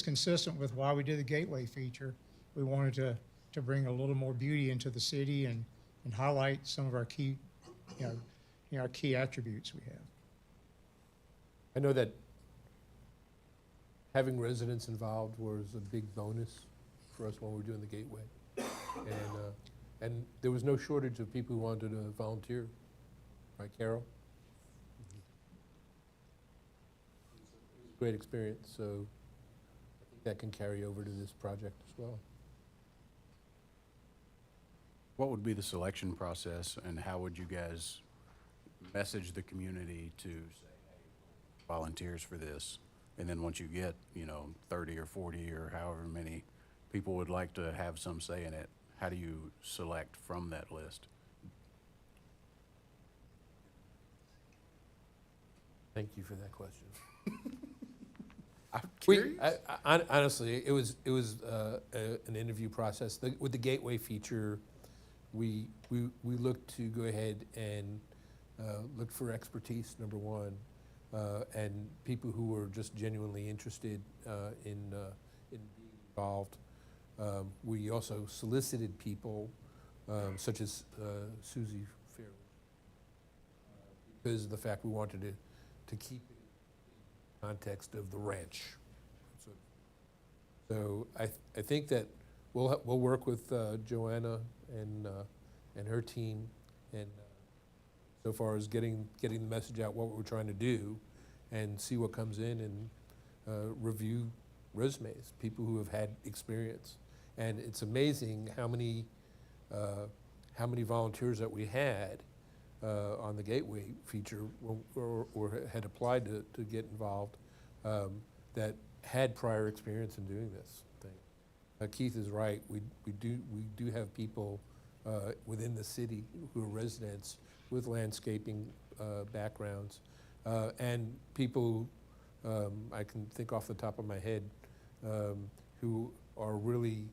consistent with why we did the Gateway feature. We wanted to bring a little more beauty into the city and highlight some of our key, our key attributes we have. I know that having residents involved was a big bonus for us when we were doing the Gateway. And there was no shortage of people who wanted to volunteer, right, Carol? It was a great experience, so I think that can carry over to this project as well. What would be the selection process, and how would you guys message the community to say, hey, volunteers for this? And then once you get, 30 or 40 or however many people would like to have some say in it, how do you select from that list? Thank you for that question. I'm We, curious. honestly, it was an interview process. With the Gateway feature, we looked to go ahead and look for expertise, number one, and people who were just genuinely interested in being involved. We also solicited people such as Susie Fairwood, because of the fact we wanted to keep it in context of the ranch. So I think that we'll work with Joanna and her team, and so far as getting the message out, what we're trying to do, and see what comes in, and review resumes, people who have had experience. And it's amazing how many volunteers that we had on the Gateway feature or had applied to get involved that had prior experience in doing this thing. Keith is right. We do have people within the city who are residents with landscaping backgrounds, and people I can think off the top of my head who are really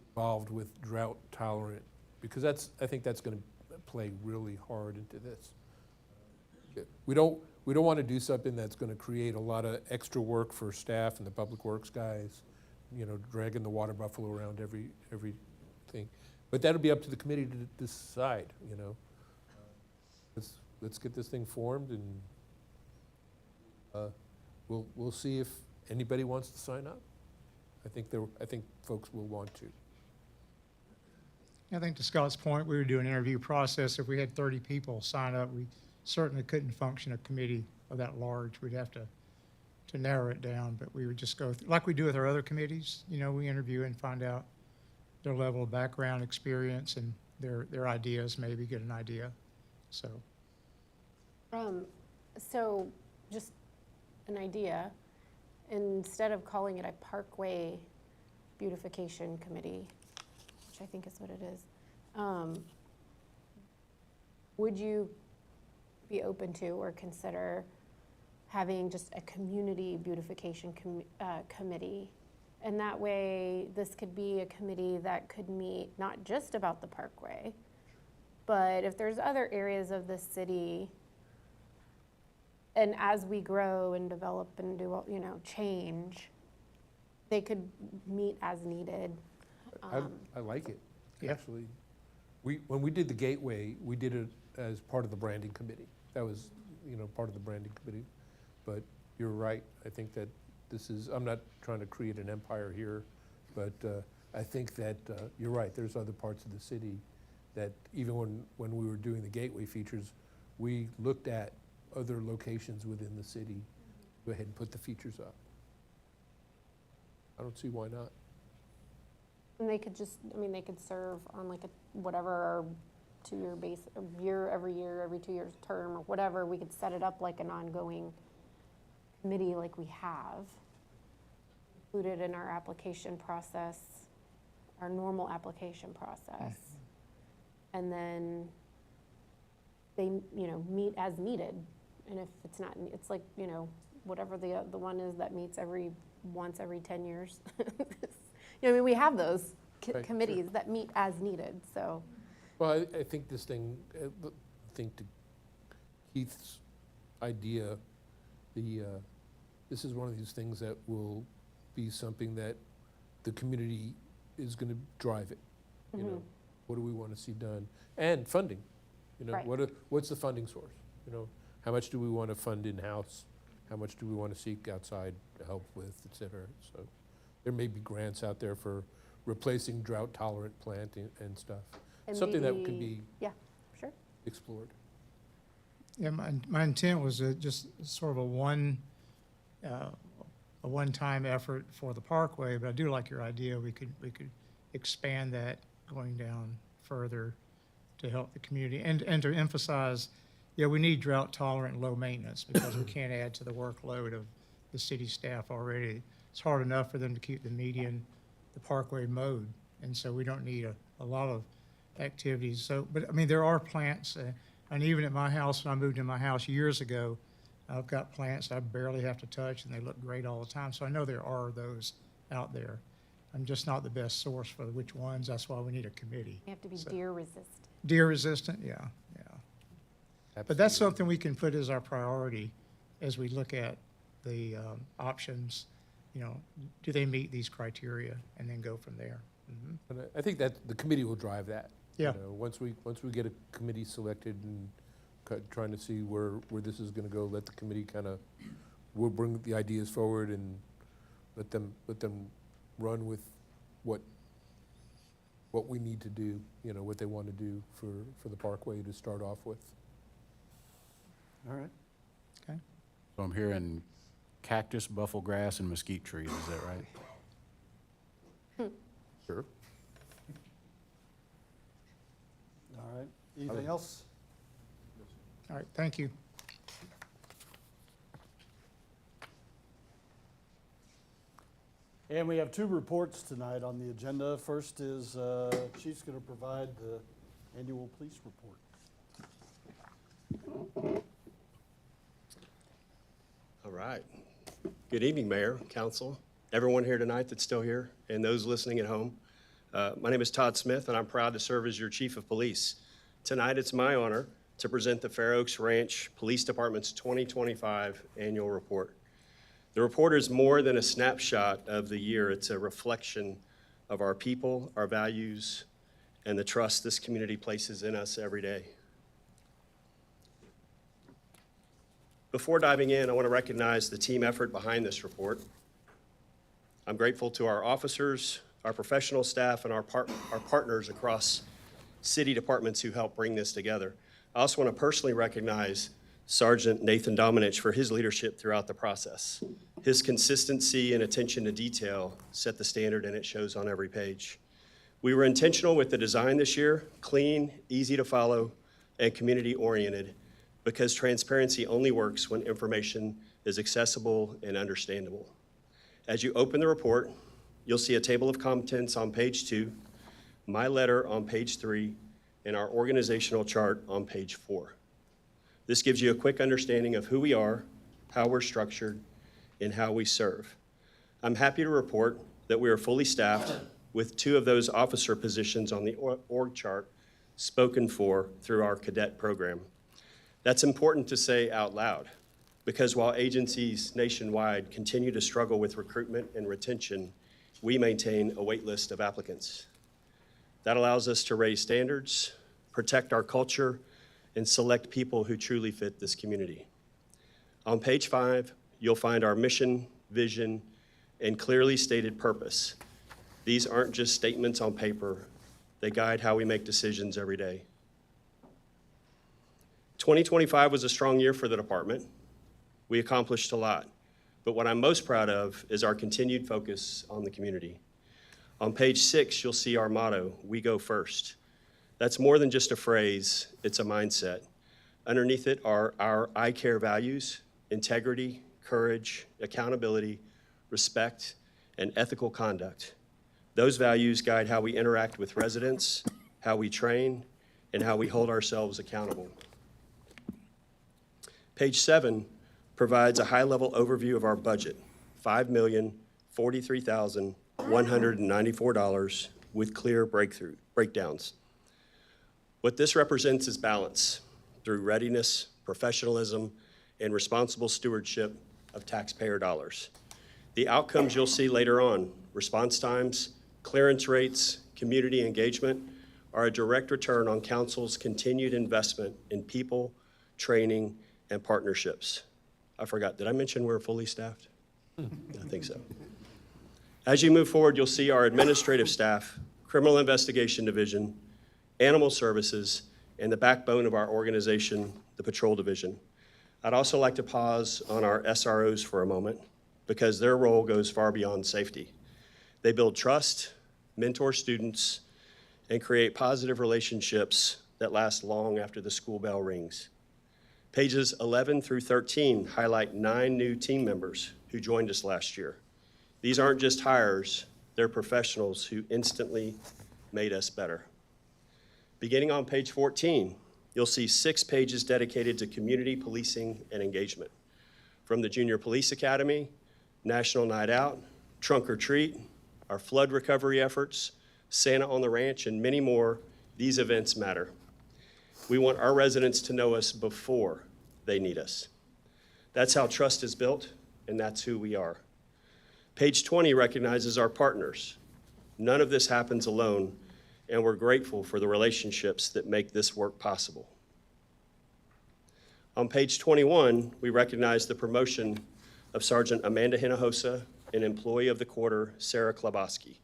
involved with drought tolerant, because I think that's going to play really hard into this. We don't want to do something that's going to create a lot of extra work for staff and the public works guys, dragging the water buffalo around everything. But that'll be up to the committee to decide, Let's get this thing formed, and we'll see if anybody wants to sign up. I think folks will want to. I think to Scott's point, we would do an interview process. If we had 30 people sign up, we certainly couldn't function a committee of that large. We'd have to narrow it down, but we would just go, like we do with our other committees, we interview and find out their level of background, experience, and their ideas, maybe get an idea, so. So just an idea, instead of calling it a Parkway Beautification Committee, which I think is what it is, would you be open to or consider having just a community beautification committee? And that way, this could be a committee that could meet not just about the Parkway, but if there's other areas of the city, and as we grow and develop and do, change, they could meet as needed. I like it, actually. When we did the Gateway, we did it as part of the branding committee. That was, part of the branding committee. But you're right. I think that I'm not trying to create an empire here, but I think that you're right. There's other parts of the city that even when we were doing the Gateway features, we looked at other locations within the city. Go ahead and put the features up. I don't see why not. And they could they could serve on like whatever 2-year base, every year, every 2 years term or whatever. We could set it up like an ongoing committee like we have, included in our application process, our normal application process. And then they, meet as needed. And if it's not, it's like, whatever the one is that meets once every 10 years. We have those Right, committees that meet as needed, so. Well, I think this thing, to Keith's idea, this is one of these things that will be something that the community is going to drive it. What do we want to see done? And funding, Right. What's the funding source? How much do we want to fund in-house? How much do we want to seek outside help with, et cetera? So there may be grants out there for replacing drought-tolerant planting and stuff. And Something that maybe- could be Yeah, sure. explored. Yeah, my intent was just sort of a one-time effort for the Parkway, but I do like your idea. We could expand that going down further to help the community and to emphasize, we need drought tolerant, low maintenance because we can't add to the workload of the city staff already. It's hard enough for them to keep the Parkway mowed, and so we don't need a lot of activities. So, but there are plants, and even at my house, when I moved in my house years ago, I've got plants I barely have to touch, and they look great all the time. So I know there are those out there. I'm just not the best source for which ones. That's why we need a committee. You have to be deer resistant. Deer resistant, yeah. But that's something we can put as our priority as we look at the options. Do they meet these criteria, and then go from there. And I think that the committee will drive that. Yeah. Once we get a committee selected and trying to see where this is gonna go, let the committee we'll bring the ideas forward and let them run with what we need to do, what they want to do for the Parkway to start off with. All right. Okay. So I'm hearing cactus, buffalo grass, and mesquite trees, is that right? Sure. All right. Anything else? All right, thank you. And we have two reports tonight on the agenda. First is Chief's going to provide the annual police report. All right. Good evening, Mayor, Council, everyone here tonight that's still here, and those listening at home. My name is Todd Smith, and I'm proud to serve as your Chief of Police. Tonight, it's my honor to present the Fair Oaks Ranch Police Department's 2025 Annual Report. The report is more than a snapshot of the year. It's a reflection of our people, our values, and the trust this community places in us every day. Before diving in, I want to recognize the team effort behind this report. I'm grateful to our officers, our professional staff, and our partners across city departments who helped bring this together. I also want to personally recognize Sergeant Nathan Dominich for his leadership throughout the process. His consistency and attention to detail set the standard, and it shows on every page. We were intentional with the design this year, clean, easy to follow, and community-oriented, because transparency only works when information is accessible and understandable. As you open the report, you'll see a table of contents on page 2, my letter on page 3, and our organizational chart on page 4. This gives you a quick understanding of who we are, how we're structured, and how we serve. I'm happy to report that we are fully staffed with 2 of those officer positions on the org chart spoken for through our cadet program. That's important to say out loud, because while agencies nationwide continue to struggle with recruitment and retention, we maintain a wait list of applicants. That allows us to raise standards, protect our culture, and select people who truly fit this community. On page 5, you'll find our mission, vision, and clearly stated purpose. These aren't just statements on paper. They guide how we make decisions every day. 2025 was a strong year for the department. We accomplished a lot, but what I'm most proud of is our continued focus on the community. On page 6, you'll see our motto, "We go first." That's more than just a phrase, it's a mindset. Underneath it are our I CARE values: integrity, courage, accountability, respect, and ethical conduct. Those values guide how we interact with residents, how we train, and how we hold ourselves accountable. Page 7 provides a high-level overview of our budget, $5,043,194 with clear breakdowns. What this represents is balance through readiness, professionalism, and responsible stewardship of taxpayer dollars. The outcomes you'll see later on, response times, clearance rates, community engagement, are a direct return on council's continued investment in people, training, and partnerships. I forgot, did I mention we're fully staffed? I think so. As you move forward, you'll see our administrative staff, criminal investigation division, animal services, and the backbone of our organization, the patrol division. I'd also like to pause on our SROs for a moment, because their role goes far beyond safety. They build trust, mentor students, and create positive relationships that last long after the school bell rings. Pages 11 through 13 highlight 9 new team members who joined us last year. These aren't just hires, they're professionals who instantly made us better. Beginning on page 14, you'll see 6 pages dedicated to community policing and engagement. From the Junior Police Academy, National Night Out, Trunk or Treat, our flood recovery efforts, Santa on the Ranch, and many more, these events matter. We want our residents to know us before they need us. That's how trust is built, and that's who we are. Page 20 recognizes our partners. None of this happens alone, and we're grateful for the relationships that make this work possible. On page 21, we recognize the promotion of Sergeant Amanda Hinojosa and Employee of the Quarter Sarah Klobosky,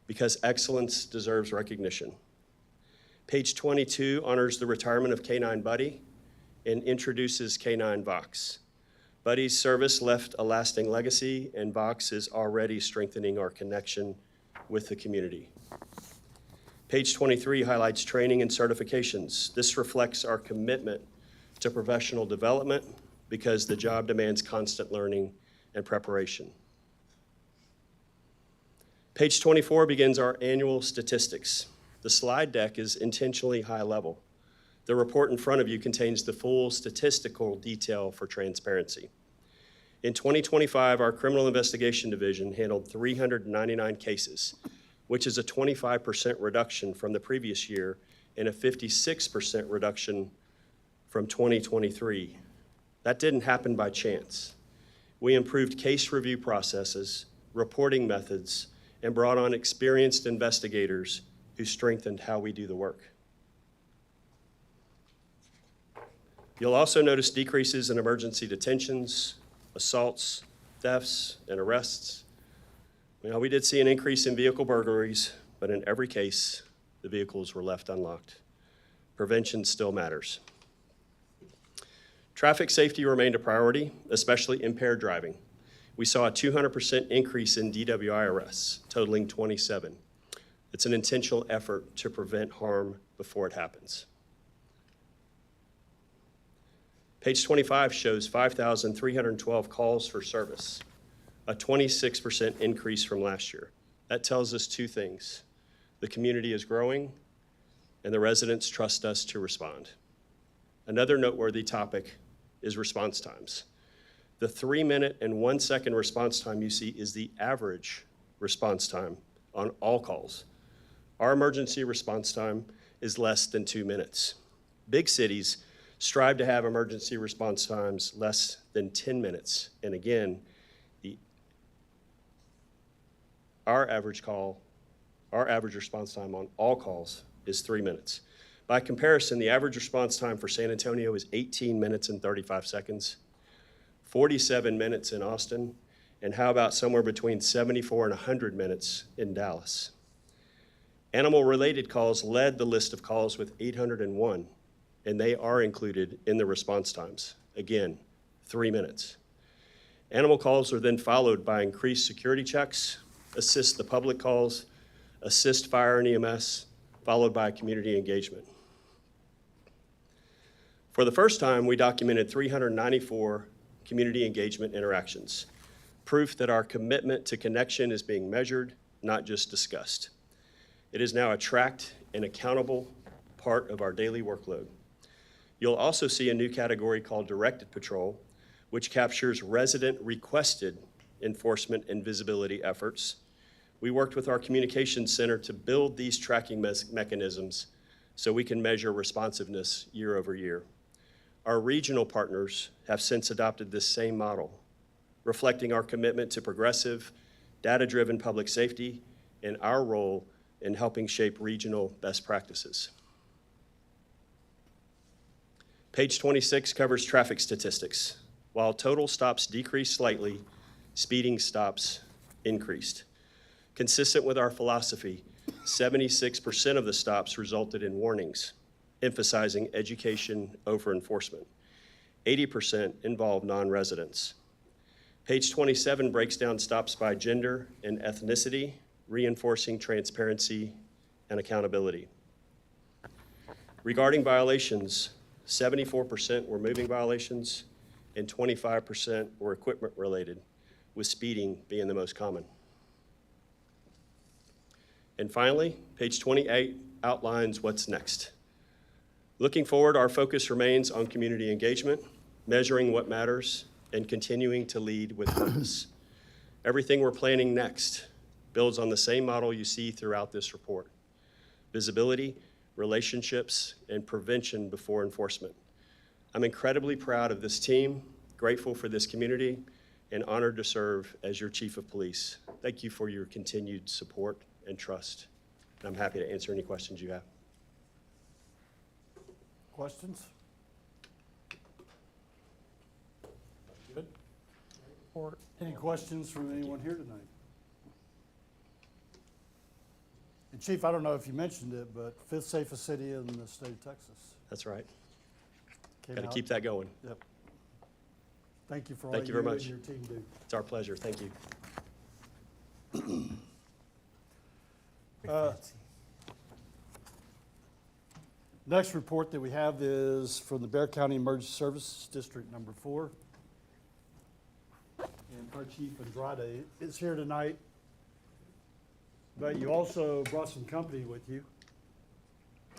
because excellence deserves recognition. Page 22 honors the retirement of K-9 Buddy and introduces K-9 Vox. Buddy's service left a lasting legacy, and Vox is already strengthening our connection with the community. Page 23 highlights training and certifications. This reflects our commitment to professional development because the job demands constant learning and preparation. Page 24 begins our annual statistics. The slide deck is intentionally high level. The report in front of you contains the full statistical detail for transparency. In 2025, our Criminal Investigation Division handled 399 cases, which is a 25% reduction from the previous year and a 56% reduction from 2023. That didn't happen by chance. We improved case review processes, reporting methods, and brought on experienced investigators who strengthened how we do the work. You'll also notice decreases in emergency detentions, assaults, thefts, and arrests. Now, we did see an increase in vehicle burglaries, but in every case, the vehicles were left unlocked. Prevention still matters. Traffic safety remained a priority, especially impaired driving. We saw a 200% increase in DWI arrests, totaling 27. It's an intentional effort to prevent harm before it happens. Page 25 shows 5,312 calls for service, a 26% increase from last year. That tells us two things. The community is growing, and the residents trust us to respond. Another noteworthy topic is response times. The 3-minute and 1-second response time you see is the average response time on all calls. Our emergency response time is less than 2 minutes. Big cities strive to have emergency response times less than 10 minutes. And again, our average response time on all calls is 3 minutes. By comparison, the average response time for San Antonio is 18 minutes and 35 seconds, 47 minutes in Austin, and how about somewhere between 74 and 100 minutes in Dallas? Animal-related calls led the list of calls with 801, and they are included in the response times. Again, 3 minutes. Animal calls are then followed by increased security checks, assist the public calls, assist fire and EMS, followed by community engagement. For the first time, we documented 394 community engagement interactions, proof that our commitment to connection is being measured, not just discussed. It is now a tracked and accountable part of our daily workload. You'll also see a new category called Directed Patrol, which captures resident-requested enforcement and visibility efforts. We worked with our communications center to build these tracking mechanisms so we can measure responsiveness year over year. Our regional partners have since adopted this same model, reflecting our commitment to progressive, data-driven public safety and our role in helping shape regional best practices. Page 26 covers traffic statistics. While total stops decreased slightly, speeding stops increased. Consistent with our philosophy, 76% of the stops resulted in warnings, emphasizing education over enforcement. 80% involved non-residents. Page 27 breaks down stops by gender and ethnicity, reinforcing transparency and accountability. Regarding violations, 74% were moving violations and 25% were equipment related, with speeding being the most common. And finally, page 28 outlines what's next. Looking forward, our focus remains on community engagement, measuring what matters, and continuing to lead with purpose. Everything we're planning next builds on the same model you see throughout this report: visibility, relationships, and prevention before enforcement. I'm incredibly proud of this team, grateful for this community, and honored to serve as your chief of police. Thank you for your continued support and trust. And I'm happy to answer any questions you have. Questions? report. Any questions from anyone here tonight? And Chief, I don't know if you mentioned it, but fifth safest city in the state of Texas. That's right. Came Got to out. keep that going. Yep. Thank you for all Thank you you very and much. your team do. It's our pleasure. Thank you. Next report that we have is from the Bexar County Emergency Services District Number 4. And our Chief Andrade is here tonight. But you also brought some company with you.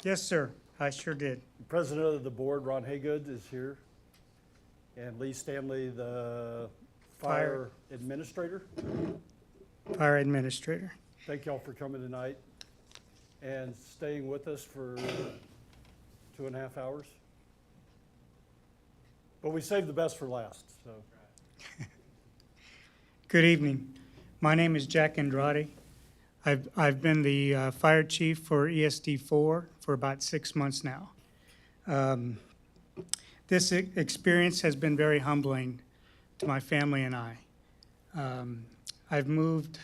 Yes, sir. I sure did. The President of the board, Ron Haygood, is here. And Lee Stanley, the Fire Administrator. Fire Administrator. Thank y'all for coming tonight and staying with us for 2.5 hours. But we saved the best for last, so. Good evening. My name is Jack Andrade. I've been the fire chief for ESD 4 for about 6 months now. This experience has been very humbling to my family and I. I've moved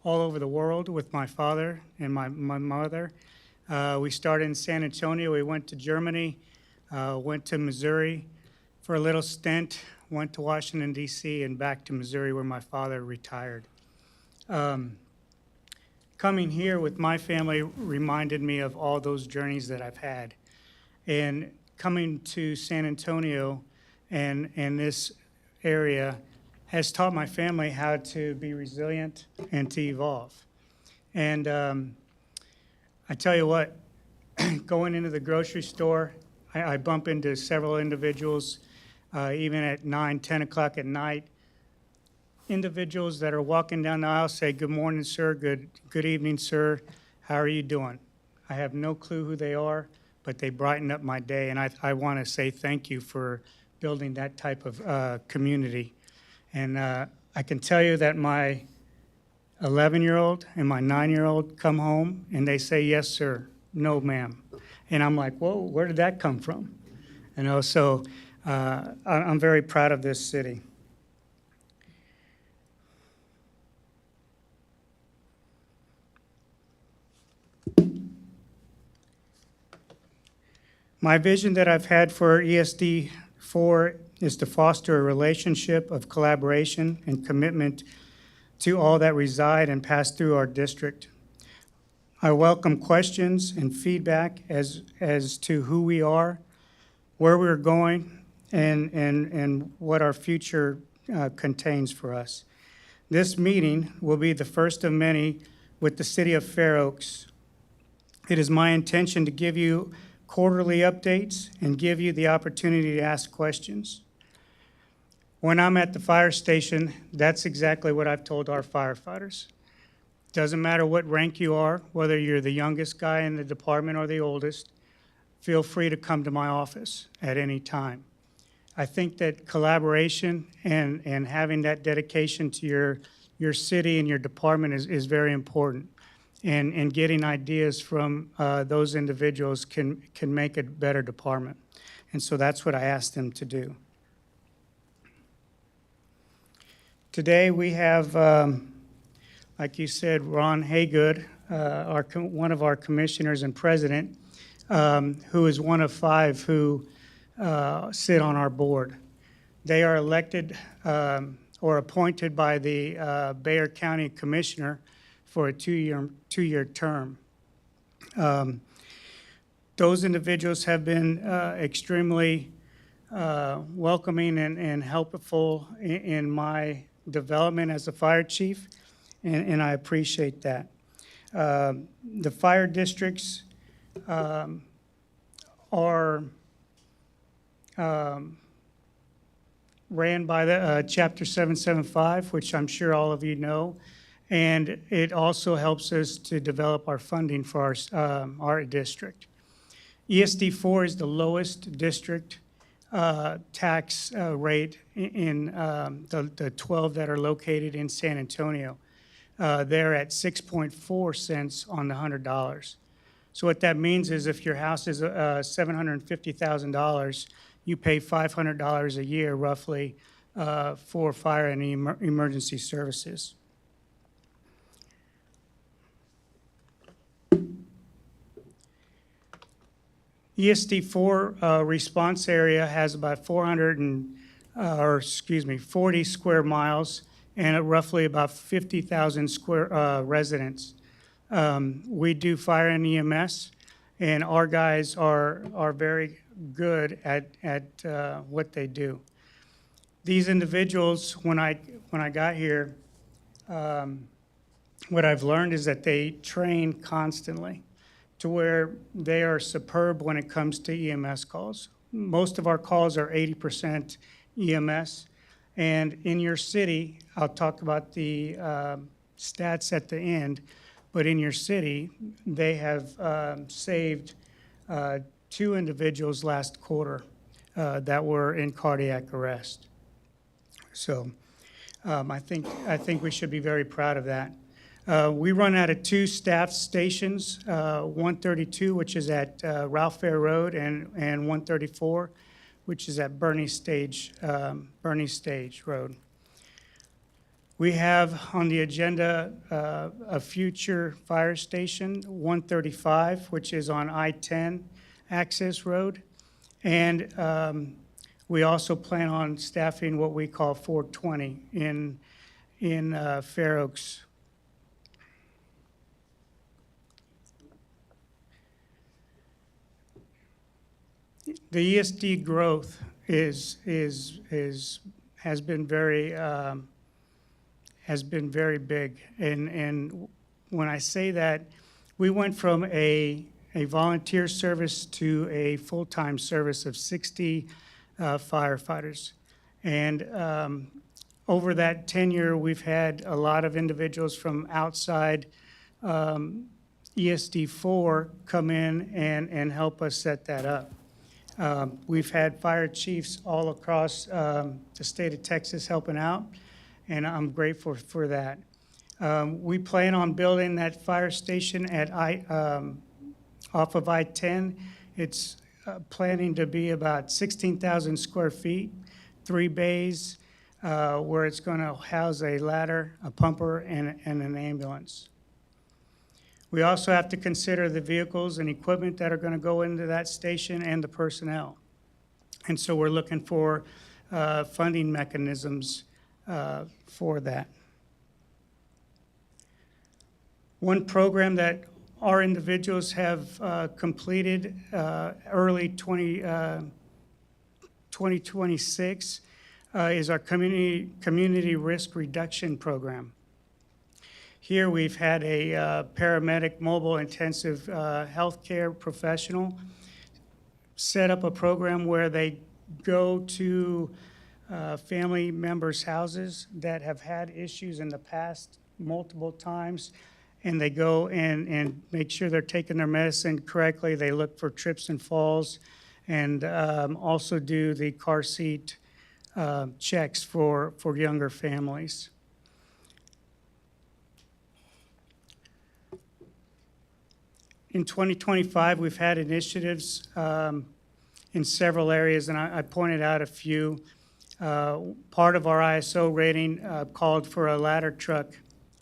all over the world with my father and my mother. We started in San Antonio. We went to Germany, went to Missouri for a little stint, went to Washington, D.C., and back to Missouri where my father retired. Coming here with my family reminded me of all those journeys that I've had. And coming to San Antonio and this area has taught my family how to be resilient and to evolve. And I tell you what, going into the grocery store, I bump into several individuals, even at 9, 10 o'clock at night. Individuals that are walking down the aisle say, "Good morning, sir. Good evening, sir. How are you doing?" I have no clue who they are, but they brighten up my day, and I want to say thank you for building that type of community. And I can tell you that my 11-year-old and my 9-year-old come home and they say, "Yes, sir," "No, ma'am." And I'm like, whoa, where did that come from? You know, so I'm very proud of this city. My vision that I've had for ESD 4 is to foster a relationship of collaboration and commitment to all that reside and pass through our district. I welcome questions and feedback as to who we are, where we're going, and what our future contains for us. This meeting will be the first of many with the City of Fair Oaks. It is my intention to give you quarterly updates and give you the opportunity to ask questions. When I'm at the fire station, that's exactly what I've told our firefighters. Doesn't matter what rank you are, whether you're the youngest guy in the department or the oldest, feel free to come to my office at any time. I think that collaboration and having that dedication to your city and your department is very important. And getting ideas from those individuals can make a better department. And so that's what I asked them to do. Today we have, like you said, Ron Haygood, one of our commissioners and president, who is one of 5 who sit on our board. They are elected or appointed by the Bexar County Commissioner for a two-year term. Those individuals have been extremely welcoming and helpful in my development as a fire chief, and I appreciate that. The fire districts are ran by the Chapter 775, which I'm sure all of you know, and it also helps us to develop our funding for our district. ESD 4 is the lowest district tax rate in the 12 that are located in San Antonio. They're at 6.4 cents on the $100. So what that means is if your house is $750,000, you pay $500 a year roughly for fire and emergency services. ESD4 response area has about 40 square miles and roughly about 50,000 square residents. We do fire and EMS, and our guys are very good at what they do. These individuals, when I got here, what I've learned is that they train constantly to where they are superb when it comes to EMS calls. Most of our calls are 80% EMS. And in your city, I'll talk about the stats at the end, but in your city, they have saved 2 individuals last quarter that were in cardiac arrest. So I think we should be very proud of that. We run out of 2 staff stations, 132, which is at Ralph Fair Road, and 134, which is at Bernie Stage Road. We have on the agenda a future fire station, 135, which is on I-10 Access Road. And we also plan on staffing what we call 420 in Fair Oaks. The ESD growth has been very big, and when I say that, we went from a volunteer service to a full-time service of 60 firefighters, and over that tenure, we've had a lot of individuals from outside ESD4 come in and help us set that up. We've had fire chiefs all across the state of Texas helping out, and I'm grateful for that. We plan on building that fire station at off of I-10. It's planning to be about 16,000 square feet, 3 bays, where it's going to house a ladder, a pumper, and an ambulance. We also have to consider the vehicles and equipment that are going to go into that station and the personnel. And so we're looking for funding mechanisms for that. One program that our individuals have completed early 2026 is our community risk reduction program. Here we've had a paramedic mobile intensive healthcare professional set up a program where they go to family members' houses that have had issues in the past multiple times, and they go and make sure they're taking their medicine correctly. They look for trips and falls, and also do the car seat checks for younger families. In 2025, we've had initiatives in several areas, and I pointed out a few. Part of our ISO rating called for a ladder truck,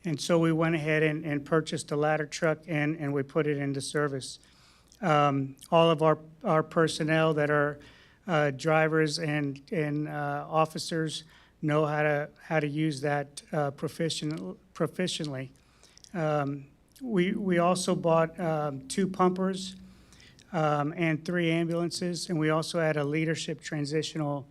and so we went ahead and purchased a ladder truck, and we put it into service. All of our personnel that are drivers and officers know how to use that proficiently. We also bought 2 pumpers and 3 ambulances, and we also had a leadership transitional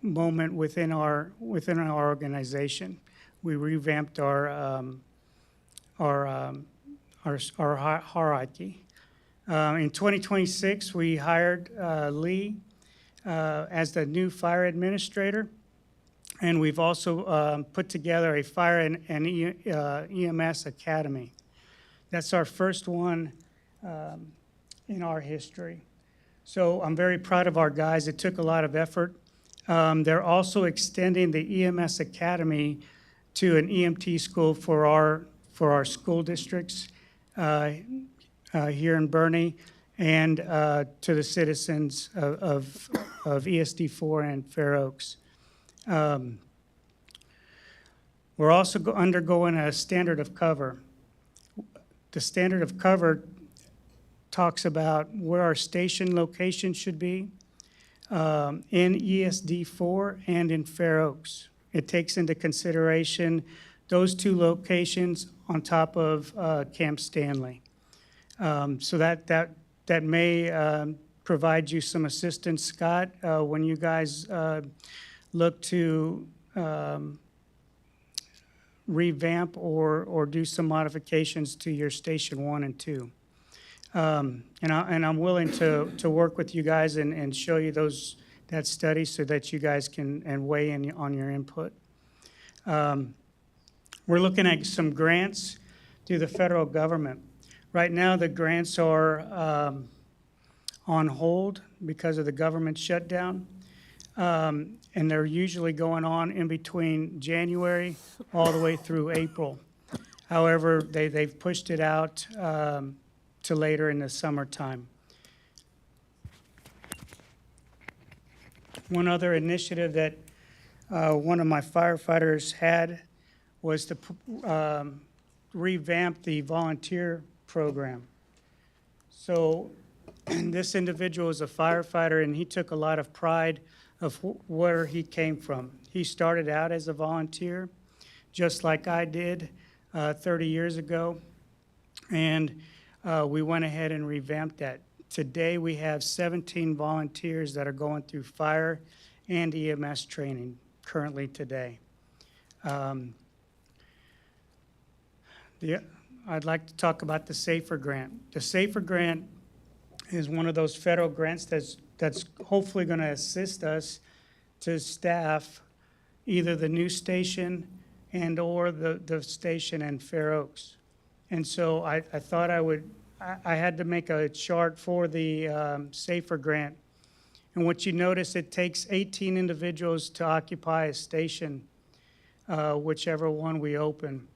moment within our organization. We revamped our hierarchy. In 2026, we hired Lee as the new fire administrator. And we've also put together a fire and EMS academy. That's our first one in our history. So I'm very proud of our guys. It took a lot of effort. They're also extending the EMS academy to an EMT school for our school districts here in Bernie. and to the citizens of ESD4 and Fair Oaks. We're also undergoing a standard of cover. The standard of cover talks about where our station location should be in ESD4 and in Fair Oaks. It takes into consideration those two locations on top of Camp Stanley. So that may provide you some assistance, Scott, when you guys look to revamp or do some modifications to your Station 1 and 2. And I'm willing to work with you guys and show you that study so that you guys can weigh in on your input. We're looking at some grants through the federal government. Right now, the grants are on hold because of the government shutdown. And they're usually going on in between January all the way through April. However, they've pushed it out to later in the summertime. One other initiative that one of my firefighters had was to revamp the volunteer program. So this individual is a firefighter, and he took a lot of pride of where he came from. He started out as a volunteer, just like I did 30 years ago, and we went ahead and revamped that. Today, we have 17 volunteers that are going through fire and EMS training currently today. I'd like to talk about the SAFER grant. The SAFER grant is one of those federal grants that's hopefully going to assist us to staff either the new station and or the station in Fair Oaks. And so I thought I had to make a chart for the SAFER grant. And what you notice, it takes 18 individuals to occupy a station, whichever one we open.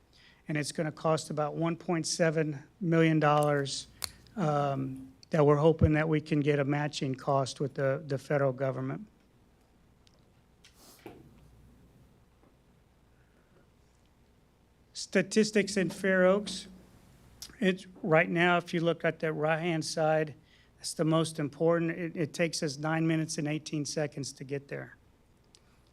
And it's going to cost about $1.7 million that we're hoping that we can get a matching cost with the federal government. Statistics in Fair Oaks. It's right now, if you look at the right-hand side, that's the most important. It takes us 9 minutes and 18 seconds to get there.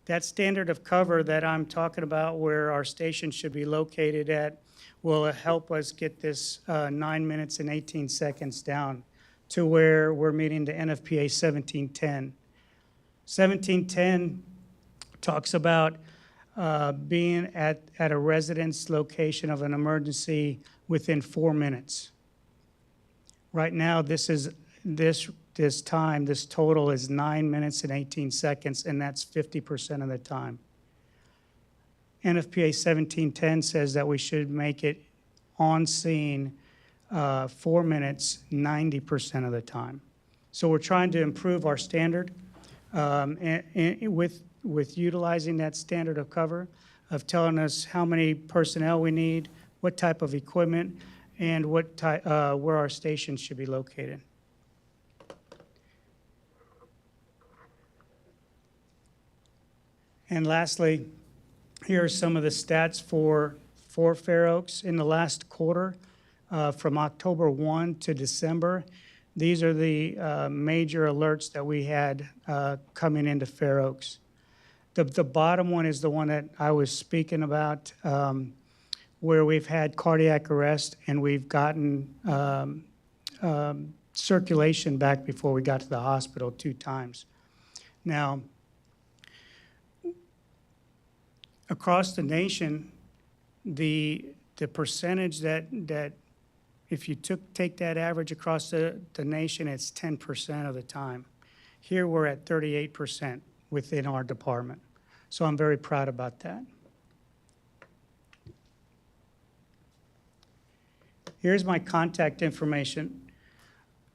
That standard of cover that I'm talking about, where our station should be located at, will help us get this 9 minutes and 18 seconds down to where we're meeting the NFPA 1710. 1710 talks about being at a residence location of an emergency within 4 minutes. Right now, this total is 9 minutes and 18 seconds, and that's 50% of the time. NFPA 1710 says that we should make it on scene 4 minutes, 90% of the time. So we're trying to improve our standard and with utilizing that standard of cover, of telling us how many personnel we need, what type of equipment, and where our stations should be located. And lastly, here are some of the stats for Fair Oaks in the last quarter, from October 1 to December. These are the major alerts that we had coming into Fair Oaks. The bottom one is the one that I was speaking about, where we've had cardiac arrest and we've gotten circulation back before we got to the hospital 2 times. Now, across the nation, the percentage that if you take that average across the nation, it's 10% of the time. Here we're at 38% within our department. So I'm very proud about that. Here's my contact information.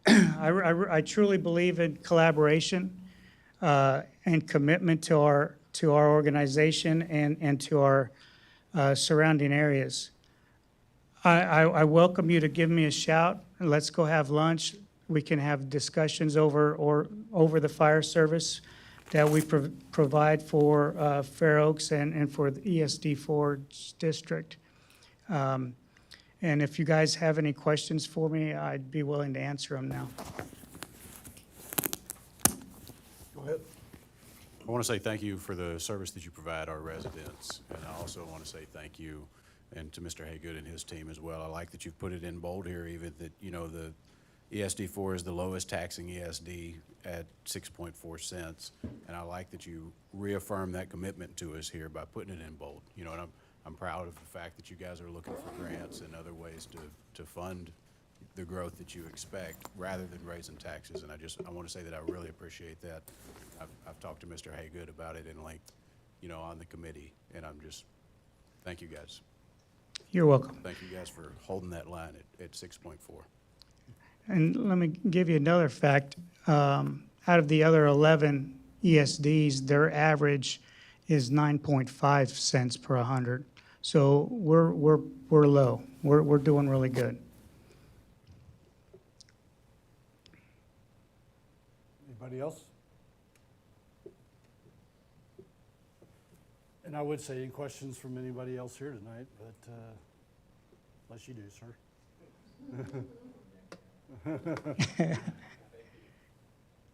I truly believe in collaboration and commitment to our organization and to our surrounding areas. I welcome you to give me a shout and let's go have lunch. we can have discussions over the fire service that we provide for Fair Oaks and for the ESD4 district. And if you guys have any questions for me, I'd be willing to answer them now. Go ahead. I want to say thank you for the service that you provide our residents, and I also want to say thank you and to Mr. Haygood and his team as well. I like that you've put it in bold here, even that, you know, the ESD4 is the lowest taxing ESD at 6.4 cents, and I like that you reaffirm that commitment to us here by putting it in bold. You know, and I'm proud of the fact that you guys are looking for grants and other ways to fund the growth that you expect rather than raising taxes, and I want to say that I really appreciate that. I've talked to Mr. Haygood about it in length, you know, on the committee, and thank you guys. You're welcome. Thank you guys for holding that line at 6.4. And let me give you another fact. Out of the other 11 ESDs, their average is 9.5 cents per 100. So we're low. We're doing really good. Anybody else? And I would say any questions from anybody else here tonight, but unless you do, sir.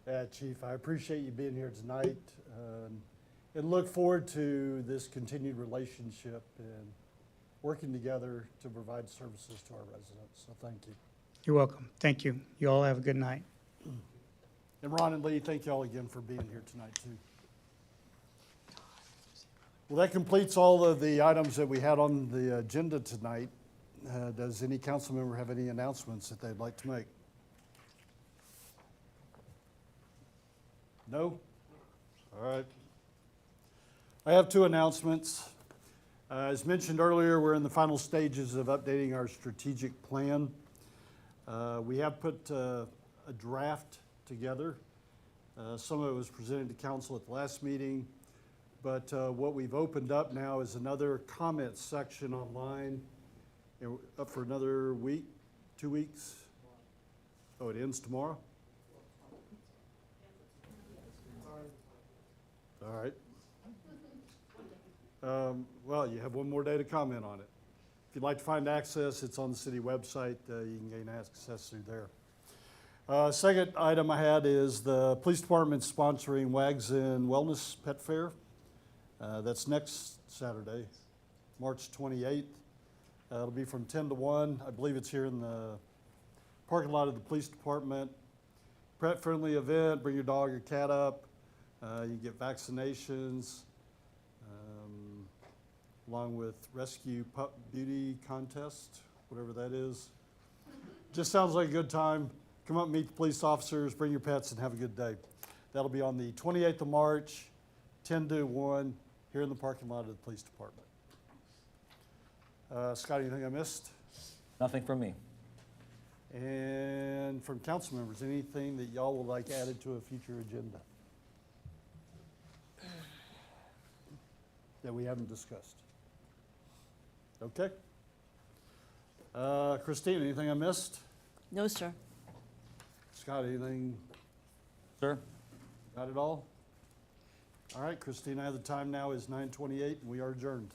Yeah, Chief, I appreciate you being here tonight and look forward to this continued relationship and working together to provide services to our residents. So thank you. You're welcome. Thank you. You all have a good night. And Ron and Lee, thank you all again for being here tonight, too. Well, that completes all of the items that we had on the agenda tonight. Does any council member have any announcements that they'd like to make? No? All right. I have two announcements. As mentioned earlier, we're in the final stages of updating our strategic plan. We have put a draft together. Some of it was presented to council at the last meeting, but what we've opened up now is another comment section online, up for another week, 2 weeks. Oh, it ends tomorrow? All right. Well, you have one more day to comment on it. If you'd like to find access, it's on the city website. You can gain access through there. Second item I had is the police department sponsoring Wags and Wellness Pet Fair. That's next Saturday, March 28th. It'll be from 10 to 1. I believe it's here in the parking lot of the police department. Pet-friendly event. Bring your dog or cat up. You get vaccinations, along with rescue pup beauty contest, whatever that is. Just sounds like a good time. Come up, meet the police officers, bring your pets, and have a good day. That'll be on the 28th of March, 10 to 1, here in the parking lot of the police department. Scott, anything I missed? Nothing from me. And from council members, anything that y'all would like added to a future agenda that we haven't discussed? Okay. Christine, anything I missed? No, sir. Scott, anything? Sir? Not at all? All right, Christine, I have the time now is 9:28, and we are adjourned.